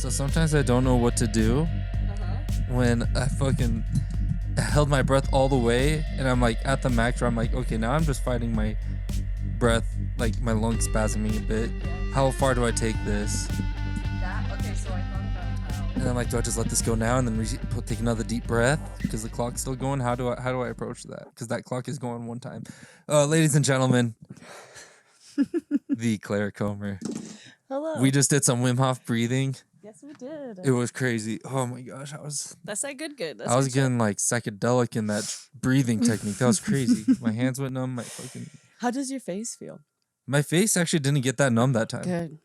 So sometimes I don't know what to do when I fucking held my breath all the way and I'm like at the max where I'm like, okay, now I'm just fighting my breath, like my lungs spasming a bit. How far do I take this? Okay, so I thought about how. And I'm like, do I just let this go now and then take another deep breath because the clock's still going? How do I approach that? Because that clock is going one time. Ladies and gentlemen, the Clara Comer. Hello. We just did some Wim Hof breathing. Yes, we did. It was crazy. Oh my gosh, That's that good. I was getting like psychedelic in that breathing technique. That was crazy. My hands went numb. How does your face feel? My face actually didn't get that numb that time. Good.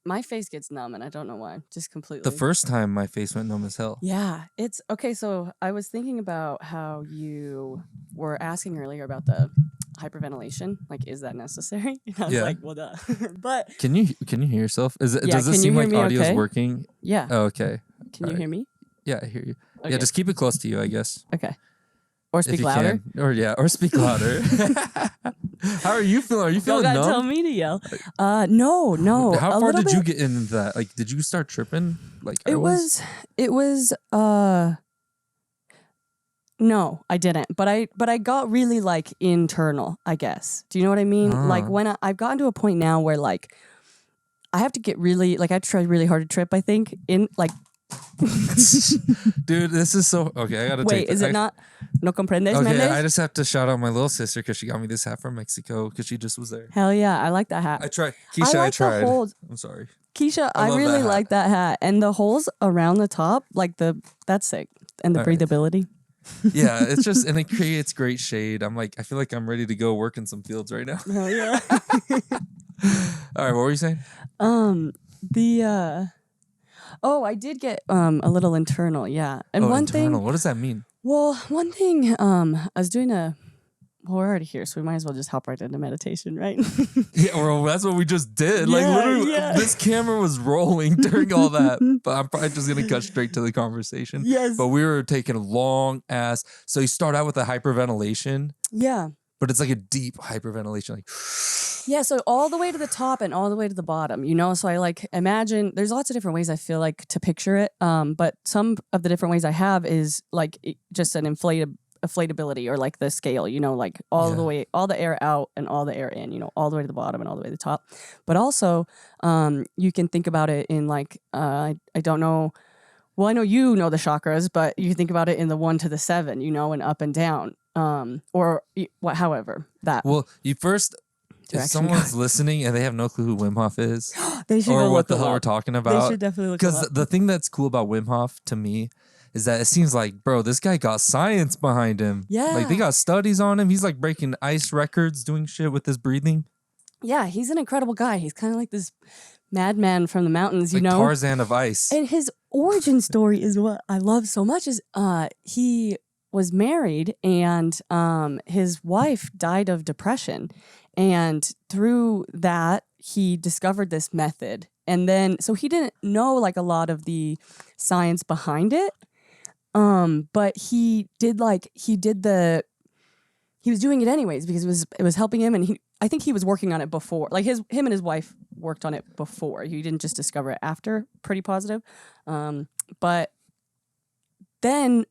My face gets numb, and I don't know why. Just completely. The first time my face went numb as hell. Yeah, it's okay. So I was thinking about how you were asking earlier about the hyperventilation. Like, is that necessary? And I was like, well, duh. But can you hear yourself? Does this seem like audio's okay? Working? Yeah. Oh, okay. Can you hear me? Yeah, I hear you. Okay. Yeah, just keep it close to you, I guess. Okay. Or speak louder. Or speak louder. How are you feeling? Are you feeling numb? Don't tell me to yell. No. How far did you get into that? Like, did you start tripping? Like, it was. No, I didn't. But I got really like internal, I guess. Do you know what I mean? Like when I've gotten to a point now where like I have to get really like I have to try really hard to trip. I think in like. Dude, this is so okay. I gotta wait. take. Is it not? No comprendes. Okay, Mendes? I just have to shout out my little sister because she got me this hat from Mexico because she just was there. Hell yeah, I like that hat. I tried, Keisha. I tried. I'm sorry, Keisha. I really like that hat and the holes around the top, like that's sick and the breathability. Yeah, it's just and it creates great shade. I feel like I'm ready to go work in some fields right now. Hell yeah. All right, what were you saying? I did get a little internal, yeah. And one internal. thing, what does that mean? Well, one thing, I was doing we're already here, so we might as well just hop right into meditation, right? Yeah, well, that's what we just did. Like literally, this camera was rolling during all that, but I'm probably just gonna cut straight to the conversation. Yes. But we were taking a long ass. So you start out with a hyperventilation. Yeah. But it's like a deep hyperventilation, like. Yeah, so all the way to the top and all the way to the bottom, you know? So I like imagine, there's lots of different ways I feel like to picture it. But some of the different ways I have is like just an inflatability or like the scale, you know, like all the way, all the air out and all the air in, you know, all the way to the bottom and all the way to the top. But also you can think about it in like, I don't know. Well, I know you know the chakras, but you can think about it in the 1 to the 7, you know, and up and down. However that. Well, you first... If someone's listening and they have no clue who Wim Hof is, they should or what the hell we're talking about, they should definitely look because the thing that's cool about Wim Hof to me is that it seems like, bro, this guy got science behind him. Yeah, like they got studies on him. He's like breaking ice records, doing shit with his breathing. Yeah, he's an incredible guy. He's kind of like this madman from the mountains, you like know, Tarzan of ice. And his origin story is what I love so much. Is he was married and his wife died of depression. And through that, he discovered this method. And then, so he didn't know like a lot of the science behind it. But he was doing it anyways because it was helping him. And I think he was working on it before, like him and his wife worked on it before. He didn't just discover it after, pretty positive. But then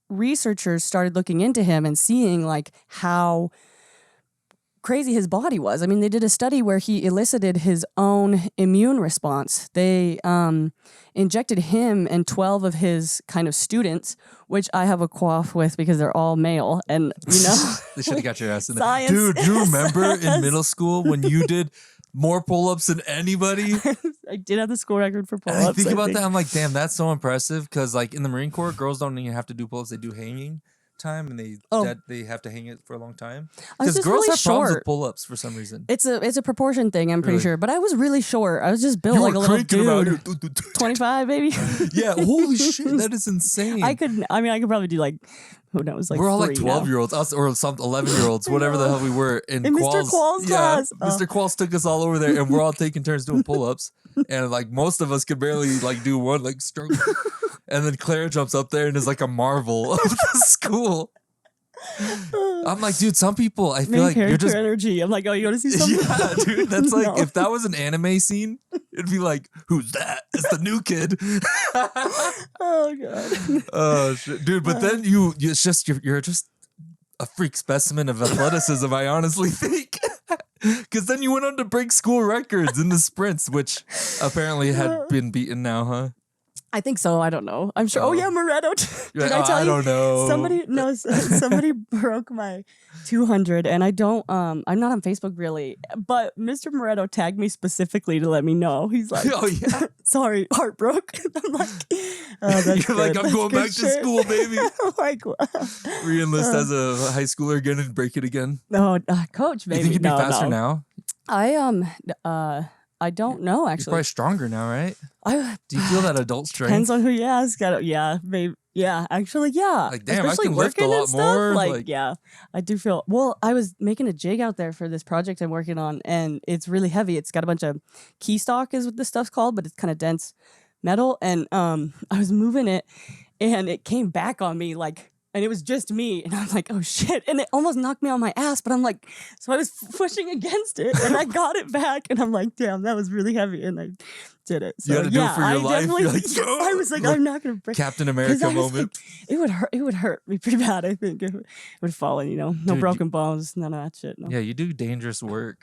researchers started looking into him and seeing like how crazy his body was. I mean, they did a study where he elicited his own immune response. They injected him and 12 of his kind of students, which I have a quaff with because they're all male. And, you know. They should have got your ass in there. Science. Dude, do you remember in middle school when you did more pull-ups than anybody? I did have the school record for pull-ups. I think about that. I'm like, damn, that's so impressive. Because like in the Marine Corps, girls don't even have to do pull-ups. They do hanging time and they have to hang it for a long time because girls really have problems short. with pull-ups for some reason. It's a proportion thing, I'm pretty sure, but I was really short. I was just built like a little dude. 25 maybe. Yeah, holy shit, that is insane. I could probably do like, who knows, like we're all like 12-year-olds, us or some 11-year-olds, whatever the hell we were in Mr. Qual's class. Mr. Qual's took us all over there and we're all taking turns doing pull-ups and like most of us could barely like do one like stroke. And then Clara jumps up there and is like a marvel of the school. I'm like, dude, some people, I feel Main like you're character just energy. I'm like, oh, you want to see something? Yeah, dude. That's like No. if that was an anime scene, it'd be like, who's that? It's the new kid. Oh god. Oh shit, dude. But then it's just you're just a freak specimen of athleticism. I honestly think, because then you went on to break school records in the sprints, which apparently had been beaten now, huh? I think so. I don't know. I'm sure. Oh, yeah, Moretto. Did I tell you? don't know. Somebody broke my 200, and I don't. I'm not on Facebook really, but Mr. Moretto tagged me specifically to let me know. He's like, Oh yeah. Sorry, heart broke. I'm like, oh, that's You're like, good. I'm going back That's to good shit. school, baby. I'm like, Re-enlist as a high schooler again and break it again. no, coach, You maybe. think you'd be no, faster no. now? I don't know You're actually. probably stronger now, right? Do you feel that adult strength? Depends on who you ask. Yeah, maybe. Yeah, actually, yeah. Like, damn, I Especially can lift a working lot and stuff, more, Like, like- yeah, I do feel. Well, I was making a jig out there for this project I'm working on, and it's really heavy. It's got a bunch of key stock, is what this stuff's called, but it's kind of dense metal. And I was moving it, and it came back on me like. And it was just me. And I'm like, oh shit. And it almost knocked me on my ass. But I'm like, so I was pushing against it and I got it back. And I'm like, damn, that was really heavy. And I did it. So You had to do it for your life? definitely, You're like, I was like, I'm not going to break. Captain 'Cause America I was moment. like, it would hurt me pretty bad, I think. It would fall in, no Dude, broken bones, none of that shit. No. Yeah, you do dangerous work.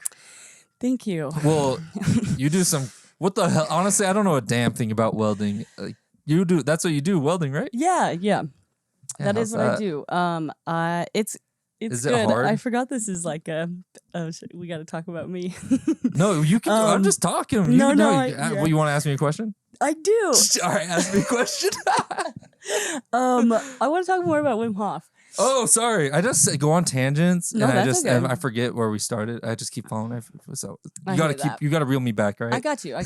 Thank you. Well, you do some. What the hell? Honestly, I don't know a damn thing about welding. You do. That's what you do. Welding, right? Yeah. Yeah, That how's is what I do. It's Is it good. hard? I forgot this is like a. Oh, shit, we got to talk about me. No, you can. I'm just talking. You no, can, no, Well, you want to ask me a question? I do. All right, ask me a question. I want to talk more about Wim Hof. Oh, sorry. I just go on tangents, No, and I that's just okay. and I forget where we started. I just keep following. So I you gotta hate keep. that. You gotta reel me back, right? I got you. I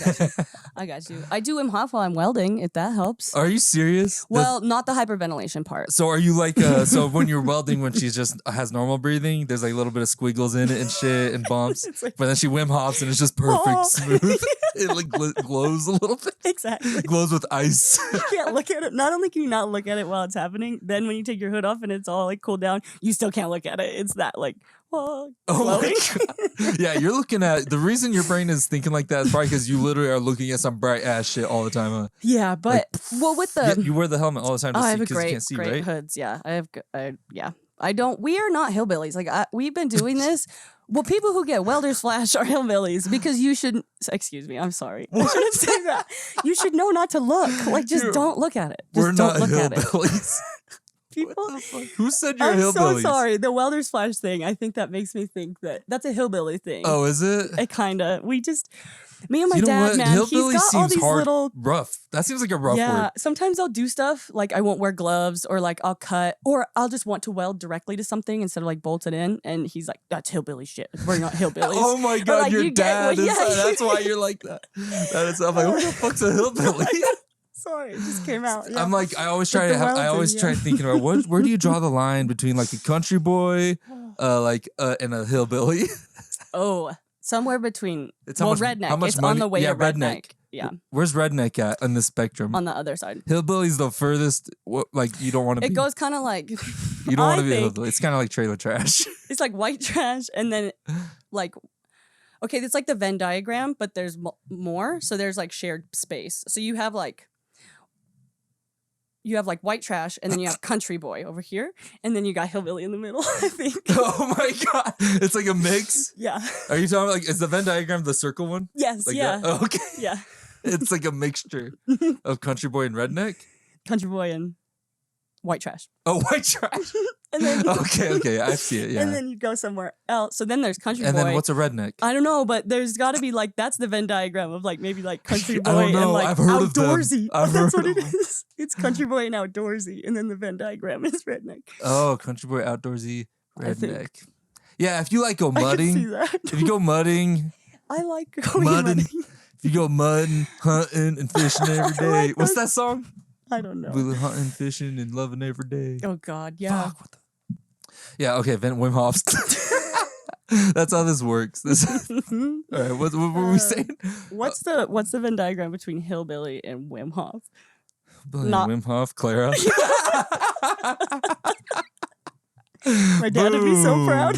got you. I do Wim Hof while I'm welding, if that helps. Are you serious? Well, not the hyperventilation part. So are you like so when you're welding, when she's just has normal breathing, there's like a little bit of squiggles in it and shit and bumps, It's like- but then she Wim Hofs and it's just perfect, Oh. smooth. It like glows a little bit. Exactly. Glows with ice. You can't look at it. Not only can you not look at it while it's happening, then when you take your hood off and it's all like cooled down, you still can't look at it. It's that like, oh Oh my glowing. god! Yeah, you're looking at the reason your brain is thinking like that is probably because you literally are looking at some bright ass shit all the time. Huh? Yeah, but well, with the Yeah, you wear the helmet all the time to I see have a because you great, can't see, great right? hoods. Yeah, yeah. I don't. We are not hillbillies. Like we've been doing this. Well, people who get welder's flash are hillbillies because you should. Excuse me. I'm sorry. I shouldn't say that. You should know not to look. Like just You're- don't look at it. Just We're don't not look at it. hillbillies. People. Who said you're I'm hillbillies? so sorry. The welder's flash thing. I think that makes me think that that's a hillbilly thing. Oh, is it? It kind of. We just. Me and my You know dad, what? man. Hillbilly He's got all seems these hard, little. rough. That seems like a rough Yeah, word. sometimes I'll do stuff like I won't wear gloves or like I'll cut or I'll just want to weld directly to something instead of like bolt it in. And he's like, that's hillbilly shit. We're not hillbillies. Oh my god, like, your you get dad what- is yeah, that's why you're like that. That is, I'm like, what the fuck's a hillbilly? Sorry, it just came out. Yeah. I'm like, I always try With to the have, I welding, always yeah. try thinking about where do you draw the line between like a country boy, and a hillbilly? Oh, somewhere between. It's Well, how much, redneck. how much It's money? on the way yeah, to redneck. Yeah, Where's redneck at on the spectrum? on the other side. Hillbilly's the furthest. Like you don't want to It be. goes kind of like. You don't want I to be a think hillbilly. It's kind of like trailer trash. It's like white trash and then like. Okay, it's like the Venn diagram, but there's more. So there's like shared space. So you have like white trash and then you have country boy over here and then you got hillbilly in the middle, I think. Oh my god, it's like a mix. Yeah. Are you talking like is the Venn diagram the circle one? Yes, Like yeah. that? Oh, okay. Yeah. It's like a mixture of country boy and redneck. Country boy and white trash. Oh, white trash. And then Okay, I see it. Yeah. and then you go somewhere else. So then there's country And boy. then what's a redneck? I don't know, but there's got to be like that's the Venn diagram of like maybe like country boy I don't know. and like I've heard of them. outdoorsy. I've That's heard what it of them. is. It's country boy and outdoorsy, and then the Venn diagram is redneck. Oh, country boy, outdoorsy, I think. redneck. Yeah, if you like go I can see mudding, that. if you go mudding, I like going mudding, mudding. if you go mudding, hunting, and fishing every day. like What's that. that song? I don't know. We hunting, fishing, and loving every day. Oh God, yeah. Fuck, what the? Yeah, okay, Wim Hof's. That's how this works. This. All right, what were we saying? What's the Venn diagram between hillbilly and Wim Hof? Billy Not- Wim Hof, Clara. My dad would be so proud.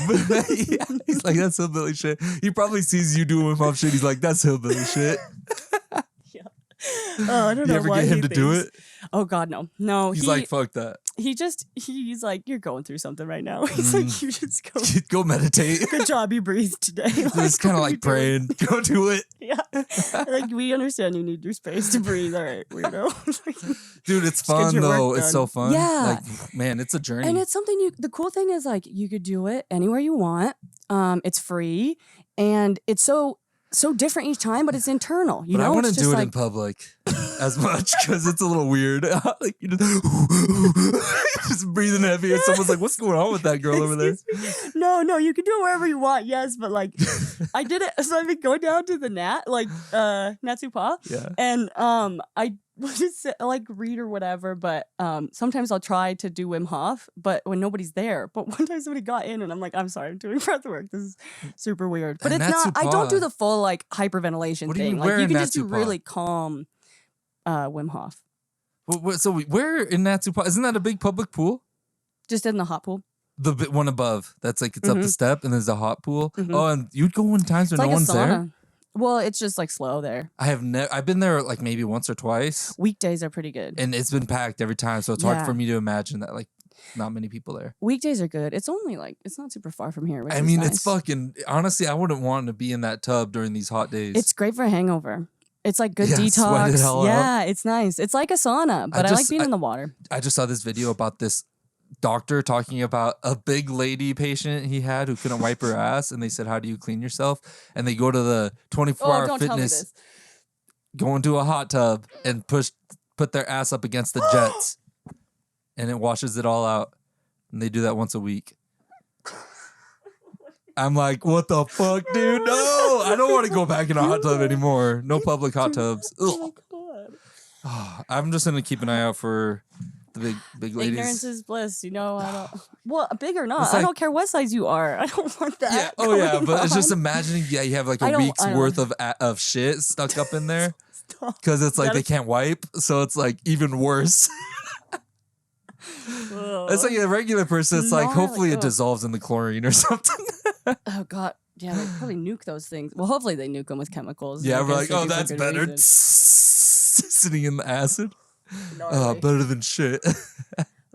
Yeah, he's like, that's hillbilly shit. He probably sees you doing Wim Hof shit. He's like, that's hillbilly shit. Yeah. Oh, I don't know. You ever why get him he to do thinks- it? Oh God, no. No, He's like, fuck that. He's like, you're going through something right now. He's like, you just go. Go meditate. Good job, you breathed today. It's kind of what are you like praying. Go do it. Yeah. Like, we understand you need your space to breathe. All right, weirdo. Dude, it's Just get fun your work though. It's done. so fun. Yeah. Like, man, it's a journey. And it's something the cool thing is like, you could do it anywhere you want. It's free and it's so different each time, but it's internal. You but know, I wouldn't it's just do it like, in public as much because it's a little weird. Like you just breathing heavy, and someone's like, "What's going on with that girl over there?" No, you can do it wherever you want. Yes, but like, I did it. So I've been going down to the Natsu Pa. Yeah. And I would just like read or whatever. But sometimes I'll try to do Wim Hof, but when nobody's there. But one time somebody got in, and I'm like, I'm sorry, I'm doing breath work. This is super weird. But And it's Natsu not. I don't Pa. do the full like hyperventilation What do you thing. mean, Like where you in can just do Natsu Pa? really calm Wim Hof. So where in Natsu Pa? Isn't that a big public pool? Just in the hot pool. The one above. That's like it's up the step, and there's a hot pool. Mhm. Oh, and you'd go in times when It's no like a one's there. sauna. Well, it's just like slow there. I've been there like maybe once or twice, Weekdays are pretty good. and it's been packed every time. So it's hard Yeah. for me to imagine that like not many people there. Weekdays are good. It's only like it's not super far from here. Which I is mean, nice. it's fucking. Honestly, I wouldn't want to be in that tub during these hot days. It's great for a hangover. It's like good Yeah, sweat it detox. all out. Yeah, it's nice. It's like a sauna, but I like being I- in the water. I just saw this video about this doctor talking about a big lady patient he had who couldn't wipe her ass, and they said, "How do you clean yourself?" And they go to the 24-hour Don't tell me fitness, this. go into a hot tub and put their ass up against the jets, and it washes it all out. And they do that once a week. I'm like, what the fuck, dude? No, I don't want to go back in a hot tub anymore. No public hot tubs. Ugh. Oh my God. I'm just gonna keep an eye out for the big ladies. Ignorance is bliss. You know, I don't. Well, big or not, It's I like- don't care what size you are. I don't want that. Yeah. Oh yeah, going but it's just on. imagining. Yeah, you have like I a don't- week's I don't- worth of shit stuck up in there Stop. because it's like That they is- can't wipe, so it's like even worse. It's like a regular person. It's like Gnarly, hopefully it ugh. dissolves in the chlorine or something. Oh God. Yeah, they probably nuke those things. Well, hopefully they nuke them with chemicals. Yeah, I we're guess like, they oh, do for that's good better. reason. Sitting in the acid. Gnarly. Better than shit.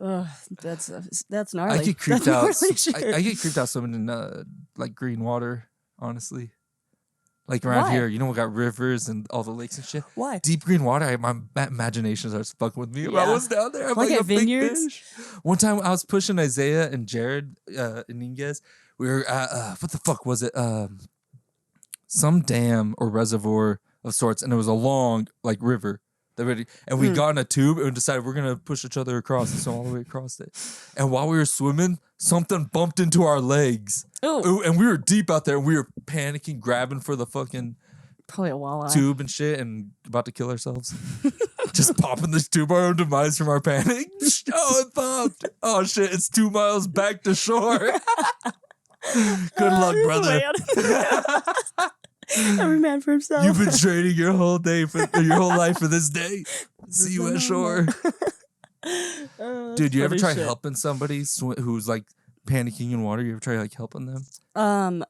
Ugh, that's gnarly. I get creeped That's out. gnarly shit. I get creeped out swimming in like green water. Honestly, like around Why? here, you know, we got rivers and all the lakes and shit. Why? Deep green water. My imagination starts fucking with me about Yeah. what's down there. I'm Like like at a big vineyards? fish. One time I was pushing Isaiah and Jared Iniguez. We were at what the fuck was it? Some dam or reservoir of sorts, and it was a long like river. And we got in a tube and decided we're gonna push each other across and swim all the way across it. And while we were swimming, something bumped into our legs. Ooh, And we were deep out there and we were panicking, grabbing for the fucking probably a walleye. tube and shit and about to kill ourselves. Just popping this tube, our own demise from our panic. Oh, it popped. Oh shit, it's 2 miles back to shore. Good luck, brother. Every man for himself. You've been training your whole life for this day. See you at shore. Dude, you ever try helping somebody who's like panicking in water? You ever try like helping them?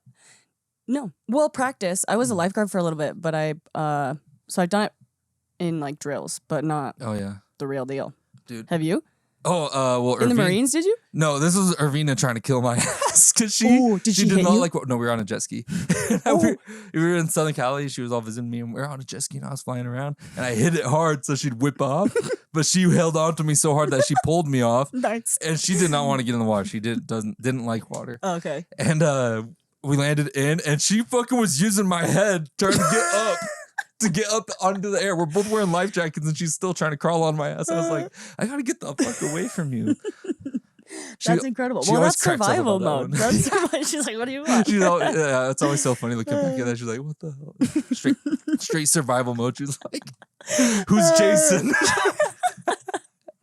No. Well, practice. I was a lifeguard for a little bit, but so I've done it in like drills, but not Oh yeah, the real deal. dude. Have you? Oh, well, In the Irvine- Marines, did you? No, this was Irvina trying to kill my ass because she Ooh, did she did hit not you? like. No, we were on a jet ski. Oh. we were in Southern Cali. She was all visiting me, and we were on a jet ski, and I was flying around, and I hit it hard so she'd whip off, but she held on to me so hard that she pulled me off, Nice. and she did not want to get in the water. She didn't like water, Okay. and we landed in, and she fucking was using my head trying to get up. To get up onto the air. We're both wearing life jackets and she's still trying to crawl on my ass. I was like, I gotta get the fuck away from you. That's incredible. she Well, always that's cracks up survival about that mode. one. That's she's like, what do you want? Yeah, it's always so funny looking back at that. She's like, what the hell? Straight survival mode. She's like, who's Jason?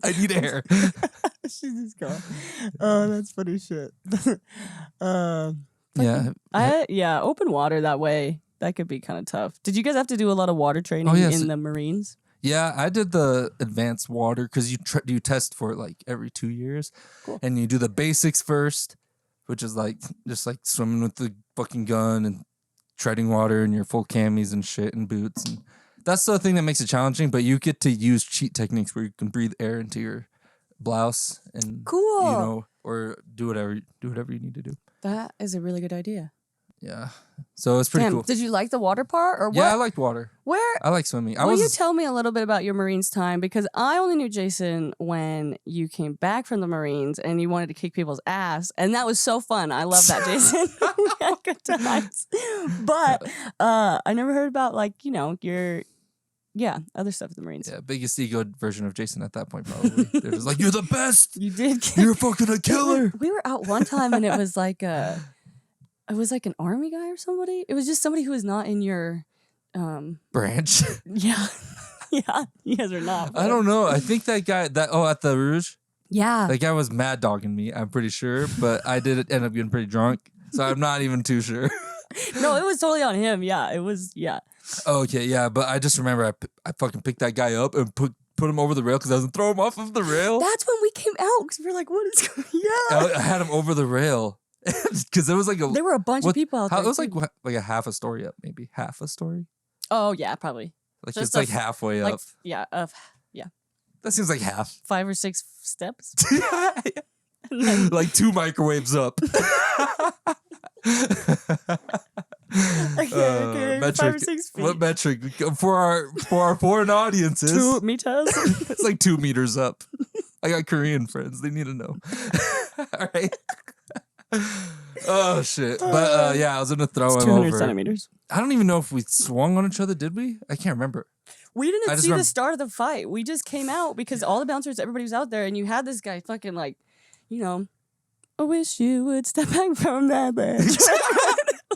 I need air. She's just gone. Oh, that's funny shit. Yeah. Open water that way. That could be kind of tough. Did you guys have to do a lot of water training Oh, yes. in the Marines? Yeah, I did the advanced water because you test for it like every 2 years, Cool. and you do the basics first, which is like just like swimming with the fucking gun and treading water and your full camis and shit and boots, and that's the thing that makes it challenging. But you get to use cheat techniques where you can breathe air into your blouse and Cool. or do whatever you need to do. That is a really good idea. Yeah, so it's pretty cool. Did you like the water part or what? Yeah, I liked water. Where? I like swimming. Will you tell me a little bit about your Marines time? Because I only knew Jason when you came back from the Marines and you wanted to kick people's ass. And that was so fun. I love that, Jason. We had good times. But I never heard about, like, your, other stuff with the Marines. Yeah, biggest ego version of Jason at that point, probably. They're just like, you're the best. You did. You're fucking a killer. We were out one time and it was like an army guy or somebody. It was just somebody who was not in your branch. Yeah. Yeah. You guys are not. I don't know. I think that guy at the Rouge. Yeah. That guy was mad dogging me, I'm pretty sure. But I did end up getting pretty drunk. So I'm not even too sure. No, it was totally on him. Yeah. It was, yeah. Okay, yeah. But I just remember I fucking picked that guy up and put him over the rail because I was going to throw him off of the rail. That's when we came out because we were like, what is going on? I had him over the rail. Because there was like there were a bunch of people out there. It was like a half a story up, maybe half a story. Oh yeah, probably. Like just it's like halfway up. Yeah, yeah. That seems like half. 5 or 6 steps. Like 2 microwaves up. Okay, metric. 5 or 6 feet. What metric for our foreign audiences? 2 meters. It's like 2 meters up. I got Korean friends. They need to know. All right. Oh shit! But yeah, I was gonna throw him 200 over. centimeters. I don't even know if we swung on each other. Did we? I can't remember. We didn't see the start of the fight. We just came out because all the bouncers, everybody was out there, and you had this guy fucking like, I wish you would step back from that bench.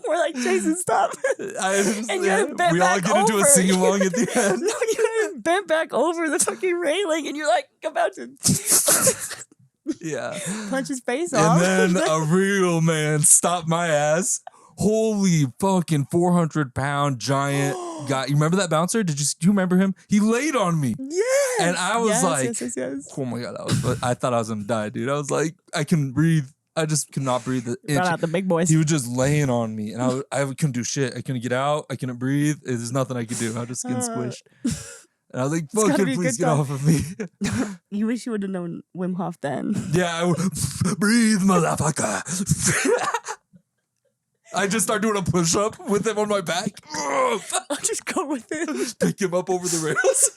We're like, Jason, stop. And you're bent we back all get into over. a sing along at the end. No, you're bent back over the fucking railing, and you're like about to. Yeah. Punch his face off. And then a real man stopped my ass. Holy fucking 400-pound giant guy. You remember that bouncer? Do you remember him? He laid on me. Yes. And I was yes. Oh my God. I thought I was going to die, dude. I was like, I can breathe. I just could not breathe. Brought out the big boys. He was just laying on me. And I couldn't do shit. I couldn't get out. I couldn't breathe. There's nothing I could do. I was just getting squished. And I was like, fucking please get off of me. You wish you would have known Wim Hof then. Yeah, breathe, motherfucker. I just start doing a push-up with him on my back. I'll just go with him. Pick him up over the rails.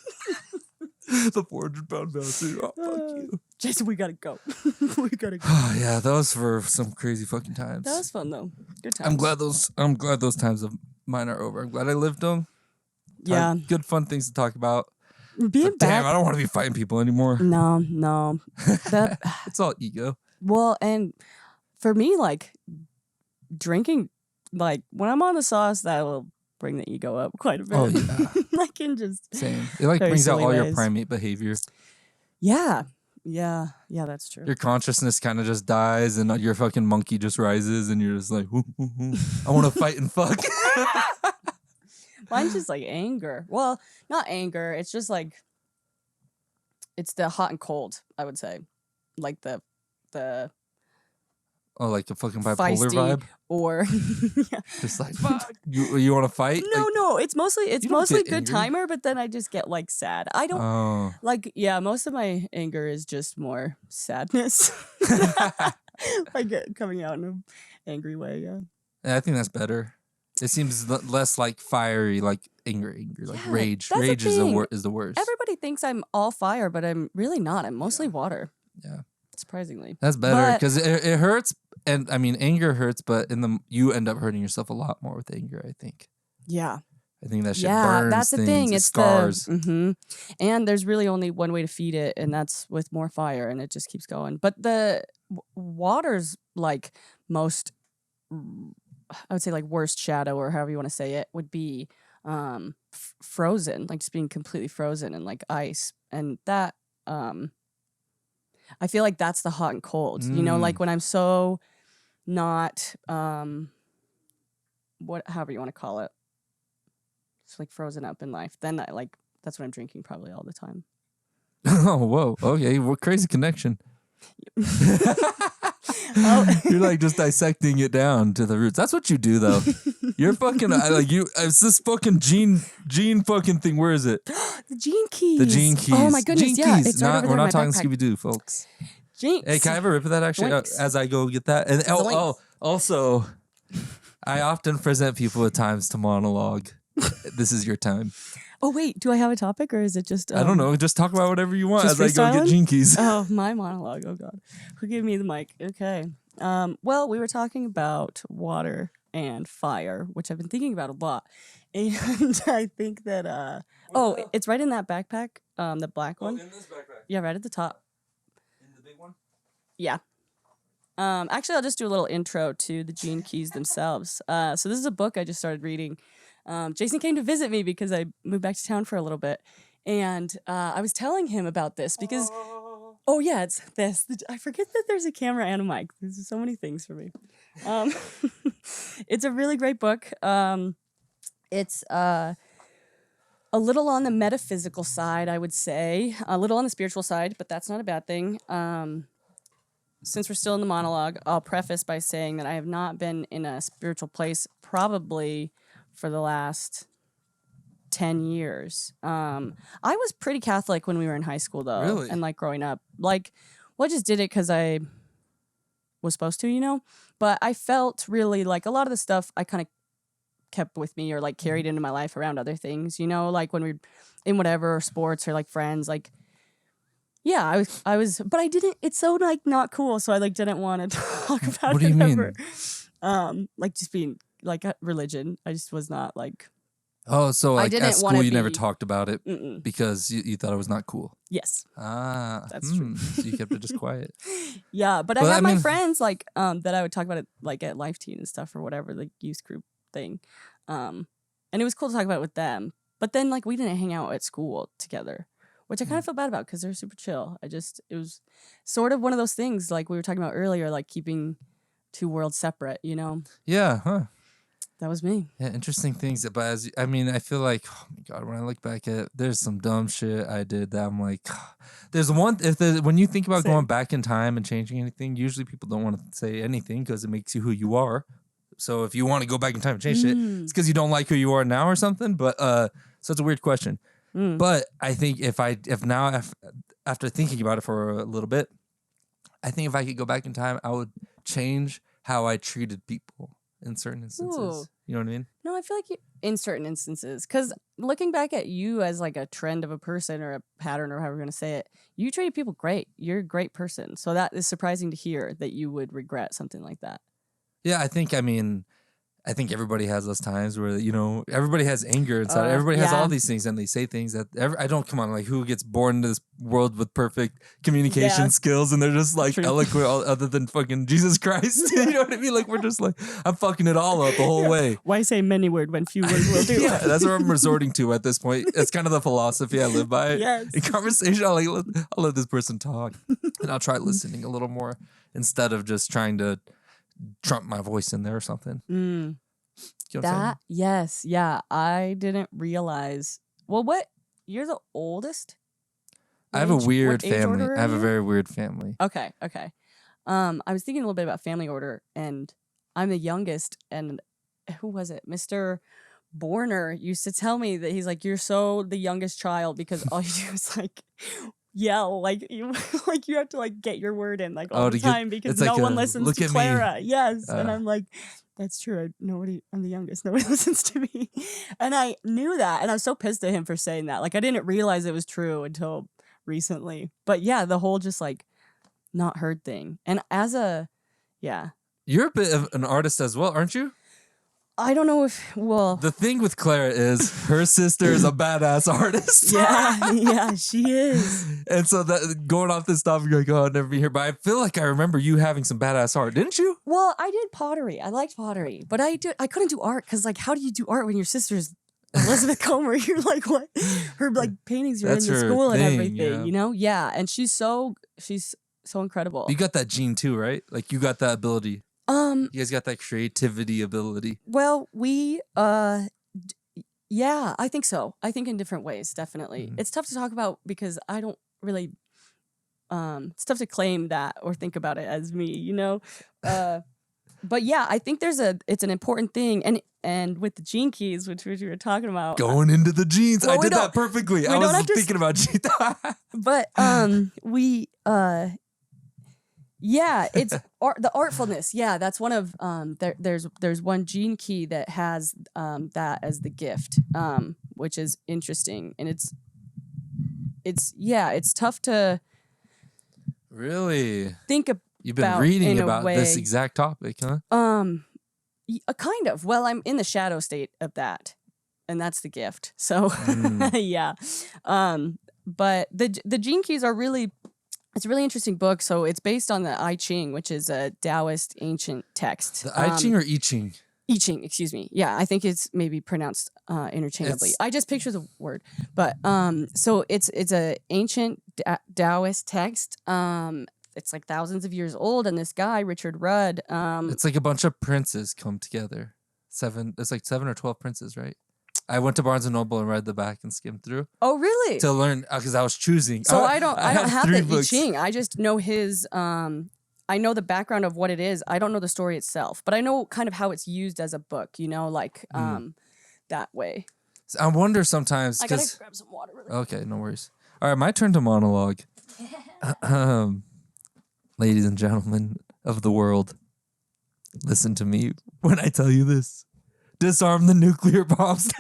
The 400-pound bouncer. Oh, fuck you. Jason, we gotta go. We gotta go. Yeah, that was for some crazy fucking times. That was fun though. Good times. I'm glad those times of mine are over. I'm glad I lived them. Yeah. Good fun things to talk about. Being back. Damn, I don't want to be fighting people anymore. No. It's all ego. Well, and for me, like drinking, like when I'm on the sauce, that will bring the ego up quite a bit. Oh yeah. I can just same. It like brings out all your primate behavior. Yeah, that's true. Your consciousness kind of just dies, and your fucking monkey just rises, and you're just like, I want to fight and fuck. Mine's just like anger. Well, not anger. It's just like it's the hot and cold. I would say, like the like the fucking bipolar feisty vibe, or just like fuck. You want to fight? No. It's mostly good angry. timer, but then I just get like sad. I don't like. Yeah, most of my anger is just more sadness, like coming out in an angry way. Yeah, I think that's better. It seems less like fiery, like angry, like rage. Rage is the worst. Everybody thinks I'm all fire, but I'm really not. I'm mostly water. Yeah, surprisingly. That's better because it hurts, and I mean anger hurts, but you end up hurting yourself a lot more with anger. I think. Yeah. I think that shit burns. That's the things, thing. It's scars. And there's really only one way to feed it, and that's with more fire, and it just keeps going. But the water's like most. I would say like worst shadow or however you want to say it would be frozen, like just being completely frozen and like ice. And that I feel like that's the hot and cold. You know, like when I'm so not however you want to call it. It's like frozen up in life. Then I like That's what I'm drinking probably all the time. Oh, whoa. Okay. What crazy connection. Oh. You're like just dissecting it down to the roots. That's what you do, though. You're fucking like you. It's this fucking gene fucking thing. Where is it? The Gene Keys. The Gene Keys. Oh my goodness, Gene yeah. Keys. It's right over there We're in not my talking backpack. Scooby Doo, folks. Jinx. Hey, can I have a rip of that actually as I go get that? And also, I often present people with times to monologue. This is your time. Oh wait, do I have a topic or is it just? I don't know. Just talk about whatever you want just as I go get Gene Keys. Oh, my monologue. Oh God, who gave me the mic? Okay. Well, we were talking about water and fire, which I've been thinking about a lot, and I think that it's right in that backpack, the black one. In this backpack. Yeah, right at the top. In the big one. Yeah. Actually, I'll just do a little intro to the Gene Keys themselves. So this is a book I just started reading. Jason came to visit me because I moved back to town for a little bit. And I was telling him about this because, oh yeah, it's this. I forget that there's a camera and a mic. There's so many things for me. It's a really great book. It's a little on the metaphysical side, I would say. A little on the spiritual side, but that's not a bad thing. Since we're still in the monologue, I'll preface by saying that I have not been in a spiritual place probably for the last 10 years. I was pretty Catholic when we were in high school, though. Really? And, like, growing up. Like, well, I just did it because I was supposed to, you know? But I felt really, like, a lot of the stuff I kind of kept with me or, like, carried into my life around other things, you know? Like, when we're in whatever, sports or, like, friends, like... Yeah, I was, but I didn't. It's so like not cool, so I like didn't want to talk about What do it you ever. mean? Like just being like religion. I just was not like. Oh, so like didn't at school wanna you never be- talked about it Mm-mm. because you thought it was not cool. Yes, That's true. So you kept it just quiet. Yeah, but I Well, had I my mean- friends like that I would talk about it like at Life Teen and stuff or whatever the youth group thing, and it was cool to talk about it with them. But then like we didn't hang out at school together. Which I kind of feel bad about because they're super chill. It was sort of one of those things like we were talking about earlier, like keeping two worlds separate, you know? Yeah, huh? That was me. Yeah, interesting things. But I feel like, oh my God, when I look back at it, there's some dumb shit I did that I'm like, when you think about Same. going back in time and changing anything, usually people don't want to say anything because it makes you who you are. So if you want to go back in time and change shit, it's because you don't like who you are now or something. But so it's a weird question. But I think if after thinking about it for a little bit, I think if I could go back in time, I would change how I treated people in certain instances. Ooh. You know what I mean? No, I feel like in certain instances, because looking back at you as like a trend of a person or a pattern or however you're going to say it, you treated people great. You're a great person. So that is surprising to hear that you would regret something like that. Yeah, I think everybody has those times where, you know, everybody has anger inside. Everybody has yeah. all these things and they say things that come on, like who gets born into this world with perfect communication skills and they're just like True. eloquent other than fucking Jesus Christ. You know what I mean? Like we're just like, I'm fucking it all up the whole way. Why say many word when few words will do? Yeah, that's what I'm resorting to at this point. It's kind of the philosophy I live by. Yes. In conversation, I'll let this person talk and I'll try listening a little more instead of just trying to trump my voice in there or something. You know what I'm saying? Yes, yeah. I didn't realize. Well, you're the oldest? I have a weird what age family. order I have are a you? very weird family. Okay. I was thinking a little bit about family order, and I'm the youngest. And who was it? Mr. Borner used to tell me that he's like, you're so the youngest child because all you do is like yell, like you have to like get your word in like all the time because it's no like one a, listens "Look to at me." Clara. Yes, and I'm like, that's true. I'm the youngest. Nobody listens to me, and I knew that, and I was so pissed at him for saying that. Like I didn't realize it was true until recently. But yeah, the whole just like not heard thing, and You're a bit of an artist as well, aren't you? I don't know if The thing with Clara is her sister is a badass artist. yeah, she is. And so that going off this topic, you're like, oh, I'll never be here. But I feel like I remember you having some badass art, didn't you? Well, I did pottery. I liked pottery, but I couldn't do art because like, how do you do art when your sister's Elizabeth Comer? You're like, what? Her like paintings are That's in the her school and thing, everything, yeah. you know? Yeah, and she's so incredible. You got that gene too, right? Like you got that ability. You guys got that creativity ability. Well, we Yeah, I think so. I think in different ways, definitely. Mm. It's tough to talk about because I don't really it's tough to claim that or think about it as me, you know? But yeah, I think it's an important thing. And with the gene keys, which we were talking about. Going into the genes. Well, I did that perfectly. I was thinking about genes. But yeah, it's the artfulness. Yeah, that's one of there's one gene key that has that as the gift, which is interesting, and it's tough to really think about. You've been reading in a about way. this exact topic, huh? Kind of. Well, I'm in the shadow state of that, and that's the gift. So yeah. But the gene keys are really. It's a really interesting book. So it's based on the I Ching, which is a Taoist ancient text. The I Ching or I Ching? I Ching, excuse me. Yeah, I think it's maybe pronounced interchangeably. I just picture the word. But so it's a ancient Taoist text. It's like thousands of years old, and this guy, Richard Rudd. It's like a bunch of princes come together. It's like 7 or 12 princes, right? I went to Barnes and Noble and read the back and skimmed through. Oh, really? To learn, because I was choosing. So I don't have the I Ching. I just know his. I know the background of what it is. I don't know the story itself, but I know kind of how it's used as a book. You know, like that way. So I wonder sometimes. I gotta grab some water. Really okay, no worries. All right, my turn to monologue. Ladies and gentlemen of the world, listen to me when I tell you this. Disarm the nuclear bombs.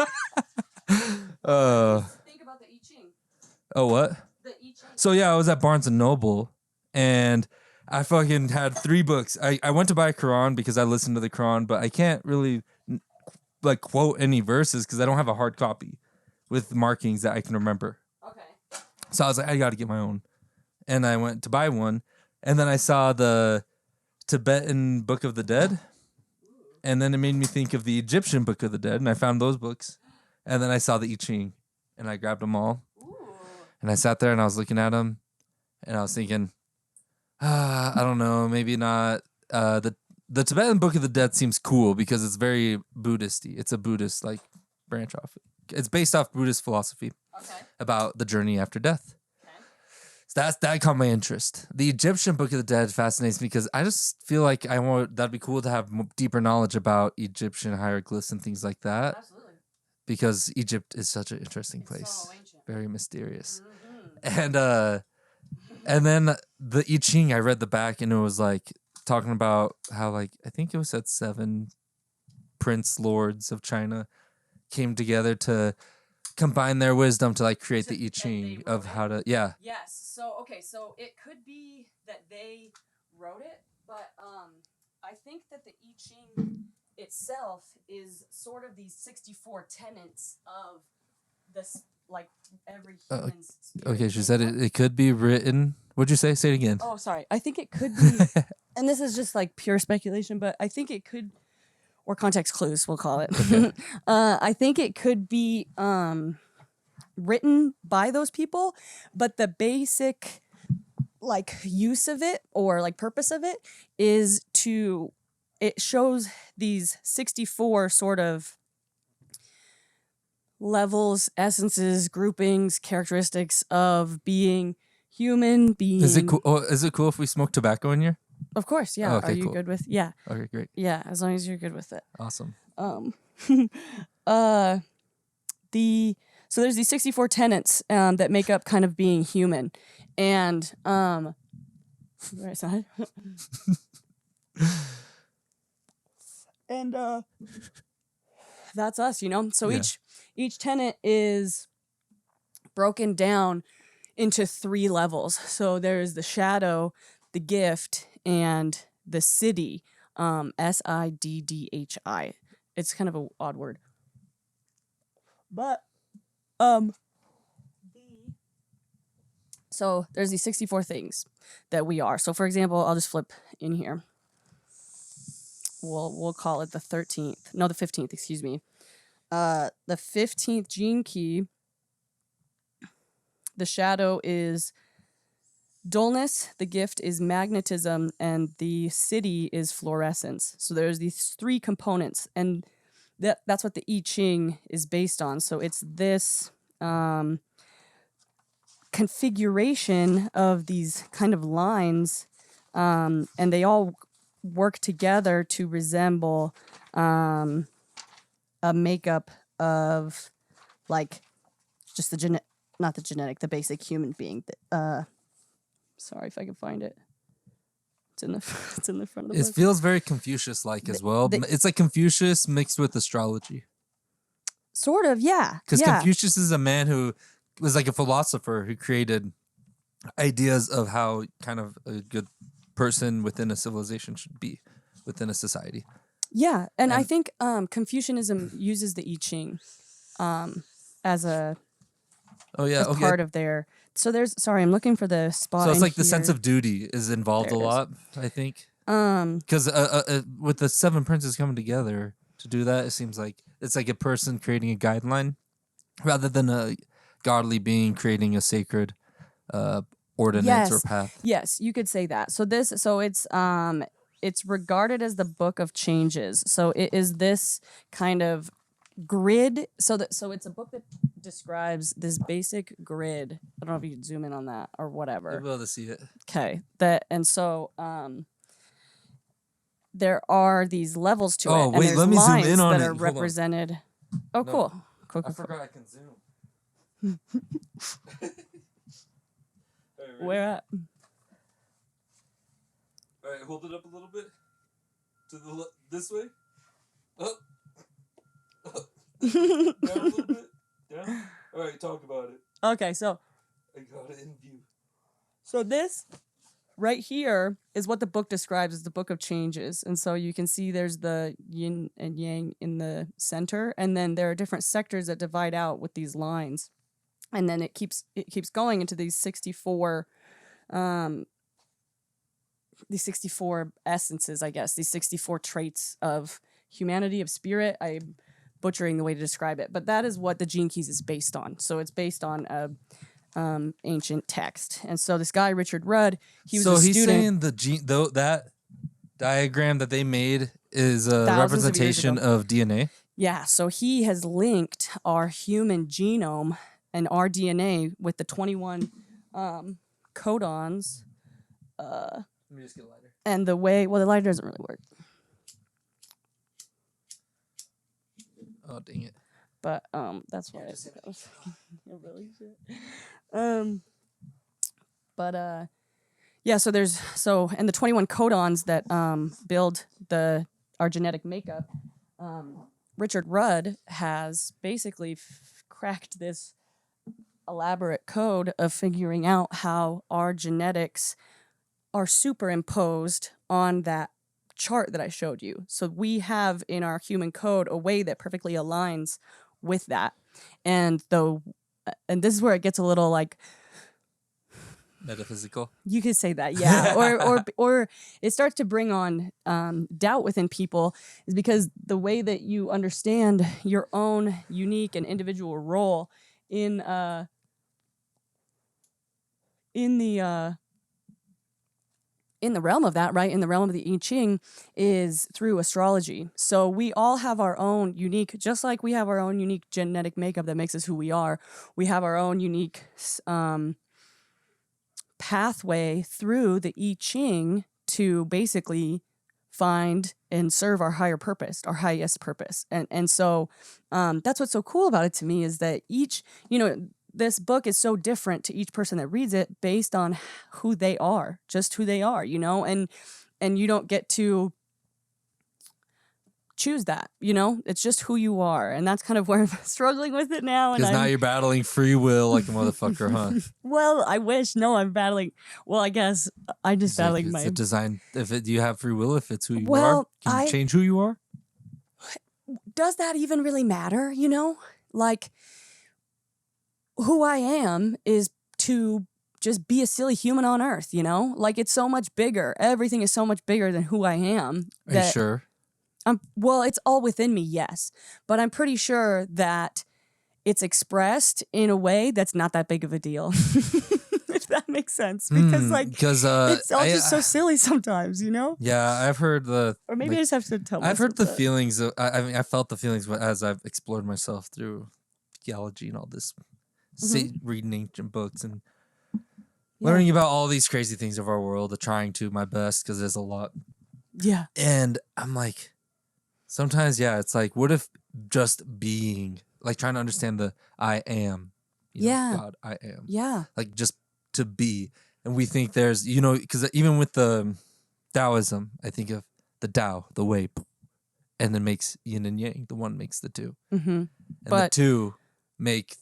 Think about the I Ching. Oh, what? The I Ching. So yeah, I was at Barnes and Noble, and I fucking had 3 books. I went to buy a Quran because I listened to the Quran, but I can't really like quote any verses because I don't have a hard copy with markings that I can remember. Okay. So I was like, I got to get my own, and I went to buy one, and then I saw the Tibetan Book of the Dead. And then it made me think of the Egyptian Book of the Dead, and I found those books. And then I saw the I Ching, and I grabbed them all. Ooh. And I sat there, and I was looking at them, and I was thinking, I don't know, maybe not. The Tibetan Book of the Dead seems cool because it's very Buddhist-y. It's a Buddhist like branch off. It's based off Buddhist philosophy about the journey after death. So that caught my interest. The Egyptian Book of the Dead fascinates me because I just feel like that'd be cool to have deeper knowledge about Egyptian hieroglyphs and things like that. Absolutely. Because Egypt is such an interesting place. So ancient. Very mysterious. Mm-hmm. And then the I Ching, I read the back and it was like talking about how like I think it was at 7 prince lords of China came together to combine their wisdom to like create the I Ching of how to Yes. So it could be that they wrote it, but I think that the I Ching itself is sort of these 64 tenets of this, like every human's spirit. Okay, she said it could be written. What'd you say? Say it again. Oh, sorry. I think it could be, and this is just like pure speculation, but I think it could, or context clues, we'll call it. Okay. I think it could be written by those people, but the basic like use of it or like purpose of it is it shows these 64 sort of levels, essences, groupings, characteristics of being human, being. Is it cool? Oh, is it cool if we smoke tobacco in here? Of course, yeah. Oh, okay, Are you good with? Yeah. Okay, great. Yeah, as long as you're good with it. Awesome. So there's these 64 tenets that make up kind of being human, and right side, and that's us, you know. So each tenet is broken down into 3 levels. So there's the shadow, the gift, and the siddhi. SIDDHI. It's kind of an odd word, but so there's these 64 things that we are. So for example, I'll just flip in here. We'll call it the 13th. No, the 15th, excuse me. The 15th gene key, the shadow is dullness, the gift is magnetism, and the siddhi is fluorescence. So there's these 3 components, and that's what the I Ching is based on. So it's this configuration of these kind of lines, and they all work together to resemble a makeup of like just the basic human being. Sorry if I can find it. It's in the front of the book. It feels very Confucius-like as well. It's like Confucius mixed with astrology. Sort of, yeah. Because Confucius is a man who was like a philosopher who created ideas of how kind of a good person within a civilization should be within a society. Yeah, and I think Confucianism uses the I Ching as a part of their. So I'm looking for the spot. So it's like the sense of duty is involved a lot, I think. Because with the 7 princes coming together to do that, it seems like it's like a person creating a guideline rather than a godly being creating a sacred ordinance or path. Yes, you could say that. So it's regarded as the book of changes. So it is this kind of grid. So it's a book that describes this basic grid. I don't know if you can zoom in on that or whatever. You'll be able to see it. Okay. There are these levels to it. Oh, wait, let me zoom in on it. That are represented. Oh, cool. Cool. I forgot I can zoom. Where at? All right, hold it up a little bit. This way. Up. Down a little bit. Down. All right, talk about it. Okay, so I got it in view. So this right here is what the book describes as the book of changes. And so you can see there's the yin and yang in the center, and then there are different sectors that divide out with these lines. And then it keeps going into these 64 essences, I guess, these 64 traits of humanity, of spirit. I'm butchering the way to describe it, but that is what the Gene Keys is based on. So it's based on a ancient text. And so this guy, Richard Rudd, he was a student. So he's saying that diagram that they made is a representation of DNA? Yeah, so he has linked our human genome and our DNA with the 21 codons. Let me just get a lighter. And the lighter doesn't really work. Oh, dang it. But that's why it really shit. And the 21 codons that build our genetic makeup, Richard Rudd has basically cracked this elaborate code of figuring out how our genetics are superimposed on that chart that I showed you. So we have in our human code a way that perfectly aligns with that. And this is where it gets a little like metaphysical. You could say that, yeah. or it starts to bring on doubt within people, is because the way that you understand your own unique and individual role in the realm of that, right? In the realm of the I Ching is through astrology. So we all have our own unique, just like we have our own unique genetic makeup that makes us who we are, we have our own unique pathway through the I Ching to basically find and serve our higher purpose, our highest purpose. And so that's what's so cool about it to me, is that this book is so different to each person that reads it based on who they are, just who they are, and you don't get to choose that, it's just who you are. And that's kind of where I'm struggling with it now. Because now you're battling free will like a motherfucker, huh? Well, I wish. No, I'm battling. Well, I guess I just battling my design. Do you have free will if it's who you are? Can you change who you are? Does that even really matter? Like, who I am is to just be a silly human on earth, Like, it's so much bigger. Everything is so much bigger than who I am. Are you sure? Well, it's all within me, yes. But I'm pretty sure that it's expressed in a way that's not that big of a deal. If that makes makes sense because because it's all just so silly sometimes, you know? Yeah, I've heard or maybe I just have to tell myself I've heard the that. feelings of, I mean, I felt the feelings as I've explored myself through theology and all this, reading ancient books and learning about all these crazy things of our world, trying to my best because there's a lot. Yeah. And I'm like, sometimes, it's like, what if just being, like trying to understand the I am, you know, God, I am. Yeah. Like just to be. And we think there's, you know, because even with the Taoism, I think of the Tao, the way, and then makes yin and yang. The one makes the two. Mm-hmm. And the two make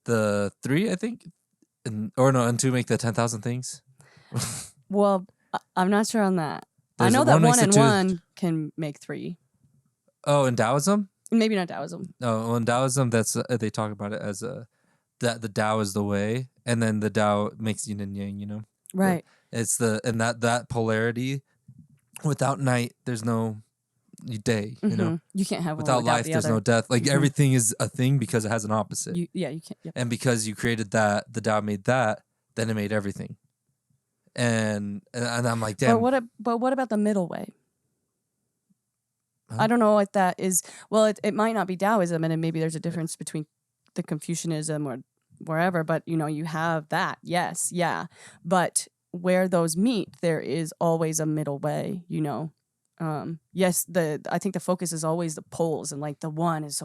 the three, I think. And two make the 10,000 things. Well, I'm not sure on that. I know that one and one can make three. Oh, in Taoism? Maybe not Taoism. No, well, in Taoism, that's they talk about it as that the Tao is the way, and then the Tao makes yin and yang. You know, right? But it's that polarity. Without night, there's no day. You know, you can't have without one life. the There's other. no death. Like everything is a thing because it has an opposite. You can't. Yep. And because you created that, the Tao made that, then it made everything. And I'm like, damn. But what about the middle way? I don't know what that is. Well, it might not be Taoism, and maybe there's a difference between the Confucianism or wherever. But you know, you have that. Yes, yeah. But where those meet, there is always a middle way. You know. Yes, I think the focus is always the poles, and like the one is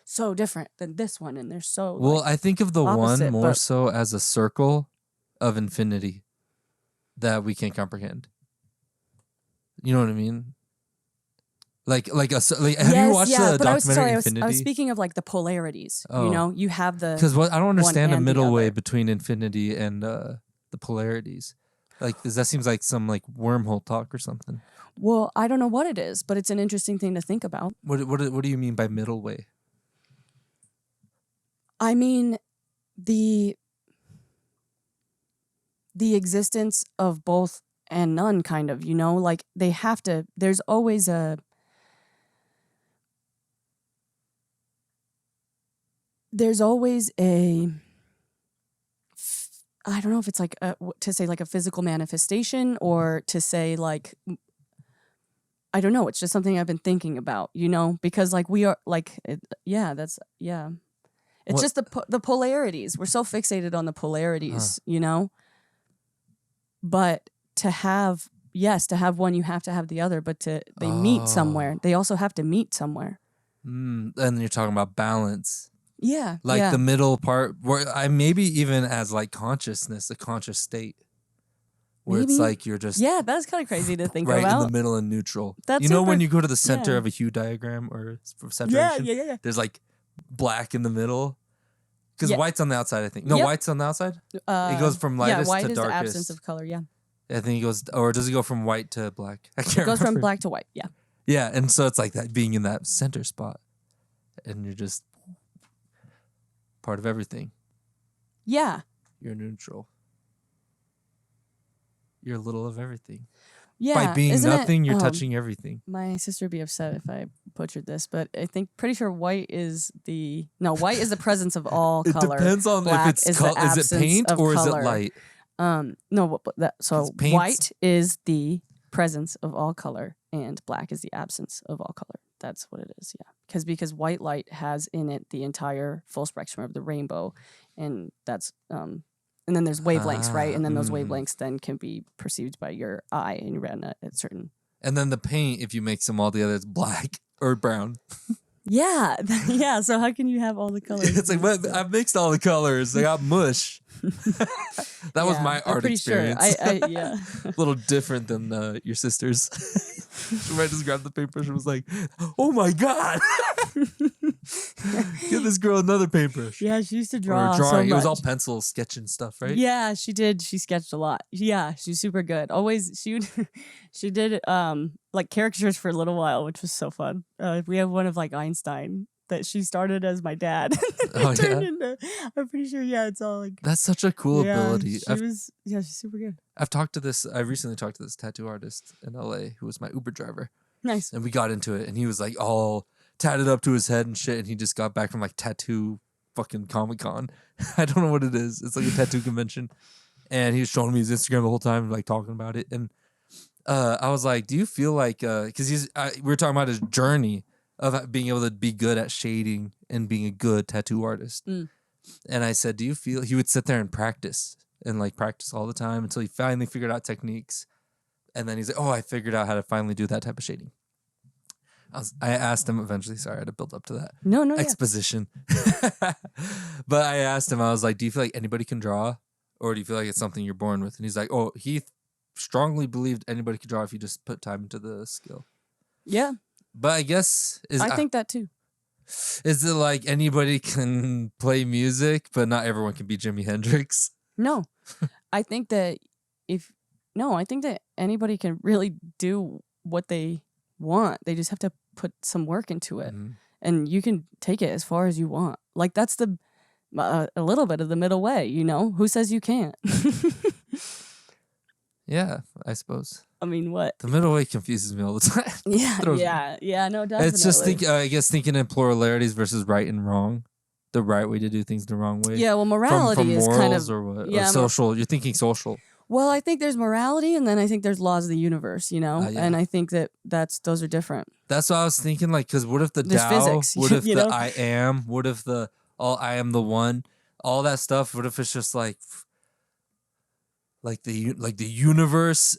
so different than this one, and they're so well. I think of the opposite, one more so as a circle of infinity that we can't comprehend. You know what I mean? Have you watched the documentary Infinity? I was speaking of like the polarities. Oh. You know, you have the because I don't understand a middle way between infinity and the polarities. Like that seems like some like wormhole talk or something. Well, I don't know what it is, but it's an interesting thing to think about. What do you mean by middle way? I mean the existence of both and none, kind of. You know, like they have to. There's always a. There's always a, I don't know if it's like to say like a physical manifestation or to say like, I don't know. It's just something I've been thinking about, you know, because like we are like, It's just the polarities. We're so fixated on the polarities, you know, but to have one, you have to have the other, but they meet somewhere. They also have to meet somewhere. And you're talking about balance. Yeah. Like the middle part where maybe even as like consciousness, a conscious state where it's like you're just. Yeah, that's kind of crazy to think right about. Right in the middle and neutral. That's when you go to the center of a hue diagram or saturation, yeah. There's like black in the middle. Because white's on the outside, I think. No, white's on the outside? It goes from lightest to darkest. Yeah, white is the absence of color, yeah. I think it goes, or does it go from white to black? I can't remember. It goes from black to white, yeah. Yeah, and so it's like that being in that center spot. And you're just part of everything. Yeah. You're neutral. You're a little of everything. Yeah. By being nothing, you're touching everything. My sister would be upset if I butchered this, but I think pretty sure white is the presence of all color. It depends on black if it's is it paint or color. Is it light? White is the presence of all color and black is the absence of all color. That's what it is, yeah. Because white light has in it the entire full spectrum of the rainbow, and that's and then there's wavelengths, right? And then those wavelengths then can be perceived by your eye and your retina at certain. And then the paint, if you mix them all together, it's black or brown. Yeah, yeah. So how can you have all the colors? It's like, but I mixed all the colors. They got mush. That was my art experience. Sure. Yeah. A little different than your sister's. She might just grab the paper. She was like, "Oh my god, give this girl another paintbrush." Yeah, she used to draw. Drawing. So much. It was all pencil sketching stuff, right? Yeah, she did. She sketched a lot. Yeah, she's super good. Always, she did like caricatures for a little while, which was so fun. We have one of like Einstein that she started as my dad. Turned into, I'm pretty sure. Yeah, it's all like. That's such a cool ability. She's super good. I recently talked to this tattoo artist in LA who was my Uber driver. Nice. And we got into it, and he was like all tatted up to his head and shit, and he just got back from like tattoo fucking Comic-Con. I don't know what it is. It's like a tattoo convention. and he was showing me his Instagram the whole time, like talking about it. And I was like, do you feel like, because we were talking about his journey of being able to be good at shading and being a good tattoo artist. And I said, do you feel, he would sit there and practice all the time until he finally figured out techniques. And then he's like, oh, I figured out how to finally do that type of shading. I asked him eventually, sorry, I had to build up to that. No, exposition. But I asked him, I was like, do you feel like anybody can draw? Or do you feel like it's something you're born with? And he's like, oh, he strongly believed anybody could draw if you just put time into the skill. Yeah. But I guess... I think that too. Is it like anybody can play music, but not everyone can be Jimi Hendrix? No. I think that anybody can really do what they want. They just have to put some work into it. Mm-hmm. And you can take it as far as you want. Like, that's a little bit of the middle way, you know? Who says you can't? Yeah, I suppose. I mean, what? The middle way confuses me all the time. Yeah, no, definitely. It's just, I guess, thinking in pluralities versus right and wrong. The right way to do things the wrong way. Yeah, well, morality from is kind of... or what? Yeah, or social. You're thinking social. Well, I think there's morality, and then I think there's laws of the universe, you know? Yeah. And I think those are different. That's what I was thinking, like, because what if the there's Tao, physics, what if the know? I am, what if the I am the one, all that stuff, what if it's just like the universe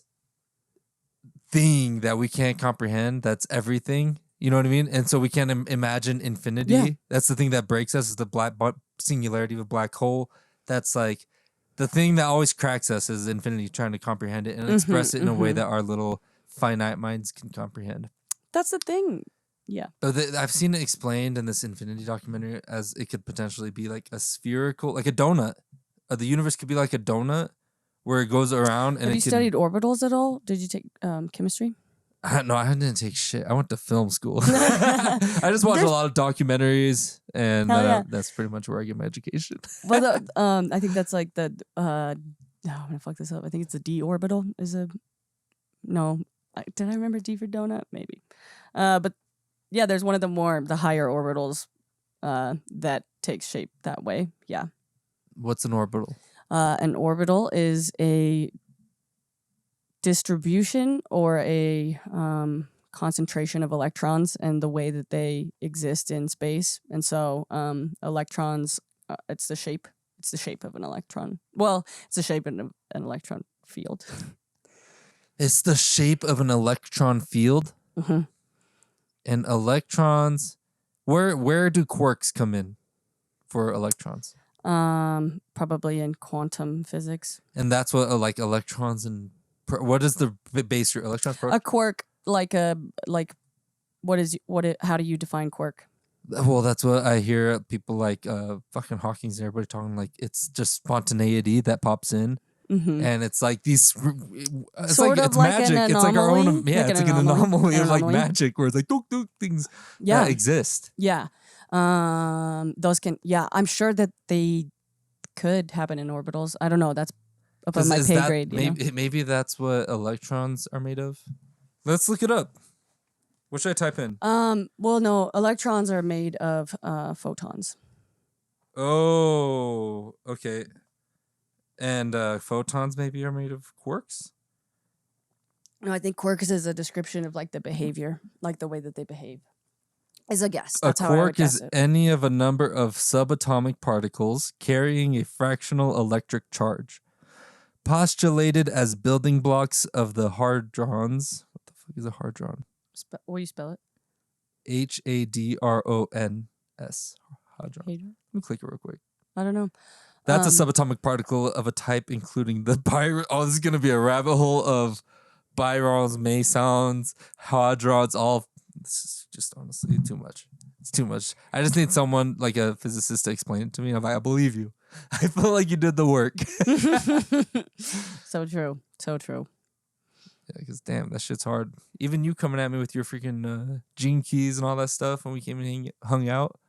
thing that we can't comprehend, that's everything, you know what I mean? And so we can't imagine infinity. Yeah. That's the thing that breaks us, is the singularity of a black hole. That's like the thing that always cracks us is infinity, trying to comprehend it and express it in a way that our little finite minds can comprehend. That's the thing. Yeah. I've seen it explained in this infinity documentary as it could potentially be like a spherical, like a donut. The universe could be like a donut where it goes around. And have you studied orbitals at all? Did you take chemistry? No, I didn't take shit. I went to film school. I just watched a lot of documentaries, and that's pretty much where I get my education. Well, I think that's like the I'm gonna fuck this up. I think it's the d orbital. No, did I remember D for donut? Maybe, but yeah, there's one of the higher orbitals that takes shape that way. Yeah. What's an orbital? An orbital is a distribution or a concentration of electrons and the way that they exist in space. And so electrons, it's the shape of an electron. Well, it's the shape of an electron field. It's the shape of an electron field? Mm-hmm. And electrons, where do quarks come in for electrons? Probably in quantum physics. And that's what like electrons and what is the base your electrons? A quark, how do you define quark? Well, that's what I hear people like fucking Hawking's and everybody talking, like it's just spontaneity that pops in. Mm-hmm. And it's like these, it's sort like of it's like magic. An it's like our own, like it's like an anomaly of like magic where it's like things that exist. Yeah, those can. Yeah, I'm sure that they could happen in orbitals. I don't know. That's above my pay grade. Maybe that's what electrons are made of. Let's look it up. What should I type in? Well, no, electrons are made of photons. Oh, okay. And photons maybe are made of quarks? No, I think quarks is a description of like the behavior, like the way that they behave. Is a guess. That's a quark is any of a number of subatomic particles carrying a fractional electric charge, postulated as building blocks of the hadrons. What the fuck is a hadron? What do you spell it? Hadrons. Hadron. Let me click it real quick. I don't know. That's a subatomic particle of a type including the oh, this is gonna be a rabbit hole of byrons, mesons, hadrons. All this is just honestly too much. It's too much. I just need someone like a physicist to explain it to me. I'm like, I believe you. I feel like you did the work. So true. So true. Yeah, because damn, that shit's hard. Even you coming at me with your freaking gene keys and all that stuff when we came and hung out,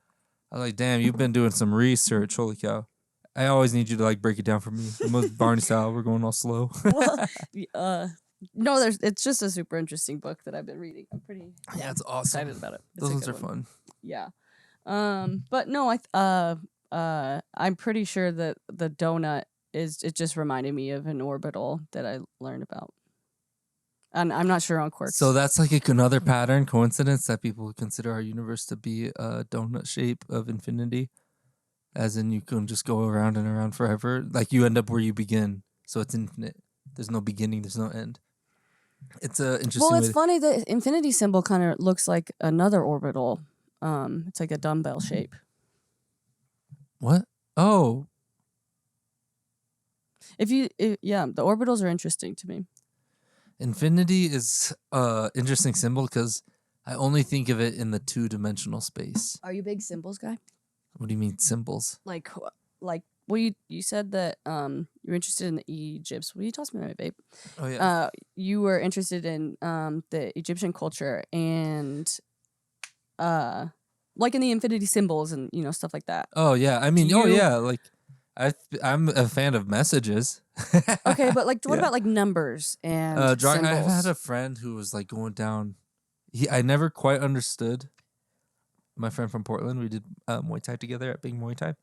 I was like, damn, you've been doing some research. Holy cow. I always need you to like break it down for me. Almost Barney style. We're going all slow. No, it's just a super interesting book that I've been reading. I'm pretty it's awesome. excited about it. Those ones are fun. Yeah. But no, I'm pretty sure that the donut it just reminded me of an orbital that I learned about. And I'm not sure on quarks. So that's like another pattern, coincidence that people consider our universe to be a donut shape of infinity, as in you can just go around and around forever. Like you end up where you begin, so it's infinite. There's no beginning. There's no end. It's a interesting. Well, it's funny. The infinity symbol kind of looks like another orbital. It's like a dumbbell shape. What? Oh, yeah, the orbitals are interesting to me. infinity is interesting symbol because I only think of it in the 2-dimensional space. Are you a big symbols guy? What do you mean symbols? Like, well, you said that you're interested in the Egypts. What are you talking about, babe? Oh yeah. You were interested in the Egyptian culture and like in the infinity symbols and stuff like that. Oh yeah. I mean, yeah. Like I'm a fan of messages. Okay, but like, what about like numbers and drawing? symbols? I've had a friend who was like going down. I never quite understood. My friend from Portland, we did Muay Thai together at Big Muay Thai.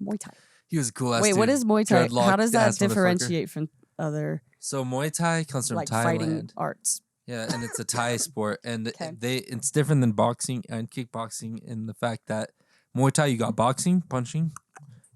Muay Thai. He was a cool ass Wait, dude. what is Muay Thai? How does that Dreadlocked-ass differentiate from other So Muay Thai comes from like Thailand. fighting arts? Yeah, and it's a Thai sport, and Okay. it's different than boxing and kickboxing in the fact that Muay Thai you got boxing, punching,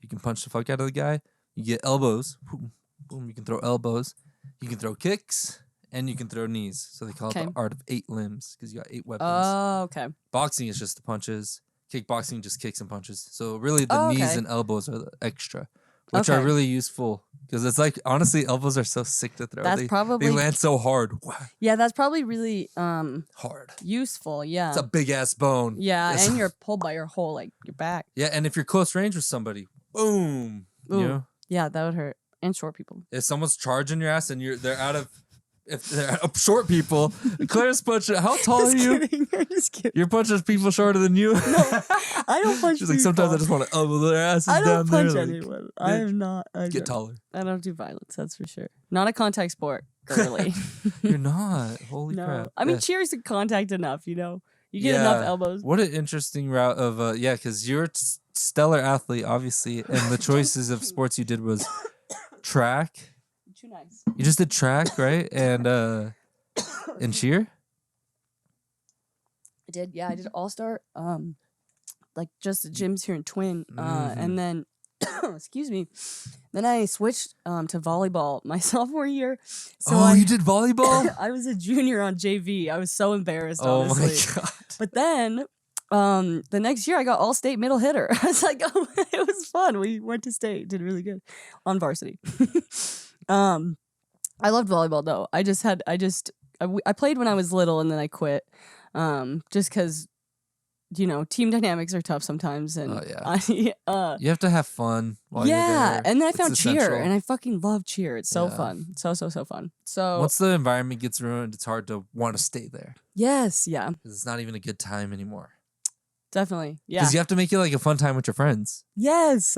you can punch the fuck out of the guy. You get elbows, boom, boom. You can throw elbows, you can throw kicks, and you can throw knees. So they call it the art of 8 limbs because you got 8 weapons. Oh, okay. Boxing is just the punches. Kickboxing just kicks and punches. So really, the knees and elbows are the extra, which are really useful because it's like honestly, elbows are so sick to throw. That's probably they land so hard. Yeah, that's probably really hard. useful. Yeah, It's a big ass bone. Yeah, and you're pulled by your whole like your back. Yeah, and if you're close range with somebody, boom. Ooh. You know? Yeah, that would hurt. And short people. If someone's charging your ass and they're out of. If they're short people, Claire's punching. How tall are you? I'm just kidding. You're punching people shorter than you. No, I don't punch. She's like, sometimes I just want to elbow their asses I down don't there. punch like, anyone. I am not. Get taller. I don't do violence. That's for sure. Not a contact sport. Girly. You're not. Holy crap. I mean, cheers to contact enough. You get enough elbows. What an interesting route of because you're a stellar athlete, obviously, and the choices of sports you did was track. Too nice. You just did track, right? And cheer? I did, yeah. I did all-star, like just the gyms here in Twin. And then, excuse me, then I switched to volleyball my sophomore year. So you did volleyball? I was a junior on JV. I was so embarrassed, oh honestly. My God. But then the next year I got all-state middle hitter. I was like, oh, it was fun. We went to state, did really good on varsity. I loved volleyball though. I played when I was little and then I quit. Just because, team dynamics are tough sometimes. And you have to have fun while you're there. And then I found cheer essential. and I fucking love cheer. It's so fun. So fun. So once the environment gets ruined, it's hard to want to stay there. Yes, yeah. Because it's not even a good time anymore. Definitely. Yeah. Because you have to make it like a fun time with your friends. Yes.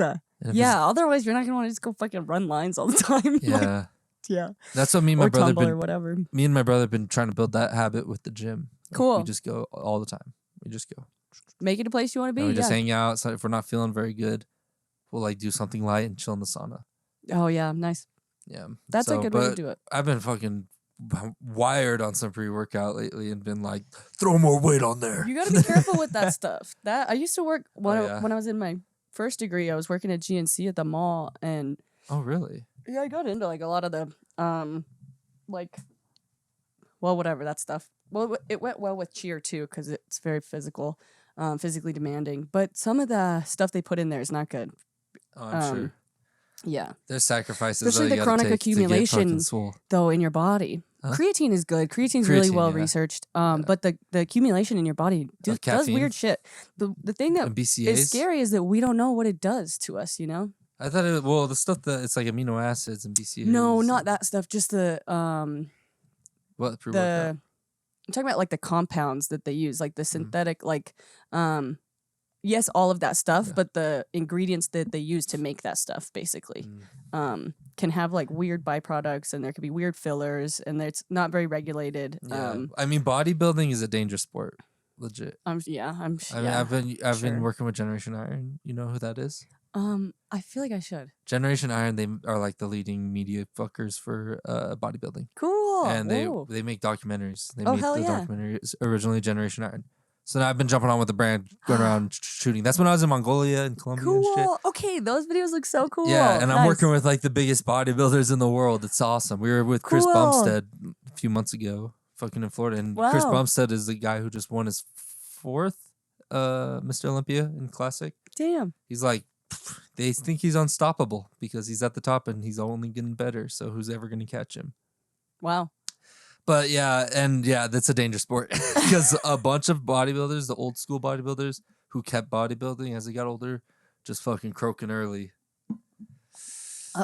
Yeah. Otherwise, you're not going to want to just go fucking run lines all the time. Yeah. Yeah. That's what me and my brother or whatever. Me and my brother have been trying to build that habit with the gym. Like, cool. We just go all the time. We just go. Make it a place you want to be. And we just hang out. So if we're not feeling very good, we'll like do something light and chill in the sauna. Oh yeah, nice. Yeah. That's a good way to do it. I've been fucking wired on some pre-workout lately and been like, throw more weight on there. You got to be careful with that stuff. That I used to work when I was in my first degree. I was working at GNC at the mall and. Oh really? Yeah, I got into like a lot of the whatever that stuff. Well, it went well with cheer too because it's very physical, physically demanding. But some of the stuff they put in there is not good. Oh, I'm sure. Yeah. There's sacrifices. Especially the chronic accumulation, though, in your body. Huh? Creatine is good. Creatine's really well researched. But the accumulation in your body does weird shit. The thing that is scary is that we don't know what it does to us, I thought the stuff that it's like amino acids and BCAAs. No, not that stuff. Just the what pre-workout? I'm talking about like the compounds that they use, like the synthetic, yes, all of that stuff, but the ingredients that they use to make that stuff basically can have like weird byproducts, and there could be weird fillers, and it's not very regulated. Yeah. I mean, bodybuilding is a dangerous sport, legit. I'm I've been working with Generation Iron. You know who that is? I feel like I should. Generation Iron, they are like the leading media fuckers for bodybuilding. Cool. And Whoa. they make documentaries. They Oh, made hell the yeah. documentary originally Generation Iron. So now I've been jumping on with the brand, going around shooting. That's when I was in Mongolia and Colombia and shit. Cool. Okay, those videos look so cool. Yeah, and I'm Nice. working with like the biggest bodybuilders in the world. It's awesome. We were with Chris Cool. Bumstead a few months ago, fucking in Florida. And Chris Wow. Bumstead is the guy who just won his 4th Mr. Olympia in Classic. Damn. He's like, they think he's unstoppable because he's at the top and he's only getting better. So who's ever going to catch him? Wow. But yeah, that's a dangerous sport because a bunch of bodybuilders, the old school bodybuilders who kept bodybuilding as they got older, just fucking croaking early.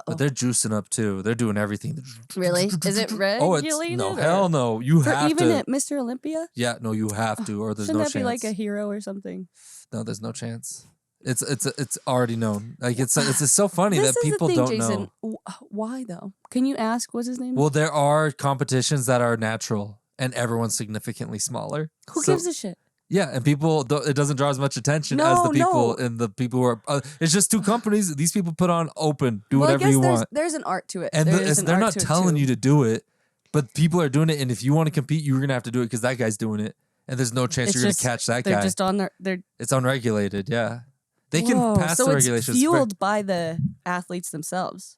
But they're juicing up too. They're doing everything. Really? Is it regulated? Oh, it's no, hell no. You have even to. at Mr. Olympia? Yeah, no, you have to, or there's Shouldn't no that chance. be like a hero or something? No, there's no chance. It's already known. Like it's just so funny This that is people the thing, don't Jason. know. Why though? Can you ask what's his name? Well, there are competitions that are natural, and everyone's significantly smaller. Who gives a shit? Yeah, and people, it doesn't draw as much attention as the people and the people who are. It's just two companies. These people put on open, do whatever you want. There's an art to it, And they're not telling you to do it, but people are doing it. And if you want to compete, you're gonna have to do it because that guy's doing it, and there's no chance you're gonna catch that guy. They're just on their. It's unregulated. Yeah, they can pass so the it's regulations. fueled by the athletes themselves.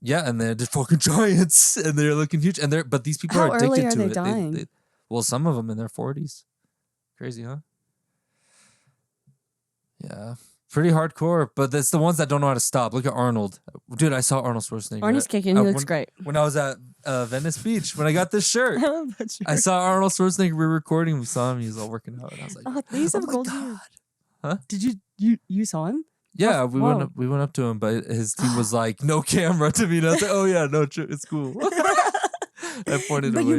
Yeah, and they're just fucking giants, and they're looking huge, but these people How are addicted early are to they it. dying? Well, some of them in their 40s. Crazy, huh? Yeah, pretty hardcore. But that's the ones that don't know how to stop. Look at Arnold, dude. I saw Arnold Schwarzenegger. Arnie's kicking. He looks great. When I was at Venice Beach, when I got this shirt, I love that shirt. I saw Arnold Schwarzenegger. We were recording. We saw him. He was all working out, and I was like, Oh, they used to have my gold God. hair. Huh? Did you saw him? Yeah, we Whoa. went up to him, but his team was like, no camera to me. And I was like, oh yeah, no, it's cool. I pointed But away.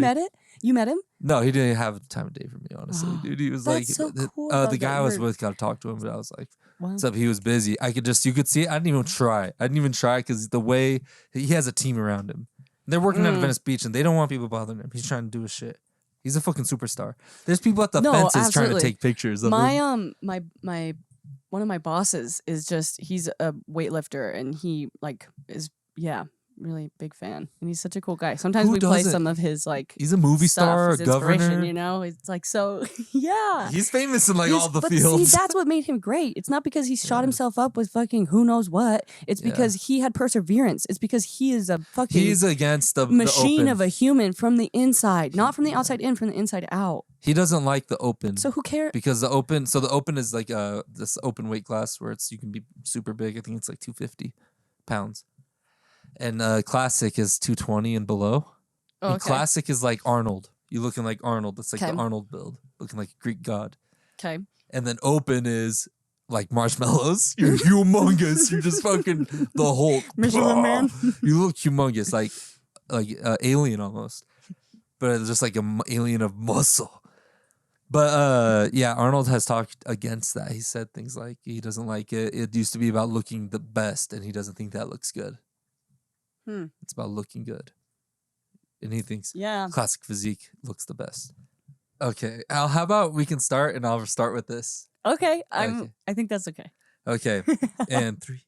you met him? No, he didn't have the time of day for me, honestly, dude. He was That's like, so cool the about guy that I was word. with got to talk to him, but I was like, Wow. what's up? He was busy. You could see it. I didn't even try. Because the way he has a team around him. They're working at Venice Beach and they don't want people bothering him. He's trying to do his shit. He's a fucking superstar. There's people at the fences trying to take pictures of him. My one of my bosses is he's a weightlifter and he is really big fan and he's such a cool guy. Sometimes we play some of his he's a movie star, his a governor. You know, it's like so yeah. He's famous in all the but fields. See, that's what made him great. It's not because he shot himself up with fucking who knows what. It's because he had perseverance. It's because he is a fucking He's against the machine the of a human from the inside, not from the outside in, from the inside out. He doesn't like the open. So who cares? Because the open is like this open weight class where you can be super big. I think it's like 250 pounds. And classic is 220 and below. Oh, And okay. classic is like Arnold. You looking like Arnold. It's like Okay. the Arnold build, looking like a Greek god. Okay. And then open is like marshmallows. You're humongous. You're just fucking the Hulk. Michelin Man. You look humongous, like alien almost. But it's just like an alien of muscle. But Arnold has talked against that. He said things like he doesn't like it. It used to be about looking the best, and he doesn't think that looks good. It's about looking good. And he thinks classic physique looks the best. Okay. Al, how about we can start and I'll start with this. Okay. Okay. I think that's okay. Okay. And 3,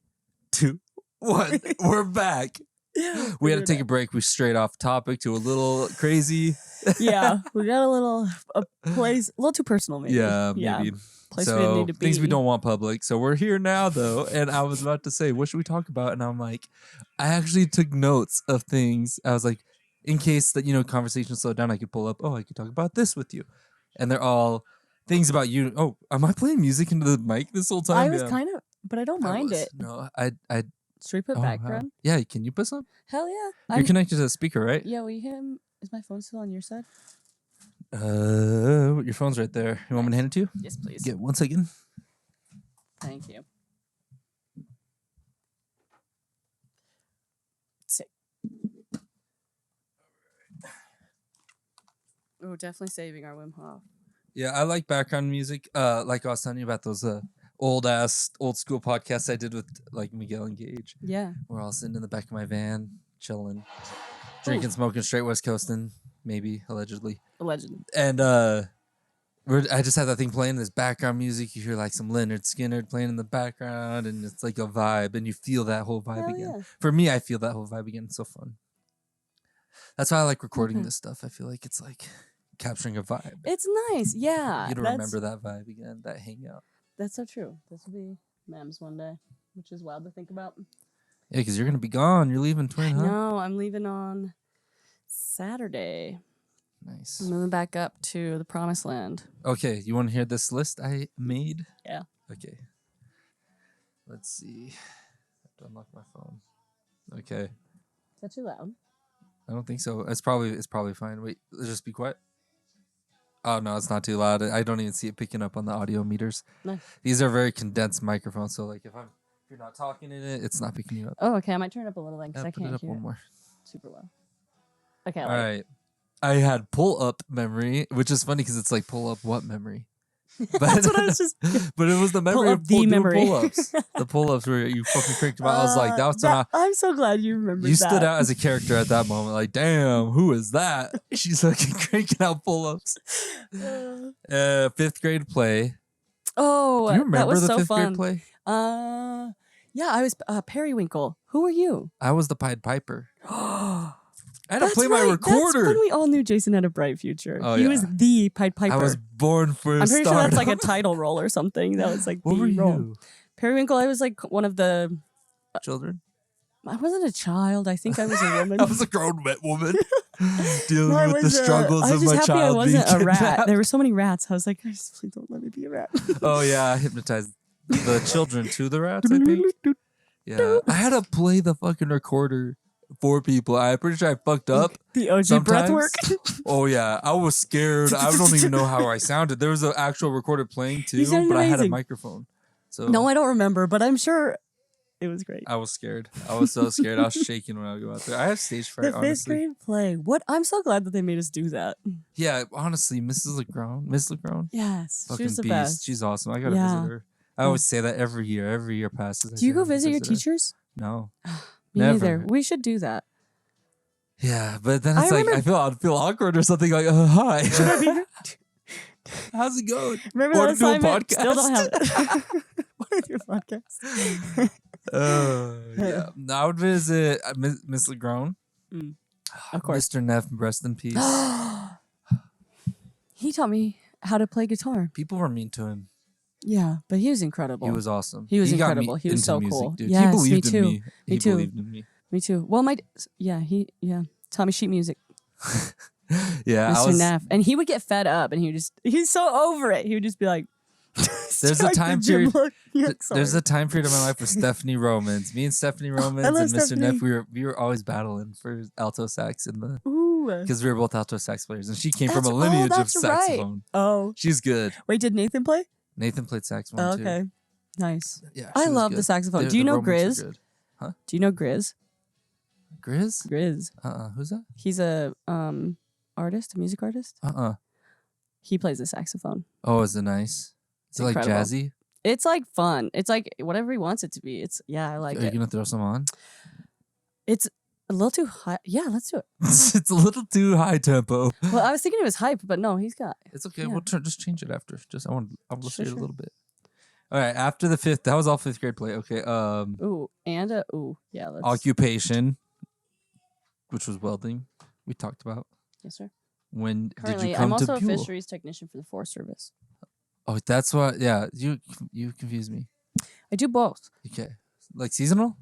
2, 1. We're back. We had to take a break. We strayed off topic to a little crazy. Yeah. We got a place, a little too personal maybe. Yeah, maybe. Place we didn't need to be. Things we don't want public. So we're here now, though. And I was about to say, what should we talk about? And I'm like, I actually took notes of things. I was like, in case that, conversations slow down, I could pull up, I could talk about this with you. And they're all things about you. Oh, am I playing music into the mic this whole time? I was kind of, but I don't mind it. No, Should we put background? Yeah, can you put some? Hell yeah. You're connected to the speaker, right? Yeah, is my phone still on your side? Your phone's right there. You want me to hand it to you? Yes, please. Get 1 second. Thank you. Sick. Oh, definitely saving our Wim Hof. Yeah, I like background music. Like I was telling you about those old school podcasts I did with like Miguel and Gage. Yeah. We're all sitting in the back of my van, chilling, drinking, smoking, straight West Coasting, maybe allegedly. Allegedly. And I just have that thing playing, this background music. You hear like some Leonard Skinner playing in the background, and it's like a vibe, and you feel that whole vibe Hell again. yeah. For me, I feel that whole vibe again. It's so fun. That's why I like recording this stuff. I feel like it's like capturing a vibe. It's nice. Yeah. You don't remember that vibe again, that hangout. That's so true. This will be Mams one day, which is wild to think about. Yeah, because you're going to be gone. You're leaving Twin, huh? No, I'm leaving on Saturday. Nice. I'm moving back up to the promised land. Okay, you want to hear this list I made? Yeah. Okay. Let's see. I have to unlock my phone. Okay. Is that too loud? I don't think so. It's probably fine. Wait, let's just be quiet. Oh no, it's not too loud. I don't even see it picking up on the audio meters. Nice. These are very condensed microphones, so like if you're not talking in it, it's not picking you up. Oh, okay. I might turn it up a little then because I Put it can't up hear one it more. super well. Okay. All right. I had pull up memory, which is funny because it's like pull up what memory? But, That's what I was just. but it was the memory Pull up of the doing memory. pull-ups. The pull-ups where you fucking cranked them out. I was like, that's I'm so glad you remembered you that. stood out as a character at that moment. Like, damn, who is that? She's fucking cranking out pull-ups. 5th grade play. Oh, Do you remember that was the so 5th fun. grade play? Yeah, I was Periwinkle. Who were you? I was the Pied Piper. I had to That's play my right. recorder. That's when we all knew Jason had a bright future. Oh, he yeah. was the Pied Piper. I was born for I'm pretty sure that's like a stardom. title role or something. That was like What the were role. you? Periwinkle, I was like one of the. Children? I wasn't a child. I think I was a woman. I was a grown woman dealing No, I with the was, struggles I was of just my happy child I wasn't being a rat. kidnapped. There were so many rats. I was like, please don't let me be a rat. Oh yeah, I hypnotized the children to the rats, I think. Yeah, I had to play the fucking recorder for people. I'm pretty sure I fucked up. The OG sometimes. breath work. Oh yeah, I was scared. I don't even know how I sounded. There was an actual recorder playing too, sounded but I had a amazing. microphone. So No, I don't remember, but I'm sure it was great. I was scared. I was so scared. I was shaking when I would go out there. I have stage fright, The 5th honestly. grade play. What? I'm so glad that they made us do that. Yeah, honestly, Miss Legrand, Yes, she fucking was the beast. best. She's awesome. I gotta Yeah. visit her. I always say that every year. Every year passes. I Do you say go I have to visit your her. teachers? No. Me Never. neither. We should do that. Yeah, but then I it's like remember- I'd feel awkward or something. Like, hi, how's it going? Remember Wanna that do a assignment? Still don't podcast? have it. Want to do a podcast? Yeah. No, I would visit Miss Legrand. Of course. Mr. Neff, rest in peace. He taught me how to play guitar. People were mean to him. Yeah, but he was incredible. He was awesome. He was got me incredible. He was into so music, cool. Dude. Yes, he believed me too. in me. Me He too. believed in me. Me too. Well, he taught me sheet music. Yeah, Mr. Neff. And he would get fed up and he's so over it. He would just be like, There's a time period. There's a a time period of my life with Stephanie Romans. Me and Stephanie Romans love and Mr. Stephanie. Neff, we were always battling for alto sax in the Ooh. because we were both alto sax players, and she came from a That's- lineage of that's right. saxophone. Oh. She's good. Wait, did Nathan play? Nathan played saxophone Oh, too. okay. Nice. Yeah, I she was love the good. saxophone. The- Do you the know Romans were Grizz? good. Do you know Grizz? Grizz? Grizz. Who's that? He's a artist, a music artist. He plays the saxophone. Oh, is it nice? Is it like incredible. jazzy? It's like fun. It's like whatever he wants it to be. I like Are you it. gonna throw some on? It's a little too high. Yeah, let's do it. It's a little too high tempo. Well, I was thinking it was hype, but no, he's got. It's okay. Yeah. We'll just change it after. I want to Sure, hear it a sure. little bit. All right. After the 5th, that was all 5th grade play. Okay. Yeah. Let's. Occupation, which was welding. We talked about. Yes, sir. When Currently, did you come I'm also to a Buhl? fisheries technician for the Forest Service. Oh, that's what. Yeah, you confused me. I do both. Okay, like seasonal.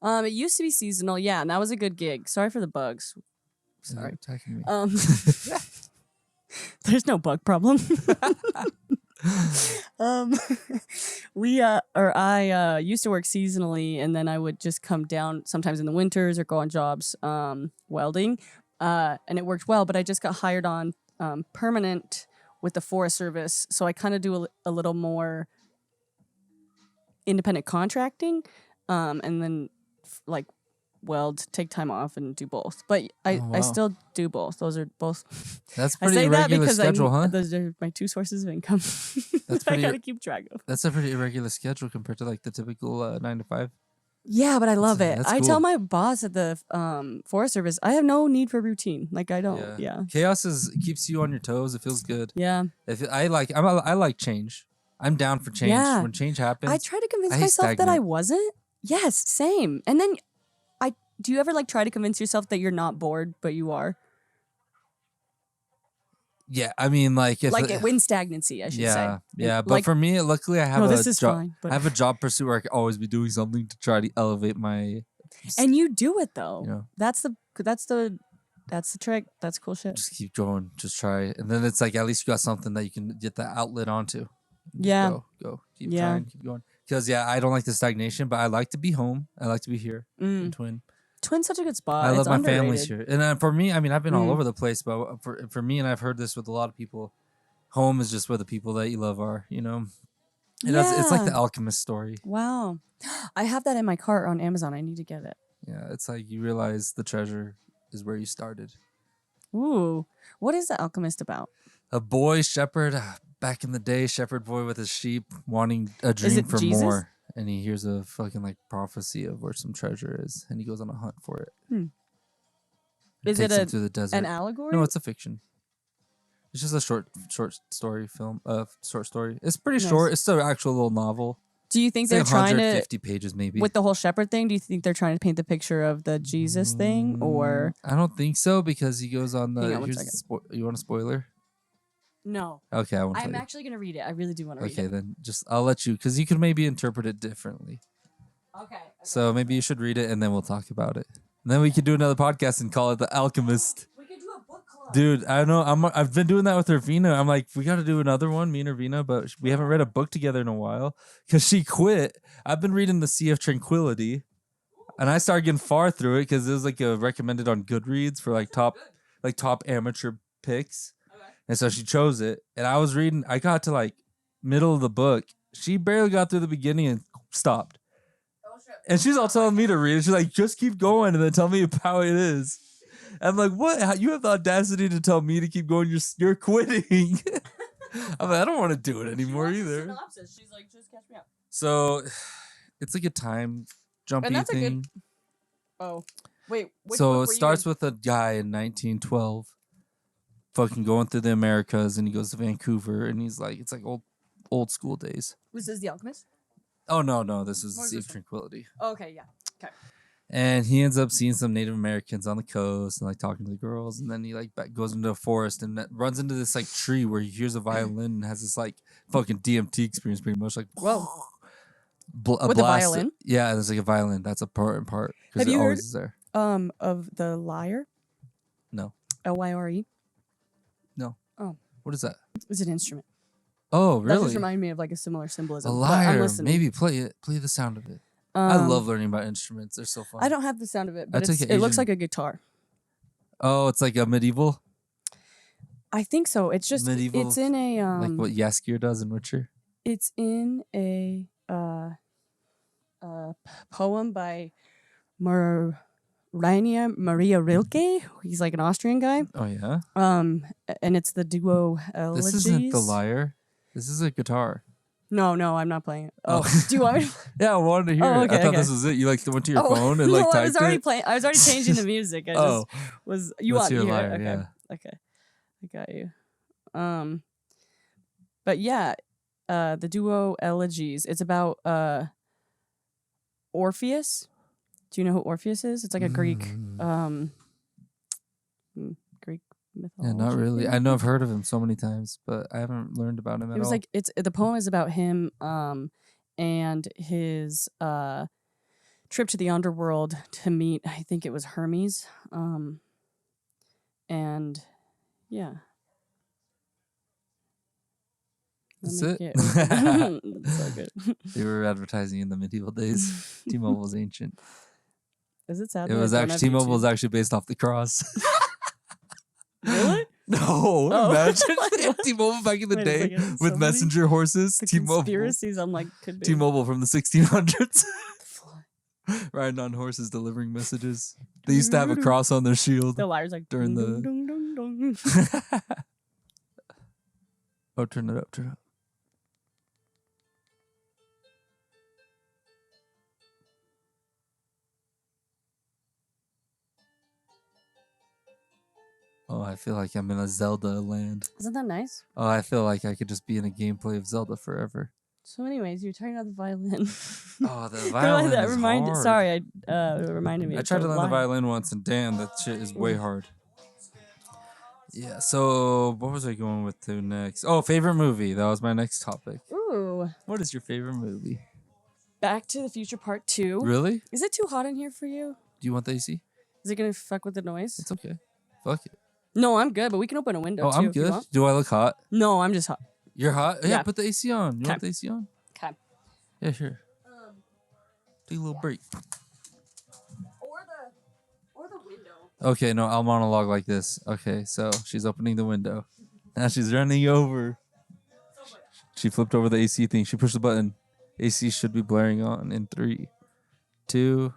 It used to be seasonal, yeah, and that was a good gig. Sorry for the bugs. You're Sorry. attacking me. There's no bug problem. I used to work seasonally, and then I would just come down sometimes in the winters or go on jobs welding, and it worked well. But I just got hired on permanent with the Forest Service, so I kind of do a little more independent contracting, and then like weld, take time off, and do both. But I wow. still do both. Those are both. That's I pretty say that irregular because schedule, huh? those are my two sources of income. That's I pretty- gotta keep track of. That's a pretty irregular schedule compared to like the typical 9 to 5. Yeah, but I love it. That's I tell cool. my boss at the Forest Service, I have no need for routine. Like I don't. Yeah. Chaos keeps you on your toes. It feels good. Yeah. I like change. I'm down for change. Yeah. When change happens, I try to convince hate myself that I stagnant. wasn't. Yes, same. And then do you ever like try to convince yourself that you're not bored, but you are? Yeah, I mean, like if Like it wins stagnancy, I should say. Yeah. But Like, for me, luckily, I have no, a this is job. fine. But I have a job pursuit where I can always be doing something to try to elevate my. and you do it though. You know, That's the trick. That's cool shit. just keep going, just try, and then it's like at least you got something that you can get the outlet onto. Yeah. Go, keep trying, keep going. Because I don't like the stagnation, but I like to be home. I like to be here in Twin. Twin's such a good spot. I love It's my underrated. family's here, and for me, I mean, I've been all over the place, but for me, and I've heard this with a lot of people, home is just where the people that you love are. You know, it's like the alchemist story. Wow, I have that in my cart on Amazon. I need to get it. Yeah, it's like you realize the treasure is where you started. Ooh, what is the alchemist about? A boy shepherd back in the day, shepherd boy with his sheep, wanting a dream it for Jesus? more, and he hears a fucking like prophecy of where some treasure is, and he goes on a hunt for it. Is takes it him through the desert. an allegory? No, it's a fiction. It's just a short story film. Short story. It's pretty Nice. short. It's still an actual little novel. Do you think It's they're like trying 150 to, pages maybe. with the whole shepherd thing? Do you think they're trying to paint the picture of the Jesus thing, or I don't think so because he goes on the. Hang on one here's second. you want a spoiler? no? Okay, I won't tell I'm you. actually gonna read it. I really do want to read Okay, it. then just I'll let you because you could maybe interpret it differently. Okay. So maybe you should read it and then we'll talk about it. And then we could do another podcast and call it The Alchemist. We could do a book club. Dude, I know I've been doing that with Irvina. I'm like, we got to do another one, me and Irvina, but we haven't read a book together in a while because she quit. I've been reading The Sea of Tranquility, and I started getting far through it because it was like a recommended on Goodreads for like top amateur picks, and so she chose it. And I was reading. I got to like middle of the book. She barely got through the beginning and stopped. And she's all telling me to read it. She's like, just keep going and then tell me how it is. I'm like, what? You have the audacity to tell me to keep going? You're quitting. I'm like, I don't want to do it anymore either. Synopsis. She's like, just catch me up. So it's like a time jumpy And that's a thing. good. Oh, wait. So it starts with a guy in 1912 fucking going through the Americas, and he goes to Vancouver, and he's like, it's like old school days. Was this The Alchemist? Oh, no. This is The What is Sea of this one? Tranquility. Oh, okay, yeah. Okay. And he ends up seeing some Native Americans on the coast and like talking to the girls. And then he like goes into a forest and runs into this like tree where he hears a violin and has this like fucking DMT experience pretty much. Like, Whoa. With a violin? Yeah, there's like a violin. That's a part. Because Have it you always heard- is there. Of The Lyre? No. Lyre? No. Oh. What is that? It's an instrument. Oh, That really? just reminded me of like a similar symbolism. A but I'm lyre. listening. Maybe play it. Play the sound of it. I love learning about instruments. They're so fun. I don't have the sound of it, but took it looks Asian- like a guitar. Oh, it's like a medieval? I think so. It's just Medieval, it's in a like what Jaskier does in Witcher? it's in a poem by Rainer Maria Rilke. He's like an Austrian guy. Oh, yeah? And it's the duo Elegies. This isn't the lyre. This is a guitar. No, I'm not playing it. Oh, do you want me to? Yeah, I wanted to hear Oh, it. okay, I thought okay. this was it. You like went to your Oh, phone and no, like I typed was already it? playing. I was already changing the music. I Oh. just was. You Let's want hear to hear Lyre, it? Okay. yeah. Okay. I got you. But yeah, the duo Elegies. It's about Orpheus. Do you know who Orpheus is? It's like a Greek Greek mythology. Yeah, not really. thing. I know I've heard of him so many times, but I haven't learned about him at all. It was like the poem is about him and his trip to the underworld to meet, I think it was Hermes. And yeah. That's Let it? me get- That's so good. They were advertising in the medieval days. T-Mobile was ancient. Is it sad? It that I was don't actually have T-Mobile was YouTube? actually based off the cross. Really? No, Oh. imagine T-Mobile back in the Wait a day second, with somebody- messenger horses. The T-Mobile, conspiracies, I'm like, could be. T-Mobile from the 1600s, riding on horses delivering messages. They used to have a cross on their shield. The liar's like During dung, the- dung, dung, dung, dung. Oh, turn it up, turn it up. I feel like I'm in a Zelda land. Isn't that nice? Oh, I feel like I could just be in a gameplay of Zelda forever. So, anyways, you're talking about the violin. Oh, the violin is hard. Sorry, it reminded me. I tried to learn the violin once, and damn, that shit is way hard. Yeah, so what was I going with to next? Oh, favorite movie. That was my next topic. Ooh. What is your favorite movie? Back to the Future Part 2. Really? Is it too hot in here for you? Do you want the AC? Is it going to fuck with the noise? It's okay. Fuck it. No, I'm good, but we can open a window too. I'm good. Do I look hot? No, I'm just hot. You're hot? Yeah, Yeah. put the AC on. You want the AC on? Okay. Yeah, sure. Take a little break. Or the window. Okay, no, I'll monologue like this. Okay, so she's opening the window. Now she's running over. She flipped over the AC thing. She pushed the button. AC should be blaring on in 3, 2,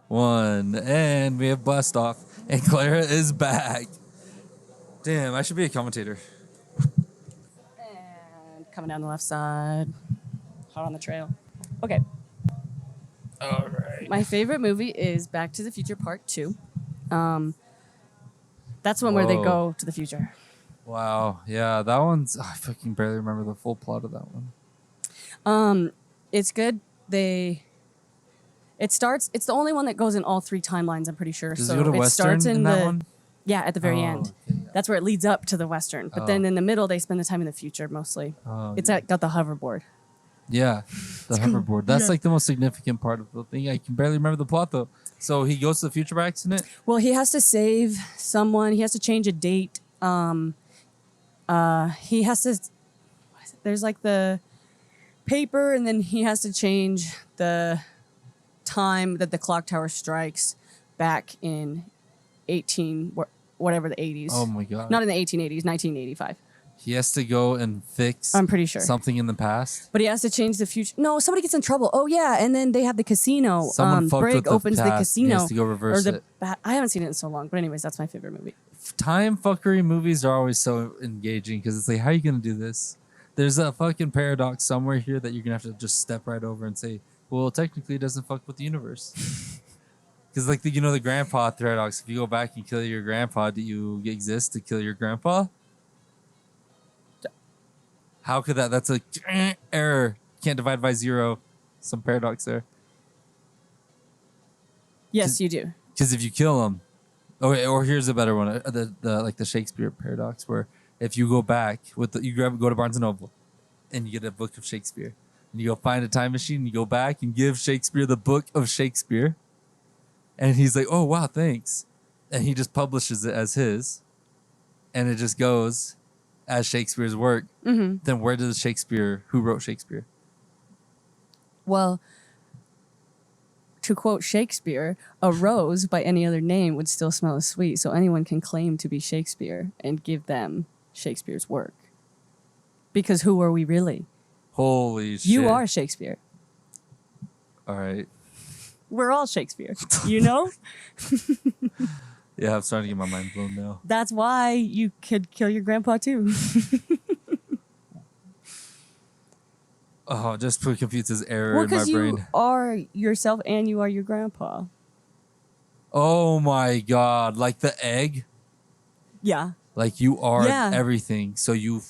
1. And we have blast off. And Clara is back. Damn, I should be a commentator. And coming down the left side. Hot on the trail. Okay. All right. My favorite movie is Back to the Future Part 2. That's one where they Whoa. go to the future. Wow. Yeah, that one's... I fucking barely remember the full plot of that one. It's good. It's the only one that goes in all 3 timelines, I'm pretty sure. Does so it go to it Western starts in that the one? Yeah, at the very Oh, end. okay, yeah. That's where it leads up to the Western. But then in the middle they spend the time in the future mostly. Oh, It's yeah. got the hoverboard. Yeah, the hoverboard. That's like the most significant part of the thing. I can barely remember the plot though. So he goes to the future by accident. Well, he has to save someone. He has to change a date. He has to. There's like the paper, and then he has to change the time that the clock tower strikes back in whatever the 80s. Oh my god! Not in the 1880s, 1985. He has to go and fix. I'm pretty sure. Something in the past. But he has to change the future. No, somebody gets in trouble. Oh yeah, and then they have the casino. Someone fucked Brig with the opens the past. He casino. has to go reverse it. I haven't seen it in so long, but anyways, that's my favorite movie. Time fuckery movies are always so engaging because it's like, how are you gonna do this? There's a fucking paradox somewhere here that you're gonna have to just step right over and say, well, technically it doesn't fuck with the universe. Because like the grandpa paradox. If you go back and kill your grandpa, do you exist to kill your grandpa? How could that? That's a error. Can't divide by 0. Some paradox there. Yes, you do. Because if you kill him, or here's a better one, the Shakespeare paradox, where if you go back with go to Barnes and Noble, and you get a book of Shakespeare, and you go find a time machine, and you go back and give Shakespeare the book of Shakespeare, and he's like, oh wow, thanks, and he just publishes it as his, and it just goes as Shakespeare's work. Mm-hmm. Then where does who wrote Shakespeare? Well, to quote Shakespeare, a rose by any other name would still smell as sweet, so anyone can claim to be Shakespeare and give them Shakespeare's work. Because who are we really? Holy shit. You are Shakespeare. All right. We're all Shakespeare, you know? Yeah, I'm starting to get my mind blown now. That's why you could kill your grandpa too. Oh, just put confuses error Well, in my because brain. you are yourself and you are your grandpa. Oh my god, like the egg? Yeah. Like you are Yeah. everything. So you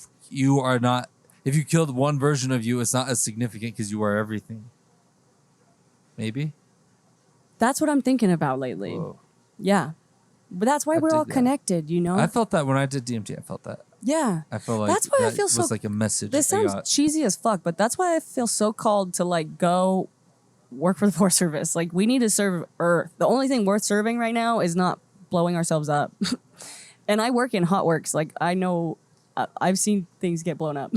are not, if you killed one version of you, it's not as significant because you are everything. Maybe? That's what I'm thinking about lately. Whoa. Yeah. But that's why I we're all dig that. connected, you know? I felt that when I did DMT. I felt that. Yeah. I felt like That's why I that feel was so- like a message. This I sounds got. cheesy as fuck, but that's why I feel so called to like go work for the Forest Service. Like we need to serve Earth. The only thing worth serving right now is not blowing ourselves up. And I work in hot works. Like I know, I've seen things get blown up.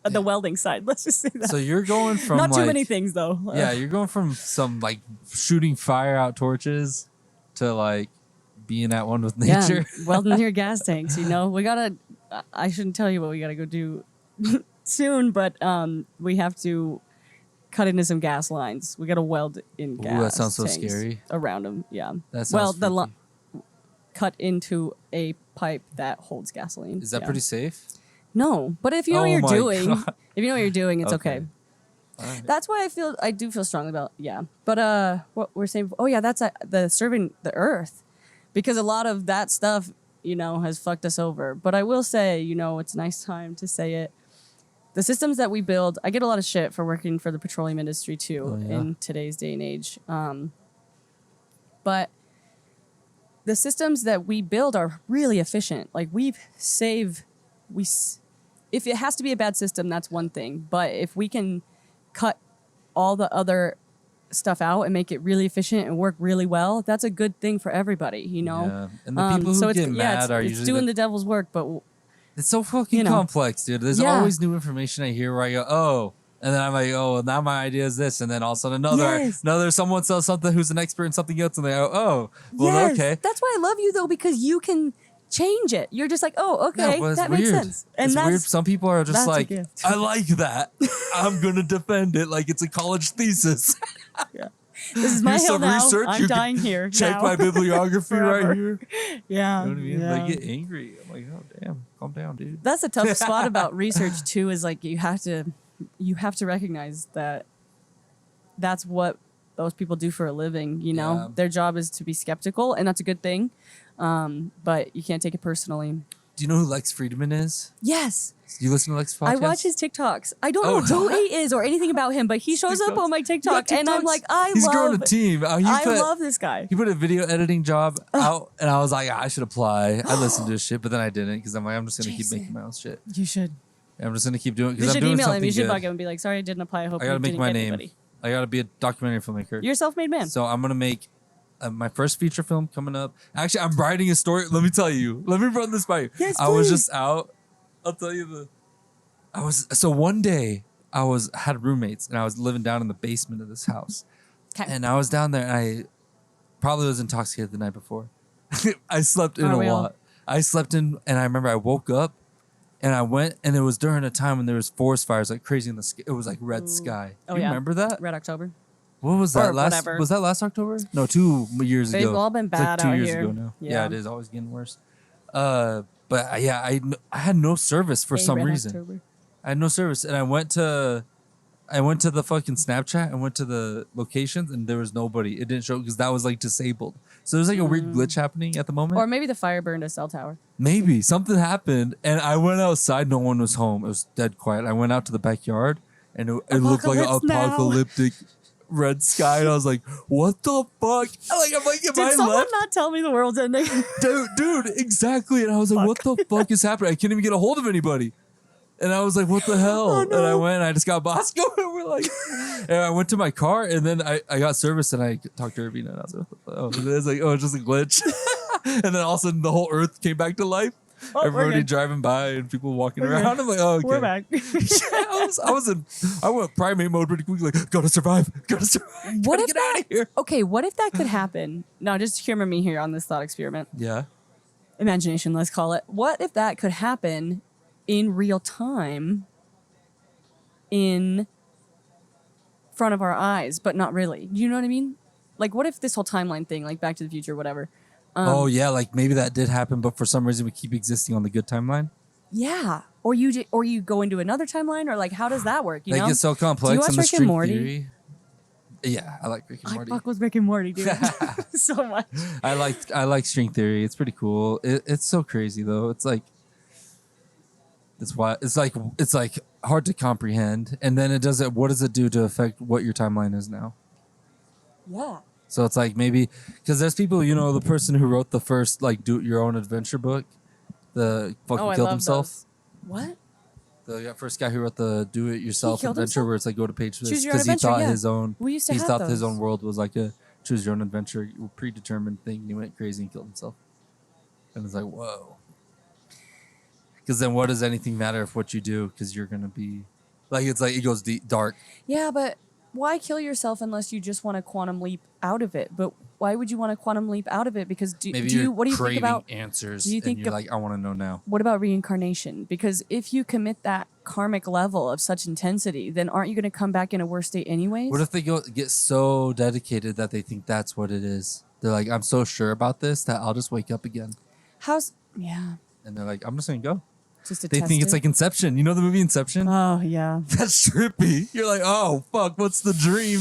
At the welding side, let's just say that. So you're going from not too like- many things though. Yeah, you're going from some like shooting fire out torches to like being at one with nature. Yeah, welding your gas tanks. You know, we gotta. I shouldn't tell you what we gotta go do soon, but we have to cut into some gas lines. We gotta weld in gas. Ooh, that sounds so tanks scary. around them. Yeah. That sounds Well, freaky. cut into a pipe that holds gasoline. Is that Yeah. pretty safe? No, but if you know Oh what you're my doing, God. if you know what you're doing, it's okay. Okay. All right. That's why I do feel strongly about, yeah. But what we're saying, oh yeah, that's the serving the earth, because a lot of that stuff has fucked us over. But I will say, it's a nice time to say it. The systems that we build, I get a lot of shit for working for the petroleum industry too in today's day and age. But the systems that we build are really efficient. Like if it has to be a bad system, that's one thing. But if we can cut all the other stuff out and make it really efficient and work really well, that's a good thing for everybody, Yeah. And the people who get mad are usually doing the devil's work, but it's so fucking complex, dude. There's always new information I hear where I go, oh, and then I'm like, oh, now my idea is this, and then all of a sudden another someone says something who's an expert in something else, and they go, oh, well, okay. That's why I love you though, because you can change it. You're just like, oh, okay, that makes sense. And it's weird. Some people are just like, I like that. I'm gonna defend it like it's a college thesis. Yeah. This is my hill now. Research. I'm dying here. Check my bibliography right here. Yeah. You know what I mean? Yeah. They get angry. I'm like, oh damn, calm down, dude. That's a tough spot about research too. Is like you have to recognize that that's what those people do for a living. Their job is to be skeptical, and that's a good thing. But you can't take it personally. Do you know who Lex Friedman is? Yes. You listen to Lex's podcast? I watch his TikToks. I don't know who he is or anything about him, but he shows up on my TikTok, and I'm like, He's growing a team. I love this guy. He put a video editing job out, and I was like, I should apply. I listened to his shit, but then I didn't because I'm like, I'm just gonna keep making my own shit. You should. I'm just gonna keep doing it because I'm doing email something him. You should good. bug him and be like, sorry, I didn't apply. I hope I gotta make my name. Anybody. I gotta be a documentary filmmaker. You're a self-made man. So I'm gonna make my first feature film coming up. Actually, I'm writing a story. Let me tell you. Let me run this by you. Yes, I was just out. I'll tell you so one day I had roommates and I was living down in the basement of this house. Okay. And I was down there and I probably was intoxicated the night before. I slept in a lot. I slept in and I remember I woke up and I went and it was during a time when there was forest fires like crazy in the sky. It was like red sky. Do you remember that? Red October. What was that? Was that last October? No, 2 years ago. They've all been bad it's like 2 out years here. ago now. Yeah, it is always getting worse. But yeah, I had no service for some reason. October. I had no service, and I went to the fucking Snapchat and went to the locations, and there was nobody. It didn't show because that was like disabled. So there's like a weird glitch happening at the moment. Or maybe the fire burned a cell tower. Maybe something happened, and I went outside. No one was home. It was dead quiet. I went out to the backyard, and it looked like an apocalyptic red sky, and I was like, "What the fuck?" I'm like, Did someone not tell me the world's ending? dude, exactly. And I was like, "What the fuck is happening?" I can't even get a hold of anybody. And I was like, "What the hell?" Oh, no. And I went, and I just got Bosco, and we're like, and I went to my car, and then I got service, and I talked to Irvina, and I was like, it's just a glitch. And then all of a sudden, the whole Earth came back to life. Everybody driving by and people walking around. I'm like, oh, okay. We're back. I went primate mode pretty quickly. Like, gotta survive. What if get out of here? Okay, what if that could happen? No, just humor me here on this thought experiment. Yeah. Imagination, let's call it. What if that could happen in real time in front of our eyes, but not really? You know what I mean? Like, what if this whole timeline thing, like Back to the Future, whatever. Oh yeah, like maybe that did happen, but for some reason we keep existing on the good timeline. Yeah, or you go into another timeline, or like how does that work? You know, it's so complex. Do you watch Rick and Morty? Theory. Yeah, I like Rick and Morty. I fuck with Rick and Morty, dude, so much. I like string theory. It's pretty cool. It's so crazy though. It's like it's like hard to comprehend, and then it does it. What does it do to affect what your timeline is now? Yeah. So it's like maybe because there's people, the person who wrote the first like do it your own adventure book, killed himself. Those. What? The first guy who wrote the do it yourself adventure where it's like go to page this because he thought his own his own world was like a choose your own adventure predetermined thing. And he went crazy and killed himself. And it's like whoa. Because then what does anything matter if what you do? Because you're gonna be like it's like it goes dark. Yeah, but why kill yourself unless you just want to quantum leap out of it? But why would you want to quantum leap out of it? Because what do you think about answers? Do you think you're like, I want to know now? What about reincarnation? Because if you commit that karmic level of such intensity, then aren't you going to come back in a worse state anyways? What if they get so dedicated that they think that's what it is? They're like, I'm so sure about this that I'll just wake up again. Yeah. And they're like, I'm just gonna go. Just to they test think it's it? like Inception. You know the movie Inception? Oh yeah. That's trippy. You're like, oh fuck, what's the dream?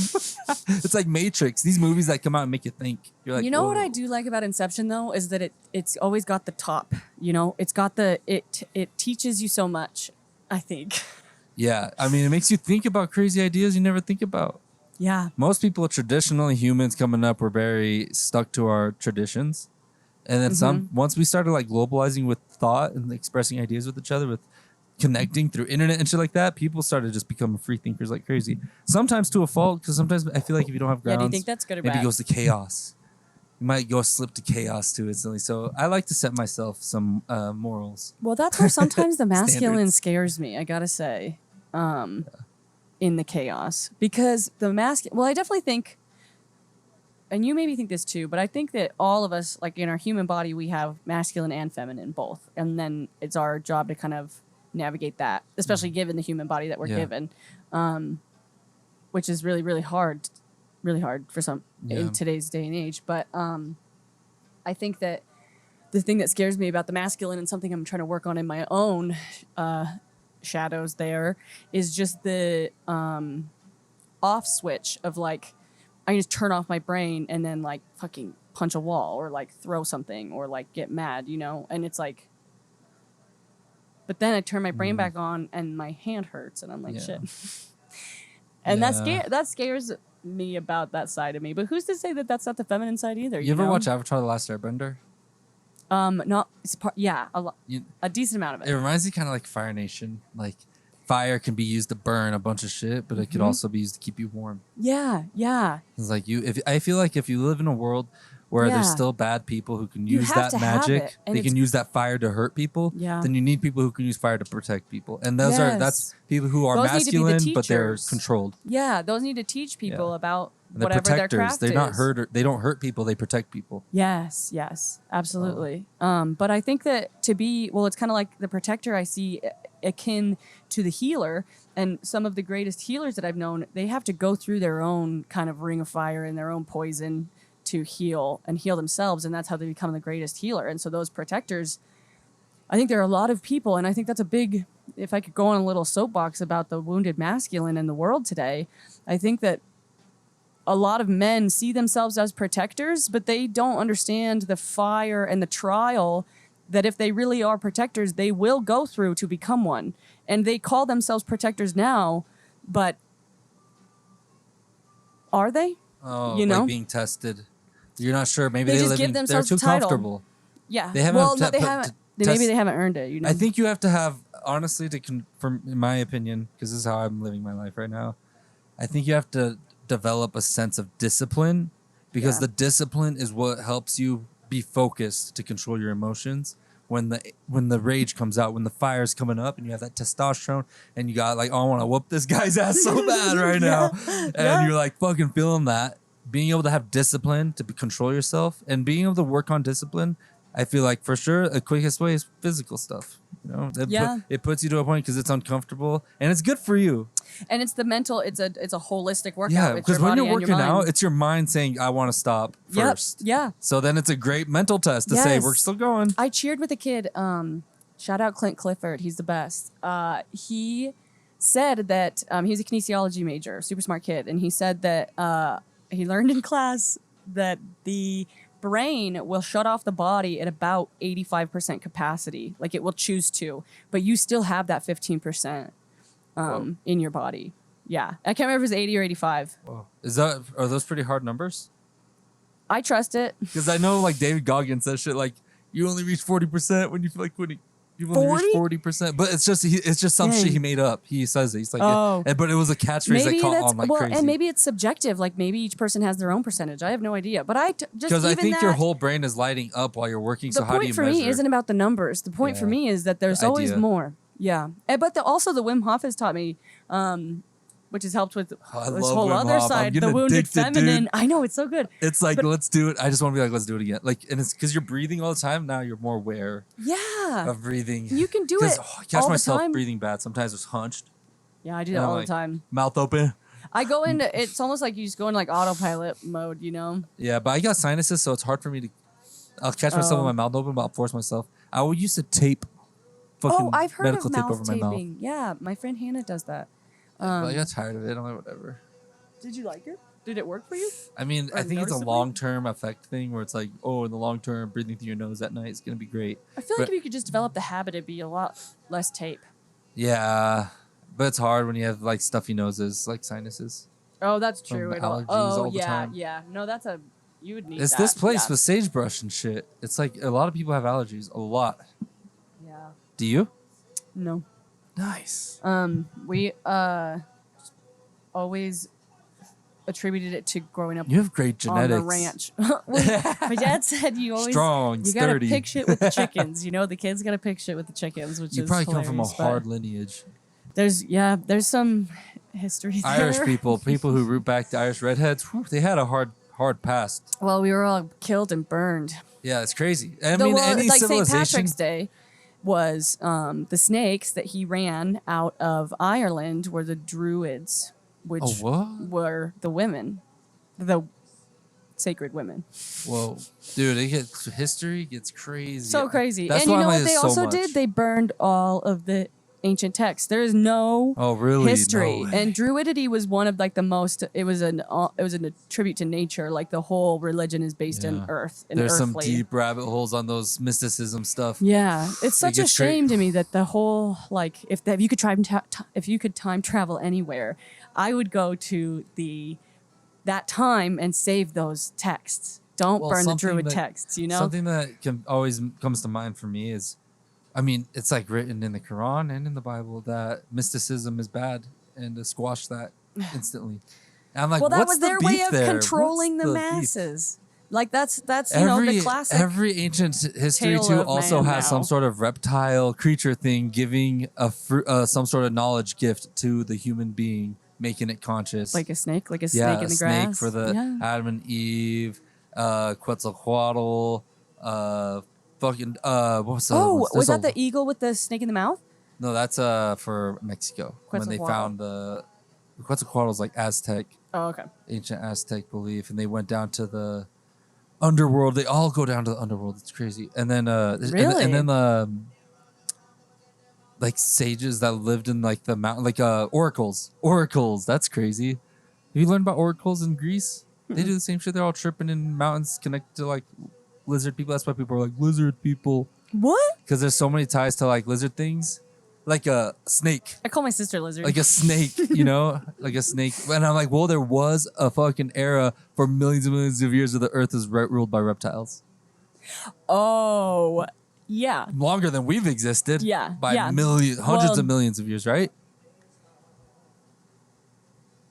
It's like Matrix. These movies that come out and make you think. You're like, You know what whoa. I do like about Inception though is that it's always got the top. You know, it's got it teaches you so much. I think. Yeah, I mean, it makes you think about crazy ideas you never think about. Yeah. Most people, traditionally humans coming up, were very stuck to our traditions. And then once we started like globalizing with thought and expressing ideas with each other, with connecting through internet and shit like that, people started just becoming free thinkers like crazy. Sometimes to a fault, because sometimes I feel like if you don't have grounds, Yeah. Do you think that's good or maybe bad? it goes to chaos. You might go slip to chaos too instantly. So I like to set myself some morals. Well, that's where sometimes the masculine Standards. scares me. I gotta say, in the chaos, because the masculine. Well, I definitely think, and you maybe think this too, but I think that all of us, like in our human body, we have masculine and feminine both, and then it's our job to kind of navigate that, especially given the human body that we're given, which is really, really hard for some in today's day and age. But I think that the thing that scares me about the masculine and something I'm trying to work on in my own shadows there is just the off switch of like, I just turn off my brain and then like fucking punch a wall or like throw something or like get mad, you know? And it's like, but then I turn my brain back on and my hand hurts and I'm like, shit. And that scares me about that side of me. But who's to say that that's not the feminine side either? You ever know? watch Avatar: The Last Airbender? Not it's part. Yeah, a decent amount of It it. reminds me kind of like Fire Nation. Like fire can be used to burn a bunch of shit, but it could also be used to keep you warm. Yeah, yeah. It's like I feel like if you live in a world where there's still bad people who can use have that to have magic, it, and they can use that fire to hurt people. Yeah. Then you need people who can use fire to protect people, and that's people who are Those need to be the masculine, but they're teachers. controlled. Yeah, those need to teach people about And they're whatever their protectors. craft They're not is. they don't hurt people. They protect people. Yes, absolutely. But I think that it's kind of like the protector I see akin to the healer, and some of the greatest healers that I've known, they have to go through their own kind of ring of fire and their own poison to heal themselves, and that's how they become the greatest healer. And so those protectors, I think there are a lot of people, and I think that's a big, if I could go on a little soapbox about the wounded masculine in the world today, I think that a lot of men see themselves as protectors, but they don't understand the fire and the trial that if they really are protectors, they will go through to become one. And they call themselves protectors now, but are they? Oh, You know? like being tested. You're not sure. Maybe They they just live give in, they're themselves too a title. comfortable. Yeah. They haven't well, te- no, they put- haven't. t- Maybe test- they haven't earned it. You know. I think you have to have, honestly, from in my opinion, because this is how I'm living my life right now. I think you have to develop a sense of discipline, because the discipline is what helps you be focused to control your emotions. When the rage comes out, when the fire's coming up, and you have that testosterone, and you got like, oh, I want to whoop this guy's ass so bad right now, and you're like fucking feeling that. Being able to have discipline to control yourself and being able to work on discipline, I feel like for sure the quickest way is physical stuff. You know, it puts you to a point because it's uncomfortable and it's good for you. And it's the mental. It's a holistic workout. Yeah, It's your because when body you're and your working out, mind. it's your mind saying, "I want to stop first." Yeah. So then it's a great mental test to say Yes. we're still going. I cheered with a kid. Shout out Clint Clifford. He's the best. He said that he's a kinesiology major, super smart kid, and he said that he learned in class that the brain will shut off the body at about 85% capacity. Like it will choose to, but you still have that 15% in your body. Yeah. I can't remember if it's 80 or 85. Whoa. Are those pretty hard numbers? I trust it. Because I know like David Goggins says shit like you only reach 40% when you feel like you've only reached 40%. But it's just some shit he made up. He says it. He's like, but it was a catchphrase that caught on like crazy. And maybe it's subjective. Like maybe each person has their own percentage. I have no idea. But because I think your whole brain is lighting up while you're working. So how do you measure? The point for me isn't about the numbers. The point for me is that there's always more. Yeah. But also the Wim Hof has taught me, which has helped with this whole Wim other Hof. side, the wounded addicted, feminine. Dude. I know, it's so good. It's like, let's do it. I just want to be like, let's do it again. Like, and it's because you're breathing all the time. Now you're more aware of breathing. You can do it I catch all myself the time. breathing bad. Sometimes it's hunched. Yeah, I do that all the time. Mouth open. I go into, it's almost like you just go into like autopilot mode, you know? Yeah, but I got sinuses, so it's hard for me to, I'll catch myself with my mouth open, but I'll force myself. I would used to tape fucking I've heard medical of tape mouth over my mouth. taping. Yeah, my friend Hannah does that. But I got tired of it. I'm like, whatever. Did you like it? Did it work for you? I mean, I think it's a long-term effect thing where it's like, oh, in the long term, breathing through your nose at night is gonna be great. I feel like if you could just develop the habit, it'd be a lot less tape. Yeah, but it's hard when you have like stuffy noses, like sinuses. Oh, that's true. Allergies all the time. Yeah. No, you would need It's that. this place with sagebrush and shit. It's like a lot of people have allergies. A lot. Yeah. Do you? No. Nice. We always attributed it to growing up You have great genetics. on the ranch. My dad said you always strong, you gotta sturdy. pick shit with the chickens. You know, the kids gotta pick shit with the chickens, which You is probably come from a hilarious, hard but lineage. There's some history there. Irish people who root back to Irish redheads, whew, they had a hard past. Well, we were all killed and burned. Yeah, it's crazy. I mean, any like St. civilization. Patrick's Day was the snakes that he ran out of Ireland were the Druids, which were the women, the sacred women. Whoa, dude! History gets crazy. So crazy. That's and why you know I what like they it so also much. did? They burned all of the ancient texts. There is no history. No way. And Druidity was one of like the most. It was a tribute to nature. Like the whole religion is based in earth. And There's earthly. some deep rabbit holes on those mysticism stuff. Yeah, it's such a gets shame to me that the whole like if you could time travel anywhere, I would go to that time and save those texts. Don't burn the Druid texts. You know, something that always comes to mind for me is, I mean, it's like written in the Quran and in the Bible that mysticism is bad and to squash that instantly. And I'm like, well, that what's was the their beef way of there? controlling What's the beef? masses. Like that's the classic. Every ancient history Tale too of also man has now. some sort of reptile creature thing giving some sort of knowledge gift to the human being, making it conscious. Like a snake in the snake grass. for the Adam and Eve, Quetzalcoatl, fucking what was the other ones? Was that the eagle with the snake in the mouth? No, that's for Mexico when they found the Quetzalcoatl is like Aztec. Oh, okay. Ancient Aztec belief, and they went down to the underworld. They all go down to the underworld. It's crazy. And then Really? and then like sages that lived in like the mountain, like oracles. That's crazy. Have you learned about oracles in Greece? They do the same shit. They're all tripping in mountains connected to like lizard people. That's why people are like lizard people. What? Because there's so many ties to like lizard things. Like a snake. I call my sister lizard. Like a snake, you know? Like a snake. And I'm like, well, there was a fucking era for millions and millions of years where the earth is ruled by reptiles. Oh, yeah. Longer than we've existed. Yeah. By yeah. hundreds of millions of years, right?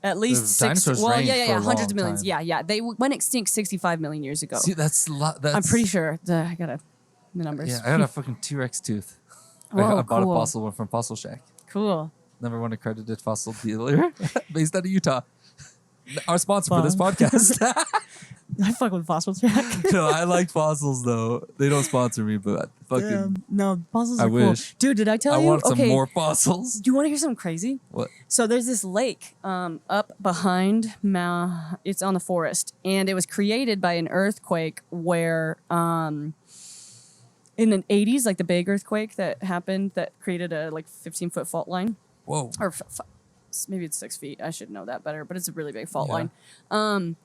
At least The 6. dinosaurs Well, reigned yeah, for a hundreds of long millions. time. Yeah. They went extinct 65 million years ago. See, that's a lot. I'm pretty sure. I got the numbers. Yeah, I got a fucking T-Rex tooth. Whoa, I bought cool. a fossil one from Fossil Shack. Cool. Number one accredited fossil dealer based out of Utah. Our sponsor for this podcast. I fuck with fossils, Jack. No, I like fossils though. They don't sponsor me, but fucking. No, fossils are I cool. wish. Dude, did I tell I you? want some more fossils. Do you want to hear something crazy? What? So there's this lake up behind it's on the forest, and it was created by an earthquake where in the 80s, like the big earthquake that happened that created a like 15-foot fault line. Whoa. Or maybe it's 6 feet. I should know that better, but it's a really big fault Yeah. line.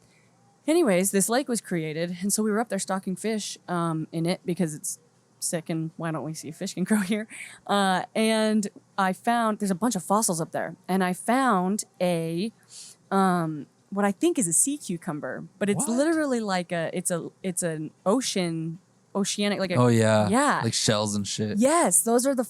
Anyways, this lake was created, and so we were up there stocking fish in it because it's sick, and why don't we see if fish can grow here? And I found there's a bunch of fossils up there, and I found a what I think is a sea cucumber, but it's What? literally like it's an oceanic like a Oh yeah. yeah. Like shells and shit. Yes, those are the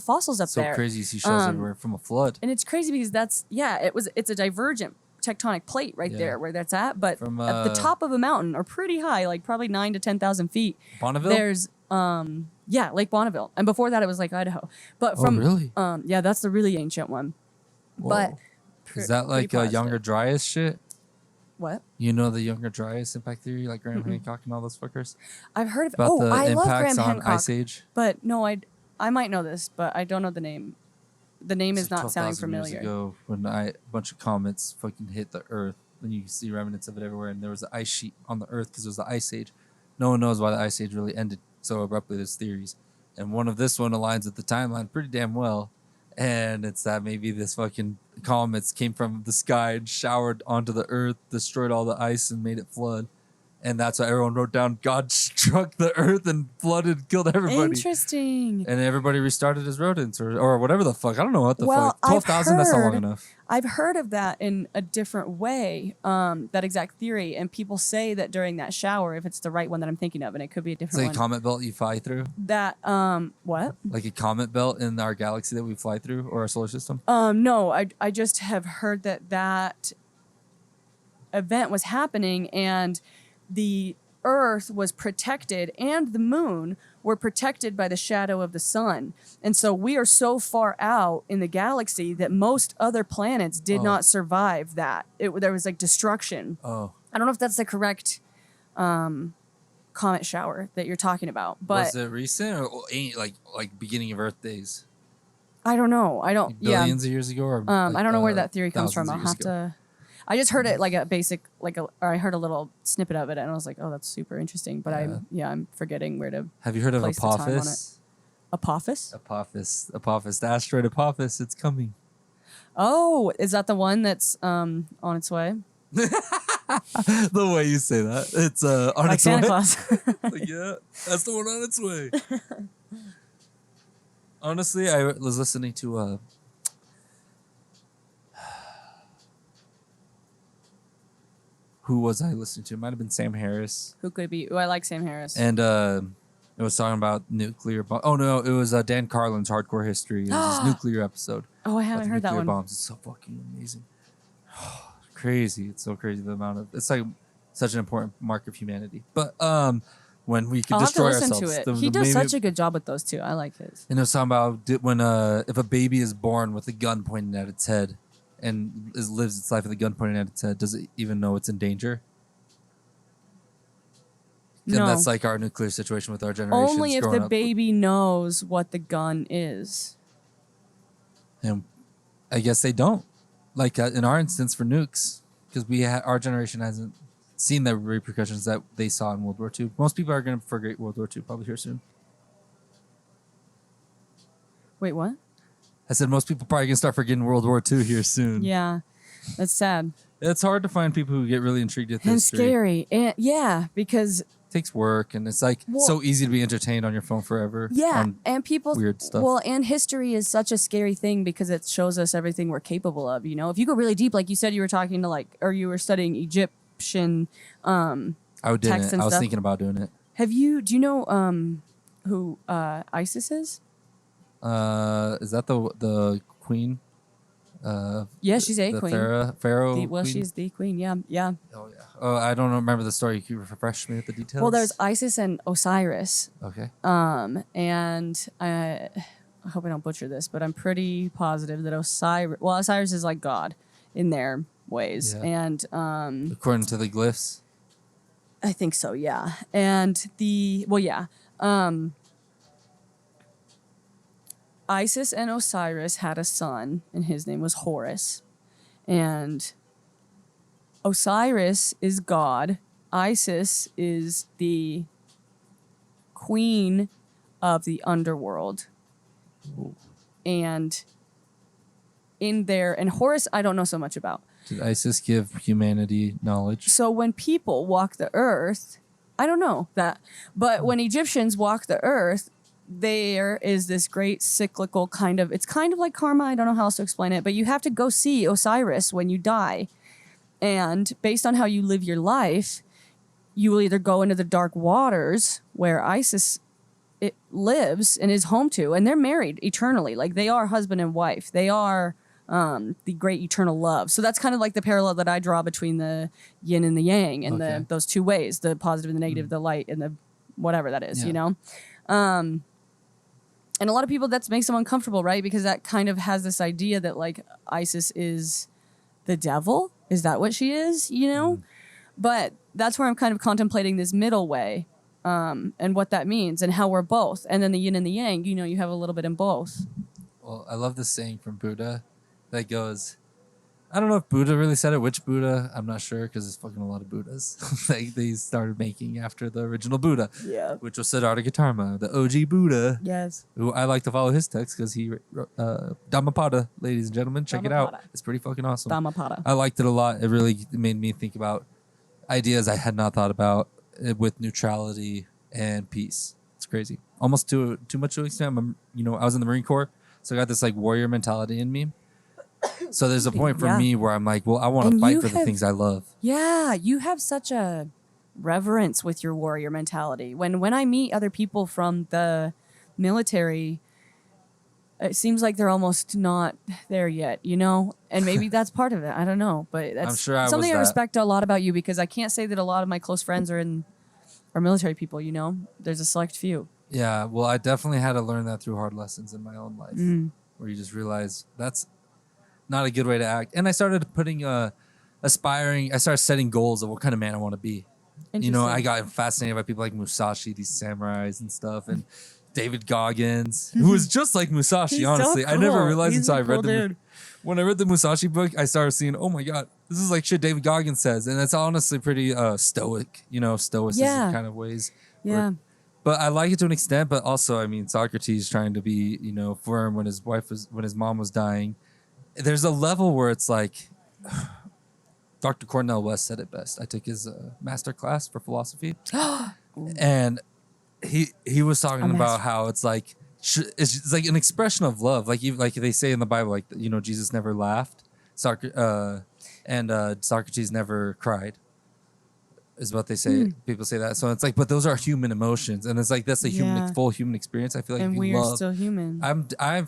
fossils up So there. crazy. You see shells everywhere from a flood. And it's crazy because it's a divergent tectonic plate right Yeah. there where that's at. But From, at the top of a mountain or pretty high, like probably 9,000 to 10,000 feet. Bonneville? There's Lake Bonneville, and before that it was Lake Idaho. But Oh, from really? yeah, that's the really ancient one. Whoa. But Is that like pretty Younger positive. Dryas shit? What? You know the Younger Dryas impact theory, like Graham Hancock and all those fuckers? I've heard of it. About Oh, the I love impacts Graham on Hancock. Ice Age? But no, I might know this, but I don't know the name. The name is Like not sounding 12,000 years familiar. ago, when a bunch of comets fucking hit the Earth, and you can see remnants of it everywhere, and there was an ice sheet on the Earth because it was the Ice Age. No one knows why the Ice Age really ended so abruptly. There's theories, And this one aligns with the timeline pretty damn well. And it's that maybe this fucking comets came from the sky and showered onto the earth, destroyed all the ice and made it flood. And that's why everyone wrote down God struck the earth and flooded, killed everybody. Interesting. And everybody restarted as rodents or whatever the fuck. I don't know what the Well, fuck. 12,000, that's not long enough. I've heard of that in a different way, that exact theory. And people say that during that shower, if it's the right one that I'm thinking of, and it could be a It's different like a one. comet belt you fly through. That, what? Like a comet belt in our galaxy that we fly through or our solar system. No, I just have heard that event was happening and the Earth was protected and the moon were protected by the shadow of the sun. And so we are so far out in the galaxy that most other planets did not survive that. There was like destruction. Oh. I don't know if that's the correct comet shower that you're talking about. But was it recent or like beginning of Earth days? I don't know. I don't. Like billions of years ago? Or I don't know where that theory comes from. I'll have ago. to. I just heard it like a basic, or I heard a little snippet of it, and I was like, "Oh, that's super interesting." But I'm forgetting where to. Have you heard of place the time on Apophis? Apophis? Apophis, the asteroid Apophis. It's coming. Oh, is that the one that's on its way? The way you say that, it's on Like its Santa way. Claus. Like, yeah, that's the one on its way. Honestly, I was listening to who was I listening to? It might have been Sam Harris. Who could it be? Oh, I like Sam Harris. And it was talking about nuclear bombs. Oh, no, it was Dan Carlin's Hardcore History. It was his nuclear episode. Oh, I haven't heard that nuclear one. Bombs. It's so fucking amazing. Crazy. It's so crazy the amount of... It's like such an important mark of humanity. But when we could I'll have to destroy listen ourselves. to it. He does such a good job with those two. I like his. And it was talking about when if a baby is born with a gun pointed at its head and lives its life with a gun pointed at its head, does it even know it's in danger? No. And that's like our nuclear situation with our generation. Only if the baby knows what the gun is. And I guess they don't. Like in our instance for nukes, because our generation hasn't seen the repercussions that they saw in World War II. Most people are going to forget World War II probably here soon. Wait, what? I said most people probably going to start forgetting World War II here soon. Yeah, that's sad. It's hard to find people who get really intrigued with And history. scary. And yeah, because... It takes work, and it's like so easy to be entertained on your phone forever. Yeah, and people... Weird stuff. Well, and history is such a scary thing because it shows us everything we're capable of, you know? If you go really deep, like you said you were talking to or you were studying Egyptian I texts and was stuff. thinking about doing it. Do you know who ISIS is? Is that the queen? Yeah, she's a the queen. Pharaoh Well, queen? she's the queen, yeah. Yeah. Oh, yeah. Oh, I don't remember the story. Can you refresh me with the details? Well, there's Isis and Osiris. Okay. And I hope I don't butcher this, but I'm pretty positive that Osiris is like God in their ways. Yeah. And According to the glyphs? I think so, yeah. And Isis and Osiris had a son, and his name was Horus. And Osiris is God. Isis is the queen of the underworld. Ooh. And Horus, I don't know so much about. Did ISIS give humanity knowledge? So when people walk the earth, I don't know that, but when Egyptians walk the earth, there is this great cyclical it's kind of like karma. I don't know how else to explain it, but you have to go see Osiris when you die. And based on how you live your life, you will either go into the dark waters where Isis lives and is home to, and they're married eternally. Like they are husband and wife. They are the great eternal love. So that's kind of like the parallel that I draw between the yin and the yang and those two ways, the positive and the negative, the light and the whatever that is, you know? And a lot of people, that makes them uncomfortable, right? Because that kind of has this idea that like Isis is the devil. Is that what she is? You know? But that's where I'm kind of contemplating this middle way and what that means and how we're both. And then the yin and the yang, you know, you have a little bit in both. Well, I love this saying from Buddha that goes, I don't know if Buddha really said it. Which Buddha? I'm not sure because there's fucking a lot of Buddhas they started making after the original Buddha. Yeah. Which was Siddhartha Gautama, the OG Buddha. Yes. Who I like to follow his text because he wrote Dhammapada, ladies and gentlemen. Check it out. Dhammapada. It's pretty fucking awesome. Dhammapada. I liked it a lot. It really made me think about ideas I had not thought about with neutrality and peace. It's crazy. Almost too much to an extent. I was in the Marine Corps, so I got this like warrior mentality in me. So there's a point for me where I'm like, well, I want to fight for the things I love. Yeah, you have such a reverence with your warrior mentality. When I meet other people from the military, it seems like they're almost not there yet, And maybe that's part of it. I don't know, but that's I'm sure something I respect a lot about you because I can't say that a lot of my close friends are military people. There's a select few. Yeah, well, I definitely had to learn that through hard lessons in my own life, where you just realize that's not a good way to act. And I started putting I started setting goals of what kind of man I want to be. I got fascinated by people like Musashi, these samurais and stuff, and David Goggins, who was just like Musashi, He's honestly. so I never cool. realized He's until a I read cool dude. When I read the Musashi book, I started seeing, oh my God, this is like shit David Goggins says. And it's honestly pretty stoic, stoicism kind of ways. Yeah. But I like it to an extent, but also, I mean, Socrates trying to be, firm when his mom was dying. There's a level where it's like, Dr. Cornel West said it best. I took his master class for philosophy, and he was talking about how it's like it's like an expression of love, like they say in the Bible, like Jesus never laughed, and Socrates never cried. Is what they say. People say that. So it's like, but those are human emotions, and it's like that's a full human experience. I feel like and we are still human. I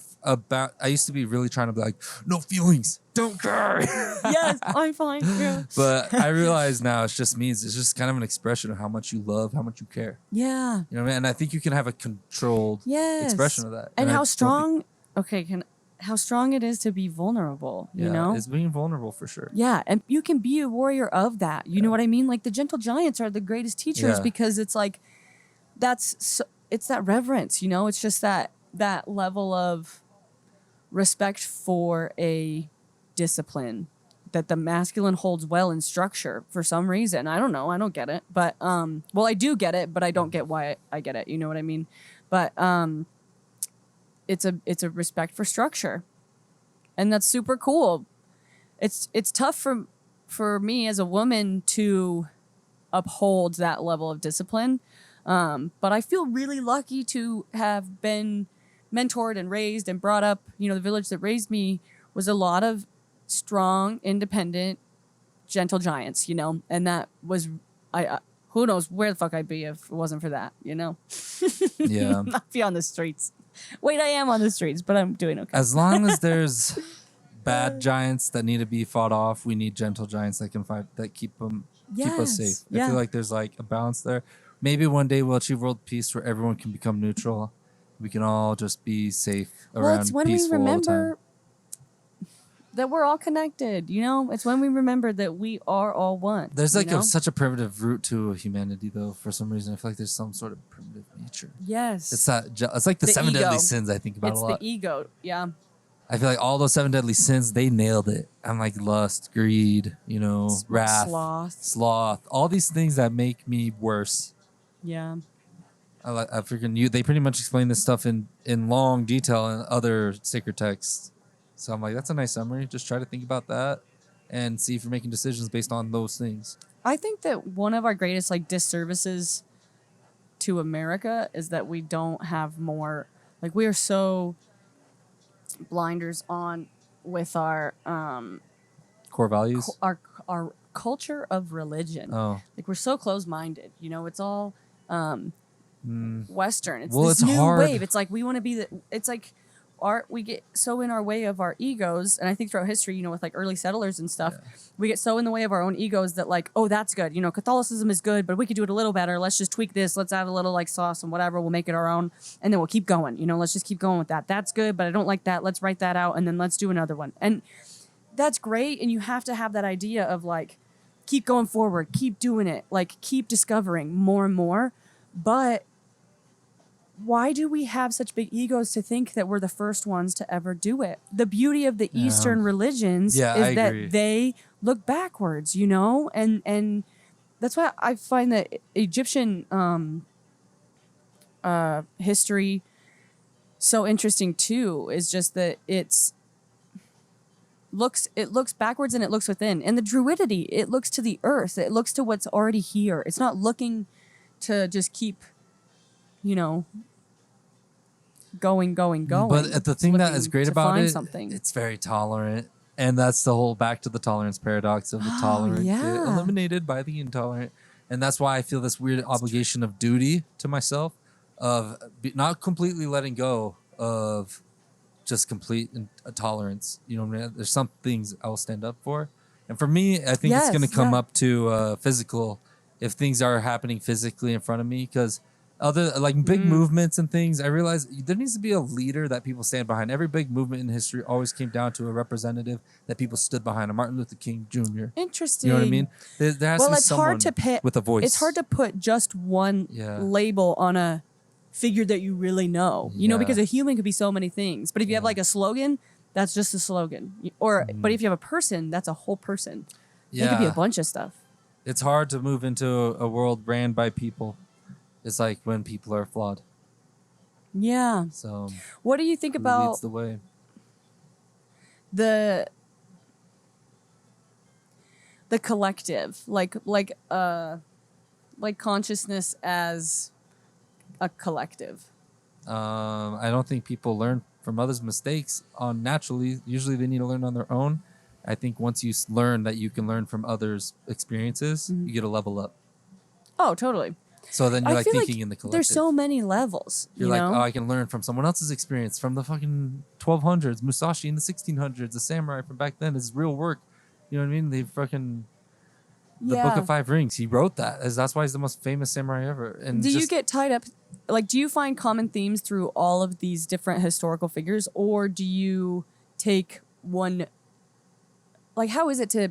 used to be really trying to be like, no feelings, don't cry. Yes, I'm fine. Yeah. But I realize now it's just kind of an expression of how much you love, how much you care. Yeah. You know what I mean? And I think you can have a controlled expression of that. And how strong? How strong it is to be vulnerable, it's being vulnerable for sure. Yeah, and you can be a warrior of that. You know what I mean? Like the gentle giants are the greatest teachers because it's like it's that reverence, It's just that level of respect for a discipline that the masculine holds well in structure for some reason. I don't know. I don't get it. But well, I do get it, but I don't get why I get it. You know what I mean? But it's a respect for structure, and that's super cool. It's tough for me as a woman to uphold that level of discipline, but I feel really lucky to have been mentored and raised and brought up. The village that raised me was a lot of strong, independent, gentle giants. And that was who knows where the fuck I'd be if it wasn't for that. Yeah, I'd be on the streets. Wait, I am on the streets, but I'm doing okay. As long as there's bad giants that need to be fought off, we need gentle giants that can fight, that keep us safe. I feel like there's like a balance there. Maybe one day we'll achieve world peace where everyone can become neutral. We can all just be safe around it's when peaceful we all the time. remember that we're all connected. It's when we remember that we are all one. There's like such a primitive root to humanity, though. For some reason, I feel like there's some sort of primitive nature. Yes, it's like the 7 deadly sins. I think about a lot. It's the ego. Yeah. I feel like all those 7 deadly sins, they nailed it. I'm like lust, greed, wrath, sloth, all these things that make me worse. Yeah. I freaking you. They pretty much explain this stuff in long detail in other sacred texts. So I'm like, that's a nice summary. Just try to think about that and see if you're making decisions based on those things. I think that one of our greatest disservices to America is that we don't have more. We are so blinders on with our core values, our culture of religion. Oh, we're so close-minded. It's all Western. It's well, this it's new hard. wave. It's like we want to be the. It's like we get so in our way of our egos, and I think throughout history, with early settlers and stuff, we get so in the way of our own egos that oh, that's good. Catholicism is good, but we could do it a little better. Let's just tweak this. Let's add a little sauce and whatever. We'll make it our own, and then we'll keep going. Let's just keep going with that. That's good, but I don't like that. Let's write that out, and then let's do another one. And that's great, and you have to have that idea of keep going forward, keep doing it, keep discovering more and more. But why do we have such big egos to think that we're the first ones to ever do it? The beauty of the Eastern religions is I that agree. they look backwards, you know? And that's why I find that Egyptian history so interesting too, is just that it looks backwards and it looks within. And the druidity, it looks to the earth. It looks to what's already here. It's not looking to just keep, you know, going. But the thing that is great about it, something. it's very tolerant. And that's the whole back to the tolerance paradox of the tolerant get eliminated by the intolerant. And that's why I feel this weird obligation of duty to myself of not completely letting go of just complete tolerance. You know what I mean? There's some things I will stand up for. And for me, I think it's going to come up to physical, if things are happening physically in front of me. Because other like big movements and things, I realize there needs to be a leader that people stand behind. Every big movement in history always came down to a representative that people stood behind. Martin Luther King Jr. Interesting. You know what I mean? There has to be someone with a voice. It's hard to put just one label on a figure that you really know. You know, because a human could be so many things. But if you have like a slogan, that's just a slogan. Or but if you have a person, that's a whole person. It could be a bunch of stuff. It's hard to move into a world ran by people. It's like when people are flawed. Yeah. So what do you think about leads the way? The collective, like consciousness as a collective? I don't think people learn from others' mistakes naturally. Usually they need to learn on their own. I think once you learn that you can learn from others' experiences, you get a level up. Oh, totally. So then you're like thinking in the collective. There's so many levels. You're like, oh, I can learn from someone else's experience, from the fucking 1200s, Musashi in the 1600s, the samurai from back then. Is real work. You know what I mean? They fucking the Book of Five Rings. He wrote that. That's why he's the most famous samurai ever. And do you get tied up? Like, do you find common themes through all of these different historical figures, or do you take one? Like, how is it to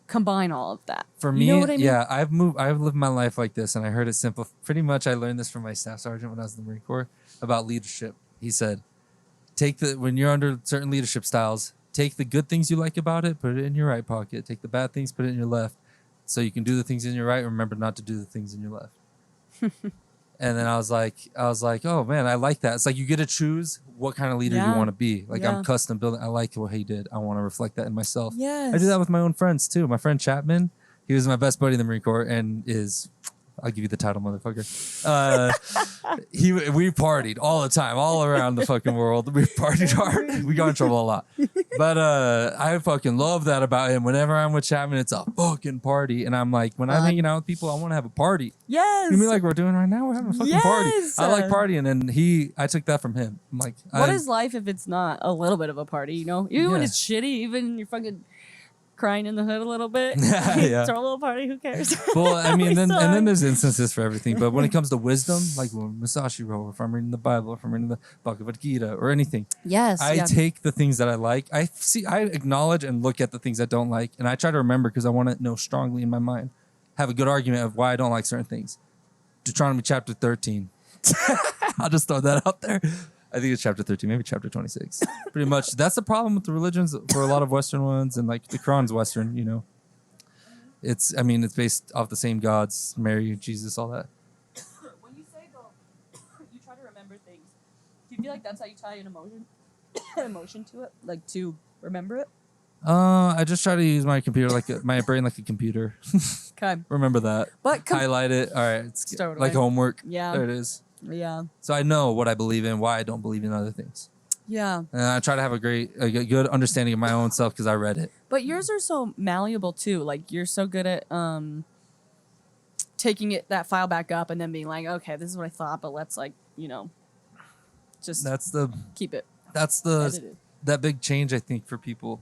combine all of that? For me, you know what I mean? I've lived my life like this, and I heard it simple. Pretty much, I learned this from my staff sergeant when I was in the Marine Corps about leadership. He said, when you're under certain leadership styles, take the good things you like about it, put it in your right pocket. Take the bad things, put it in your left, so you can do the things in your right. Remember not to do the things in your left. And then I was like, oh man, I like that. It's like you get to choose what kind of leader you want to be. Like I'm custom building. I like what he did. I want to reflect that in myself. Yes. I do that with my own friends too. My friend Chapman, he was my best buddy in the Marine Corps and I'll give you the title, motherfucker. We partied all the time, all around the fucking world. We partied hard. We got in trouble a lot. But I fucking love that about him. Whenever I'm with Chapman, it's a fucking party. And I'm like, when I'm hanging out with people, I want to have a party. Yes. You mean like we're doing right now? We're having a fucking party. I like partying. And I took that from him. I'm like, what is life if it's not a little bit of a party, you know? Even when it's shitty, even you're fucking crying in the hood a little bit. Throw a little party, who cares? Well, I mean, then there's instances for everything. But when it comes to wisdom, like when Musashi wrote, or if I'm reading the Bible, or if I'm reading the Bhagavad Gita or anything, I take the things that I like. I acknowledge and look at the things I don't like, and I try to remember because I want to know strongly in my mind, have a good argument of why I don't like certain things. Deuteronomy chapter 13. I'll just throw that out there. I think it's chapter 13, maybe chapter 26. Pretty much. That's the problem with the religions for a lot of Western ones, and like the Quran's Western, you know. It's based off the same gods, Mary, Jesus, all that. When you say you try to remember things, do you feel like that's how you tie an emotion to it? Like to remember it? I just try to use my computer my brain like a computer. Okay. Remember that. But highlight it. All right. It's like homework. Yeah. There it is. Yeah. So I know what I believe in, why I don't believe in other things. Yeah. And I try to have a good understanding of my own self because I read it. But yours are so malleable too. Like you're so good at taking that file back up and then being like, okay, this is what I thought, but let's just keep it. That's that big change I think for people.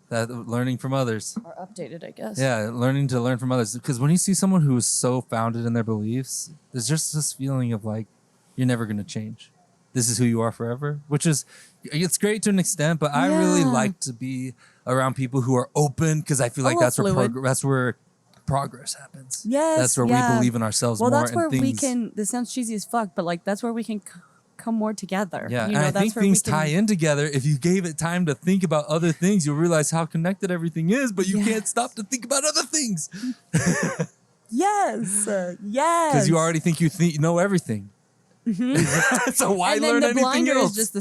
That learning from others. Or updated, I guess. Yeah, learn from others. Because when you see someone who is so founded in their beliefs, there's just this feeling of like, you're never going to change. This is who you are forever, which is, it's great to an extent, but I really like to be around people who are open because I feel like that's where progress happens. Yes, that's where we believe in ourselves more. Well, that's where and things, we can. This sounds cheesy as fuck, but like that's where we can come more together. Yeah, you and know, I think things can... tie in together. If you gave it time to think about other things, you'll realize how connected everything is. But you can't stop to think about other things. Yes. Because you already think you know everything. Mm-hmm. So why learn anything else? And then the blinder is just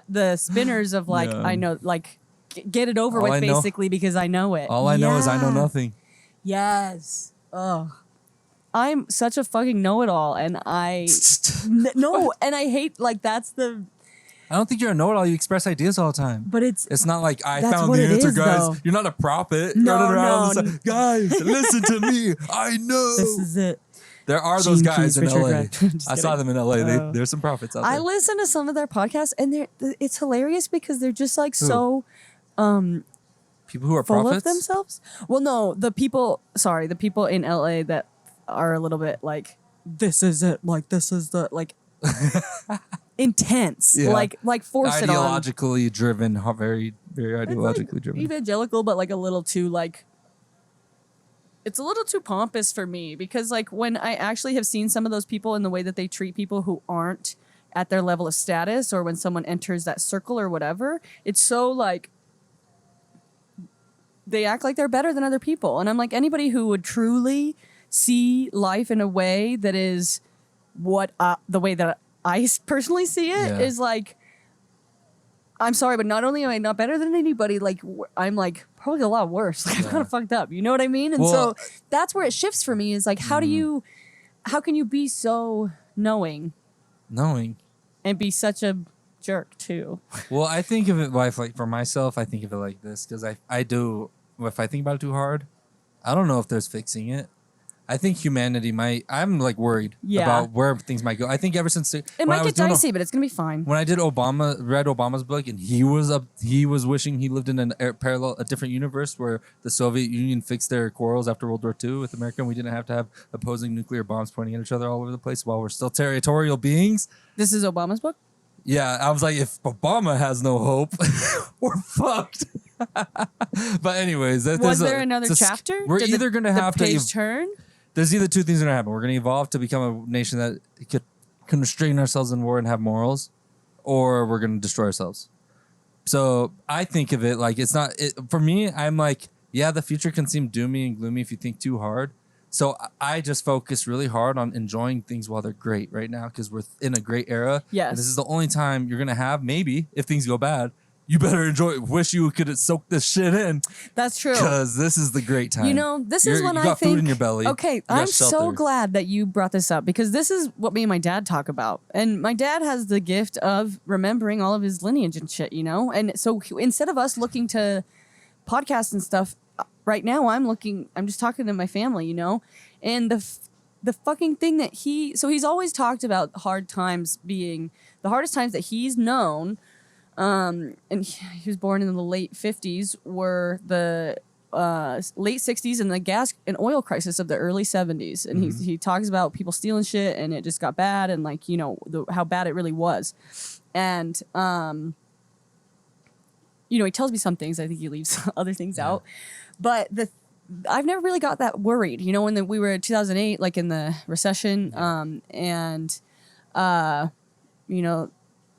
the spinners of like, I know, like, get it over with basically because I know it. All I know is I know nothing. Yes. Oh. I'm such a fucking know-it-all, and no, and I hate, like, that's the... I don't think you're a know-it-all. You express ideas all the time. But it's not like I found the answer, guys. Though. You're not a prophet running around and saying, guys, listen to me. I know. This is it. There are those guys in LA. I saw them in LA. There's some prophets out there. I listen to some of their podcasts, and it's hilarious because they're just like so... people who are full prophets? Of themselves? Well, no, the people in LA that are a little bit like, this is it, like, this is the, like, intense, like force it on. Ideologically driven, very, very ideologically driven. Evangelical, but like a little too, like, it's a little too pompous for me because, like, when I actually have seen some of those people in the way that they treat people who aren't at their level of status, or when someone enters that circle or whatever, it's so, like, they act like they're better than other people. And I'm like, anybody who would truly see life in a way that is the way that I personally see it is like, I'm sorry, but not only am I not better than anybody, like, I'm like probably a lot worse. Like, I'm kind of fucked up. You know what I mean? And so that's where it shifts for me is like, how can you be so knowing and be such a jerk too? Well, I think of it like for myself, I think of it like this because I do, if I think about it too hard, I don't know if there's fixing it. I think humanity I'm like worried about where things might go. I think ever since it might get dicey, but it's gonna be fine. When I read Obama's book, and he was wishing he lived in a different universe where the Soviet Union fixed their quarrels after World War II with America, and we didn't have to have opposing nuclear bombs pointing at each other all over the place while we're still territorial beings. This is Obama's book? Yeah, I was like, if Obama has no hope, we're fucked. But anyways, was there another chapter? We're either gonna have to page turn. There's either two things that are going to happen. We're going to evolve to become a nation that can restrain ourselves in war and have morals, or we're going to destroy ourselves. So I think of it like for me, I'm like, yeah, the future can seem doomy and gloomy if you think too hard. So I just focus really hard on enjoying things while they're great right now because we're in a great era. Yes. And this is the only time you're going to have, maybe, if things go bad, you better enjoy it. Wish you could have soaked this shit in. That's true. Because this is the great time. You know, this is when you I got think... food in your belly. Okay, I'm so glad that you brought this up because this is what me and my dad talk about. And my dad has the gift of remembering all of his lineage and shit, you know? And so instead of us looking to podcasts and stuff, right now I'm just talking to my family, you know? And the fucking thing that he's always talked about hard times being the hardest times that he's known. And he was born in the late 50s, were the late 60s and the gas and oil crisis of the early 70s. And he talks about people stealing shit and it just got bad and, like, you know, how bad it really was. And, you know, he tells me some things. I think he leaves other things out. But I've never really got that worried, you know, when we were in 2008, like in the recession, you know,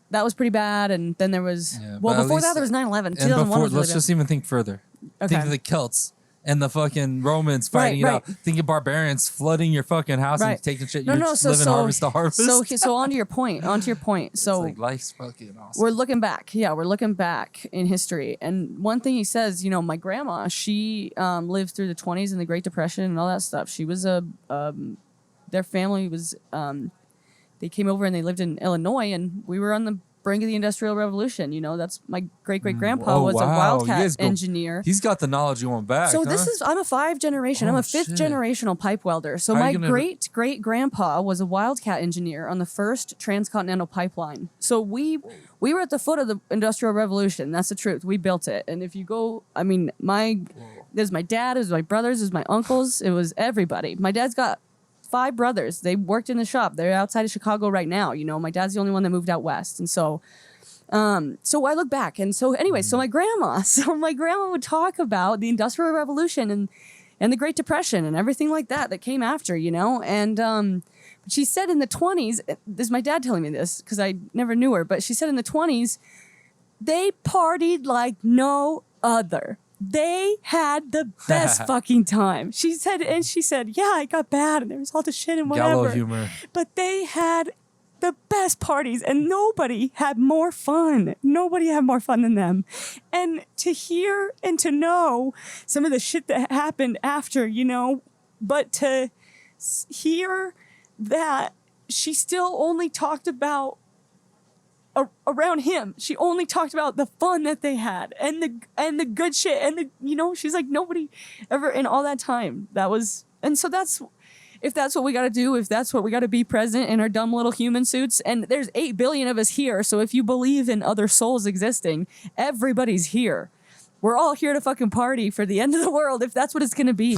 that was pretty bad, and then there was... before that, there was 9/11. 2001 was really let's just even think further. Okay. Think of the Celts and the fucking Romans fighting it out. Think of barbarians flooding your fucking house and taking shit. Living harvest to harvest. So on to your point. So it's like life's fucking awesome. We're looking back. Yeah, we're looking back in history. And one thing he says, you know, my grandma, she lived through the 20s and the Great Depression and all that stuff. She was their family was... they came over and they lived in Illinois, and we were on the brink of the Industrial Revolution. You know, that's my great-great-grandpa was a wildcat engineer. He's got the knowledge you want back. So I'm a 5th generation. I'm a 5th generational pipe welder. So my great-great-grandpa was a wildcat engineer on the first transcontinental pipeline. So we were at the foot of the Industrial Revolution. That's the truth. We built it. And if you go, I mean, there's my dad, there's my brothers, there's my uncles. It was everybody. My dad's got 5 brothers. They worked in the shop. They're outside of Chicago right now. You know, my dad's the only one that moved out west. And so I look back. And so anyway, so my grandma would talk about the Industrial Revolution. And and the Great Depression and everything like that came after, you know? And she said in the 20s, this is my dad telling me this because I never knew her, but she said in the 20s, they partied like no other. They had the best fucking time. She said, yeah, it got bad and there was all the shit and whatever. Gallow humor. But they had the best parties and nobody had more fun. Nobody had more fun than them. And to hear and to know some of the shit that happened after, you know, but to hear that she still only talked about around him. She only talked about the fun that they had and the good shit and the, you know, she's like nobody ever in all that time. That was, and so that's, if that's what we got to do, if that's what we got to be present in our dumb little human suits, and there's 8 billion of us here, so if you believe in other souls existing, everybody's here. We're all here to fucking party for the end of the world if that's what it's going to be.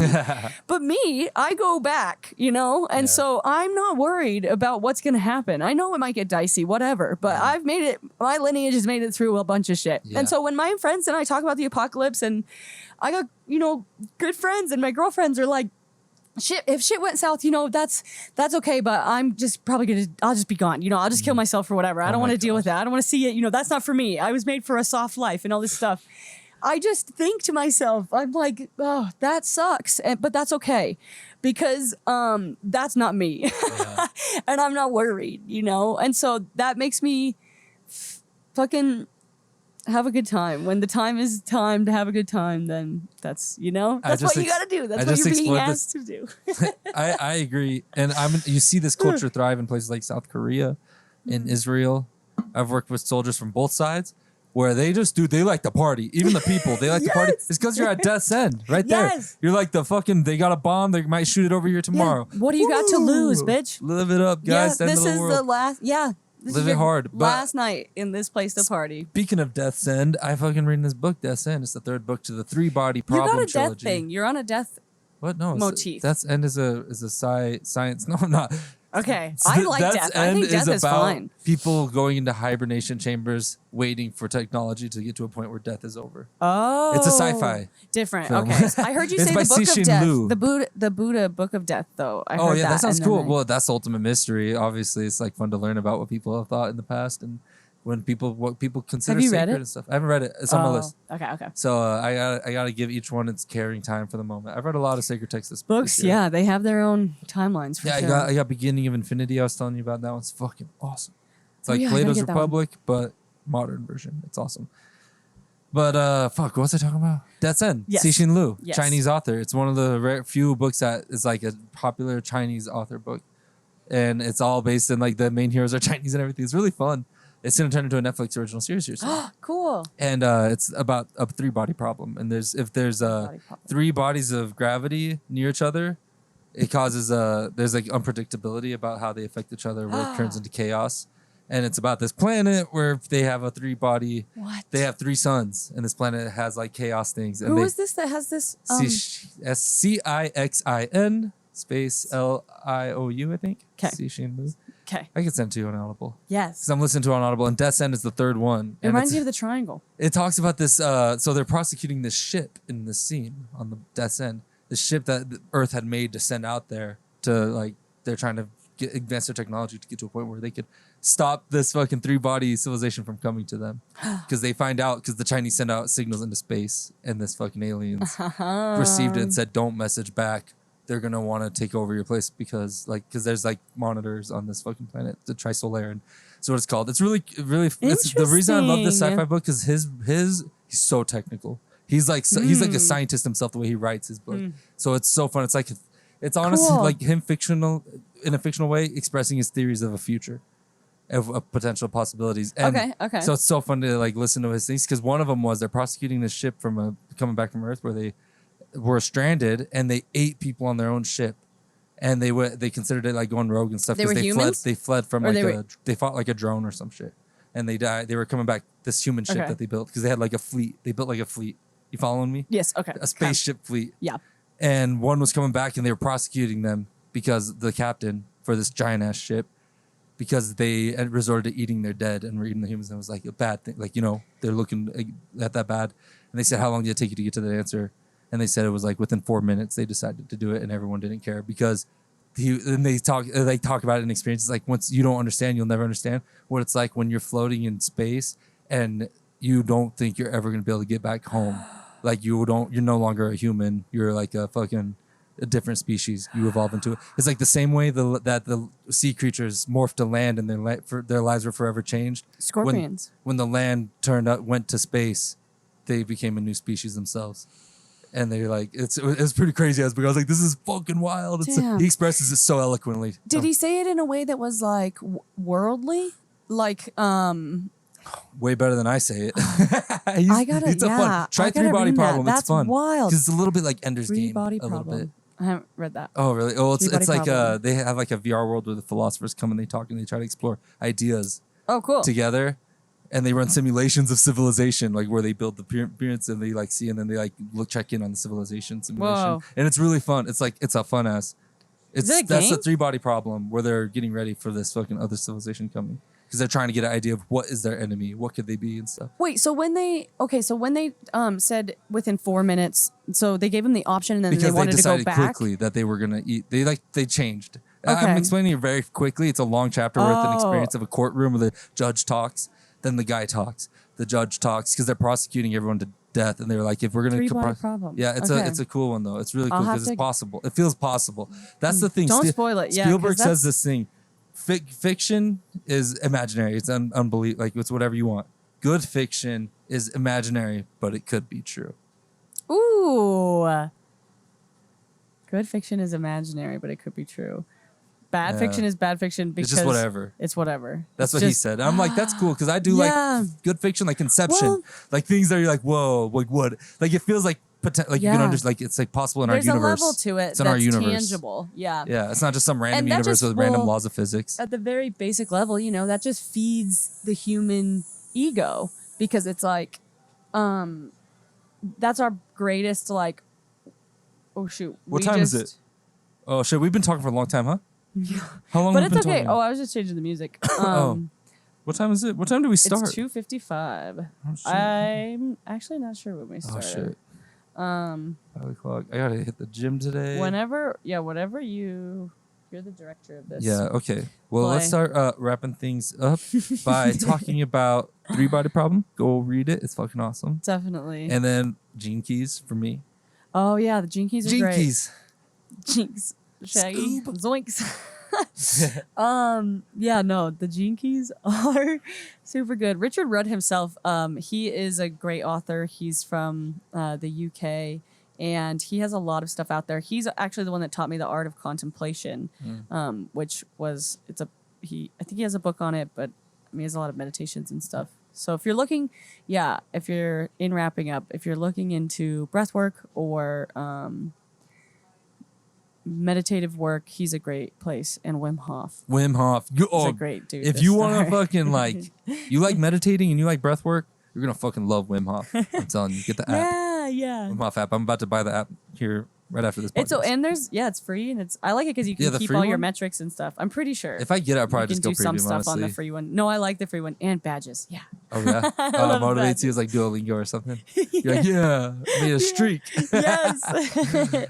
But me, I go back, you know? And so I'm not worried about what's going to happen. I know it might get dicey, whatever, but I've made it, my lineage has made it through a bunch of shit. Yeah. And so when my friends and I talk about the apocalypse, and I got, you know, good friends and my girlfriends are like, shit, if shit went south, you know, that's okay, but I'm just probably I'll just be gone. You know, I'll just kill myself or whatever. I don't want to deal with that. I don't want to see it. You know, that's not for me. I was made for a soft life and all this stuff. I just think to myself, I'm like, oh, that sucks. But that's okay because that's not me. Yeah. And I'm not worried, you know? And so that makes me fucking have a good time. When the time is time to have a good time, then that's, you know, that's what you got to do. That's what you're being asked to do. I agree. And you see this culture thrive in places like South Korea, in Israel. I've worked with soldiers from both sides. Where they just they like to party. Even the people, they like to party. It's because you're at death's end, right there. You're like the fucking, they got a bomb, they might shoot it over here tomorrow. Yeah. What do you got to lose, bitch? Live it up, guys. Yeah, this is the last, this Live is it hard. Last night in this place to party. Speaking of Death's End, I fucking reading this book, Death's End. It's the 3rd book to the 3-body problem trilogy. You got a death thing. You're on a death motif. Death's End is a science. No, I'm not. Okay, I like death. I think death is fine. People going into hibernation chambers, waiting for technology to get to a point where death is over. Oh, it's a sci-fi. Different. Film. Okay, I heard you say the Book of Death. The Buddha Book of Death, though. I heard that sounds cool. Well, that's the ultimate mystery. Obviously, it's like fun to learn about what people have thought in the past and what people consider sacred and stuff. I haven't read it. It's on my list. Okay. So I gotta give each one its carrying time for the moment. I've read a lot of sacred texts this books. year. Yeah, they have their own timelines. For sure. I got Beginning of Infinity. I was telling you about that one's fucking awesome. It's like Plato's Republic, but modern version. It's awesome. But fuck, what was I talking about? Death's End. Yes. Cixin Liu, yes. Chinese author. It's one of the rare few books that is like a popular Chinese author book, and it's all based in like the main heroes are Chinese and everything. It's really fun. It's going to turn into a Netflix original series here soon. Cool. And it's about a 3-body problem. And if there's 3 bodies of gravity near each other, it causes there's like unpredictability about how they affect each other, where it turns into chaos. And it's about this planet where they have a 3-body. What? They have 3 suns, and this planet has like chaos things. And Who is this that has this? Cixin space Liou, I think. Okay. Cixin Liu. Okay. I can send it to you on Audible. Yes. Because I'm listening to it on Audible, and Death's End is the 3rd one. It reminds me of the triangle. It talks about this. So they're prosecuting this ship in this scene on the Death's End. The ship that the Earth had made to send out there to like, they're trying to advance their technology to get to a point where they could stop this fucking 3-body civilization from coming to them. Because they find out, because the Chinese send out signals into space, and this fucking aliens received it and said, don't message back. They're gonna want to take over your place because there's like monitors on this fucking planet, the Trisolar, and so what it's called. It's really it's the reason I love this sci-fi book is he's so technical. He's like a scientist himself the way he writes his book. So it's so fun. It's honestly like him in a fictional way expressing his theories of a future, of potential possibilities. And okay. So it's so fun to like listen to his things because one of them was they're prosecuting this ship from coming back from Earth where they were stranded and they ate people on their own ship, and they considered it like going rogue and stuff because they fled from they fought like a drone or some shit, and they died. They were coming back this human ship that they built because they had like a fleet. They built like a fleet. You following me? Yes. Okay. A spaceship fleet. Yeah. And one was coming back and they were prosecuting them because the captain for this giant ass ship, because they had resorted to eating their dead and were eating the humans, and it was like a bad thing. Like, you know, they're looking at that bad. And they said, how long did it take you to get to the answer? and they said it was like within 4 minutes they decided to do it, and everyone didn't care because they talk about it in experiences like once you don't understand, you'll never understand what it's like when you're floating in space and you don't think you're ever gonna be able to get back home. Like you're no longer a human. You're like a different species. You evolve into it. It's like the same way that the sea creatures morphed to land and their lives were forever changed. Scorpions. When the land went to space, they became a new species themselves. And they're like, it was pretty crazy. I was like, this is fucking wild. He expresses it so eloquently. Did he say it in a way that was like worldly? Like, way better than I say it. I gotta, it's a fun. Try Three Body Problem. That's it's fun. Wild. Because it's a little bit like Ender's Three Game. Body a little Problem. bit. I haven't read that. Oh, really? Oh, it's like Problem. they have like a VR world where the philosophers come and they talk and they try to explore ideas. Oh, cool. Together, and they run simulations of civilization, like where they build the pyramids and they like see and then they like check in on the civilization simulation. Whoa. And it's really fun. It's a fun ass. That's the Three Body Problem where they're getting ready for this fucking other civilization coming. Because they're trying to get an idea of what is their enemy, what could they be and stuff. Wait, so when they said within 4 minutes, so they gave them the option and then because they wanted to go back? Because they decided quickly that they were going to eat. They changed. Okay. I'm explaining it very quickly. It's a long chapter where it's an experience of a courtroom where the judge talks, then the guy talks. The judge talks because they're prosecuting everyone to death. And they were like, if we're going to... Three Body Problem. Yeah, it's a cool one though. It's really cool because it's possible. It feels possible. That's the thing. Don't spoil it. Yeah, Spielberg says this thing. Fiction is imaginary. It's unbelievable. Like it's whatever you want. Good fiction is imaginary, but it could be true. Ooh. Good fiction is imaginary, but it could be true. Bad fiction is bad fiction because it's just whatever. It's whatever. That's what he said. And I'm like, that's cool because I do like good fiction, like Inception, like things that you're like, whoa, like what? Like it feels like you can understand, like it's like possible in our universe. There's a level to it. It's in our universe. Tangible. Yeah. Yeah, it's not just some random universe with random laws of physics. At the very basic level, that just feeds the human ego because it's like, that's our greatest like. Oh shoot! What time is it? Oh shit! We've been talking for a long time, huh? Yeah. How long? But have it's we been okay. talking? Oh, I was just changing the music. What time is it? What time do we start? It's 2:55. Oh, I'm actually not sure when we started. Oh shit. 5 o'clock. I gotta hit the gym today. Whenever you're the director of this. Yeah. Okay. Well, let's start wrapping things up by talking about Three Body Problem. Go read it. It's fucking awesome. Definitely. And then Gene Keys for me. Oh yeah, the Gene Keys are great. Gene Keys. Jinx. Shaggy. Scoob. Zoinks. Yeah, no, the Gene Keys are super good. Richard Rudd himself, he is a great author. He's from the UK and he has a lot of stuff out there. He's actually the one that taught me the art of contemplation, which was I think he has a book on it, but he has a lot of meditations and stuff. So if you're looking, if you're in wrapping up, if you're looking into breath work or meditative work, he's a great place. And Wim Hof. He's a great dude. If you want to fucking you like meditating and you like breath work, you're going to fucking love Wim Hof. I'm telling you, get the app. Yeah. Wim Hof app. I'm about to buy the app here right after this podcast. It's free and I like it because you can keep all your metrics and stuff. I'm pretty sure. If I get it, I'll probably just go premium. You can do some stuff honestly. on the free one. No, I like the free one and badges. Yeah. Oh yeah. Motivates you as like Duolingo or something. You're like, I made a streak. Yes.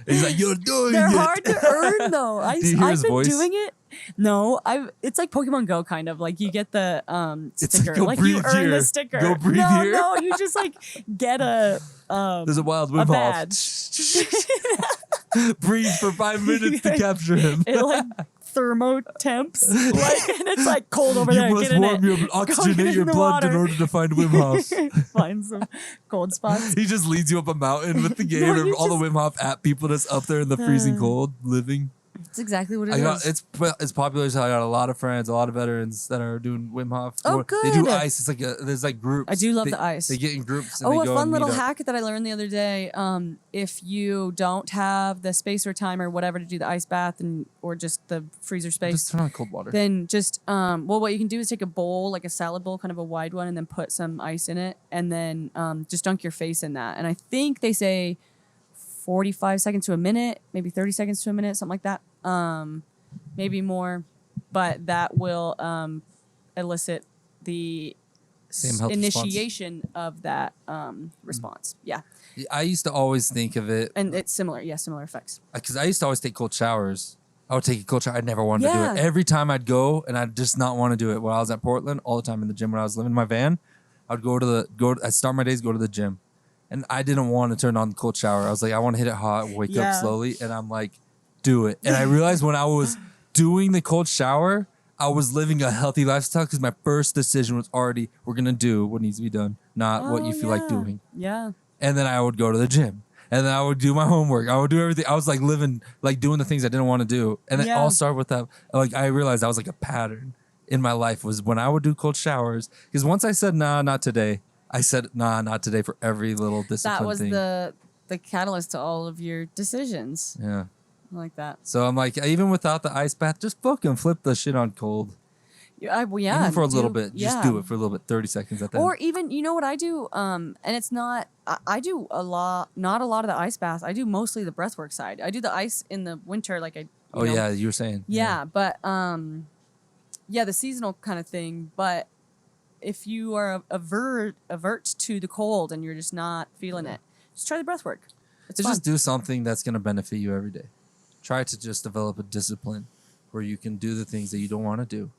He's like, you're doing They're it. hard to earn though. I've been doing it. No, it's like Pokemon Go kind of like you get the sticker. It's like, you earn here. the sticker. Go breathe here. No, you just like get a there's a wild Wim Hof. Breathe for 5 minutes to capture him. It like thermo temps and it's like cold over there. You must oxygenate your blood in order to find Wim Hof. Find some cold spots. He just leads you up a mountain with the game and all the Wim Hof app people that's up there in the freezing cold living. That's exactly what it is. It's popular. So I got a lot of friends, a lot of veterans that are doing Wim Hof. Oh, good. They do ice. It's like there's like groups. I do love the ice. They get in groups. And a they go fun little hack that I learned the other day. If you don't have the space or time or whatever to do the ice bath or just the freezer space, just turn on cold water. Then just what you can do is take a bowl, like a salad bowl, kind of a wide one, and then put some ice in it, and then just dunk your face in that. And I think they say 45 seconds to a minute, maybe 30 seconds to a minute, something like that. Maybe more, but that will elicit the Same health response. initiation of that response. Yeah. I used to always think of it, And it's similar. Yeah, similar effects. because I used to always take cold showers. I would take a cold shower. I never wanted to do Yeah. it. Every time I'd go, and I'd just not want to do it. When I was at Portland, all the time in the gym, when I was living in my van, I'd I'd start my days, go to the gym. And I didn't want to turn on the cold shower. I was like, I want to hit it hot, wake up slowly. And I'm like, do it. And I realized when I was doing the cold shower, I was living a healthy lifestyle, because my first decision was already, we're going to do what needs to be done, not what you feel like doing. Yeah. And then I would go to the gym. And then I would do my homework. I would do everything. I was like living, like doing the things I didn't want to do. And it all started with that. Like, I realized that was like a pattern in my life, was when I would do cold showers. Because once I said, nah, not today, I said, nah, not today, for every little discipline That was thing. the catalyst to all of your decisions. Yeah. I like that. So I'm like, even without the ice bath, just fucking flip the shit on cold. Well, Even for a little bit. Just do it for a little bit, 30 seconds at the Or end. even, you know what I do? And it's not, I do not a lot of the ice baths. I do mostly the breathwork side. I do the ice in the winter, like you know. Yeah, you were saying. Yeah, but the seasonal kind of thing. But if you are avert to the cold and you're just not feeling it, just try the breathwork. It's fun. Just do something that's going to benefit you every day. Try to just develop a discipline where you can do the things that you don't want to do,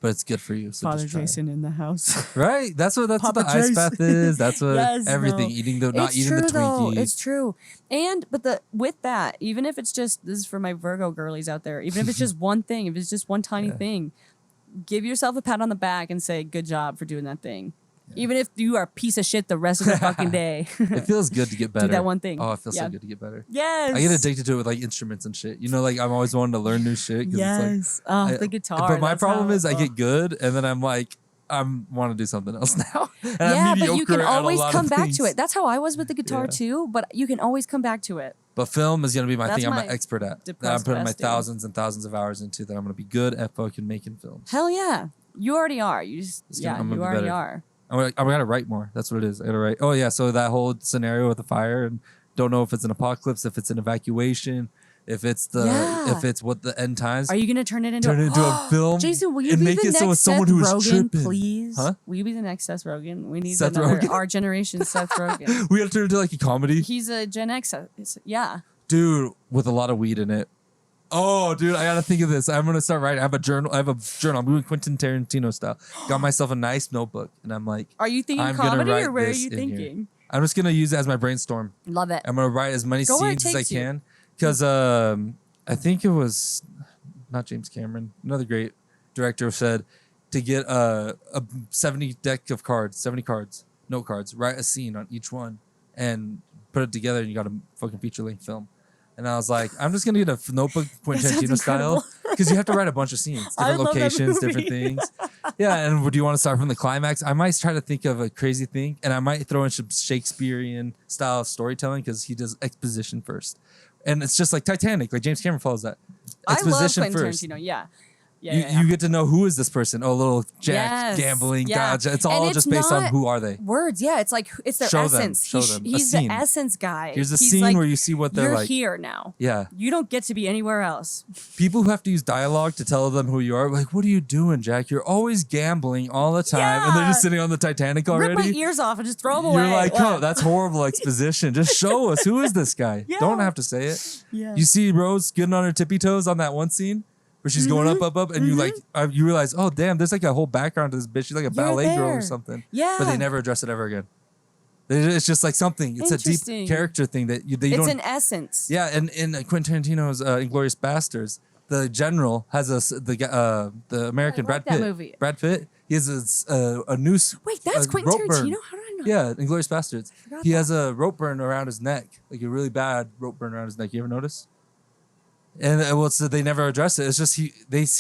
but it's good for you. So Father just try Jason in the house. Right? That's what the ice bath is. That's what everything. No. Not eating the Twinkies. Though. It's true. But with that, even if it's just, this is for my Virgo girlies out there, even if it's just one thing, if it's just one tiny thing, give yourself a pat on the back and say, good job for doing that thing. Yeah. Even if you are a piece of shit the rest of the fucking day. It feels good to get better. Do that one thing. Oh, it feels so good to get better. Yes. I get addicted to it with like instruments and shit. You know, like I'm always wanting to learn new shit. Yes. It's like, the guitar. But my problem is I get good and then I'm like, I want to do something else now. And yeah, I'm but you can always come back things. to it. That's how I was with the guitar too, but you can always come back to it. But film is going to be my thing I'm my an expert at. That I'm putting my thousands and thousands of hours into, that I'm going to be good at fucking making films. Hell yeah. You already are. You just, you already are. I'm gonna write more. That's what it is. I gotta write. Oh yeah, so that whole scenario with the fire, and don't know if it's an apocalypse, if it's an evacuation, if it's if it's what the end times. Are you gonna turn it into a film? Jason, will you be the next Seth Rogen, tripping. please? Huh? Will you be the next Seth Rogen? We need Seth Rogen? our generation Seth Rogen. We have to turn it into like a comedy. He's a Gen X. Yeah. Dude, with a lot of weed in it. Oh, dude, I gotta think of this. I'm gonna start writing. I have a journal. I'm doing Quentin Tarantino style. Got myself a nice notebook, and I'm like, are you thinking comedy or where are you thinking? I'm just gonna use it as my brainstorm. Love it. I'm gonna write as many scenes as I can, because I think it was not James Cameron, another great director, said to get a 70 deck of cards, 70 cards, note cards, write a scene on each one, and put it together, and you got a fucking feature length film. And I was like, I'm just going to get a notebook Quentin Tarantino style, because you have to write a bunch of scenes, different locations, different things. Yeah, and do you want to start from the climax? I might try to think of a crazy thing, and I might throw in some Shakespearean style storytelling, because he does exposition first. And it's just like Titanic, like James Cameron follows that. Exposition I love Quentin first. Tarantino, yeah. You get to know, who is this person? Oh, little Jack gambling. Yeah. God, it's all just based on who are they. Words, yeah. It's like, it's their essence. Show them. He's the essence guy. Here's a scene where you see what they're like. You're here now. Yeah. You don't get to be anywhere else. People who have to use dialogue to tell them who you are, like, what are you doing, Jack? You're always gambling all the time. Yeah. And they're just sitting on the Titanic already. Rip my ears off and just throw them away. You're like, oh, that's horrible exposition. Just show us, who is this guy? Yeah. Don't have to say it. Yeah. You see Rose getting on her tippy toes on that one scene where she's going up, and you realize, oh damn, there's like a whole background to this bitch. She's like a ballet girl or something. Yeah. But they never address it ever again. It's just like something. It's a deep character thing that you don't. It's an essence. Yeah, and in Quentin Tarantino's Inglourious Bastards, the general has the American Brad Pitt. Movie. Brad Pitt. He has a noose. Wait, that's Quentin rope burn. Tarantino? How do I know? Yeah, Inglourious Bastards. He has a rope burn around his neck, like a really bad rope burn around his neck. You ever notice? And so they never address it. It's just he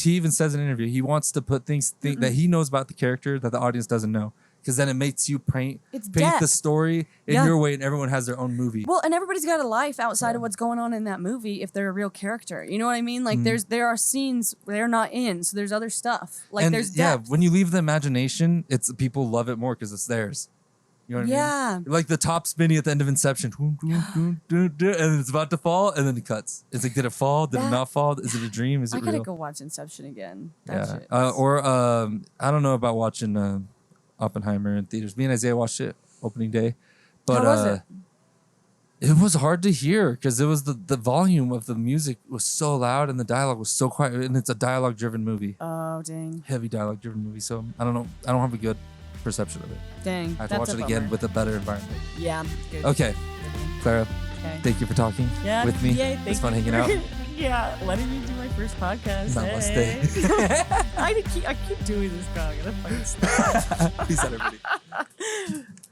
even says in an interview, he wants to put things that he knows about the character that the audience doesn't know, because then it makes you paint the story in your way, and everyone has their own movie. Well, and everybody's got a life outside of what's going on in that movie if they're a real character. You know what I mean? Like there are scenes they're not in, so there's other stuff. Like and there's depth. when you leave the imagination, people love it more because it's theirs. You know what I mean? Like the top spinning at the end of Inception, and it's about to fall, and then it cuts. It's like, did it fall? Did it not fall? Is it a dream? I gotta go watch Inception again. I don't know about watching Oppenheimer in theaters. Me and Isaiah watched it opening day, but How was it? it was hard to hear because it was the volume of the music was so loud and the dialogue was so quiet, and it's a dialogue driven movie. Oh dang. Heavy dialogue driven movie. So I don't know. I don't have a good perception of it. Dang. I have to watch it again with a better environment. Yeah. Good. Okay, Clara, Okay. thank you for talking with me. Yay, It's fun hanging out. Yeah, letting me do my first podcast. Namaste. Hey. I keep doing this, Cog. I'm fucking stop. Peace out, everybody.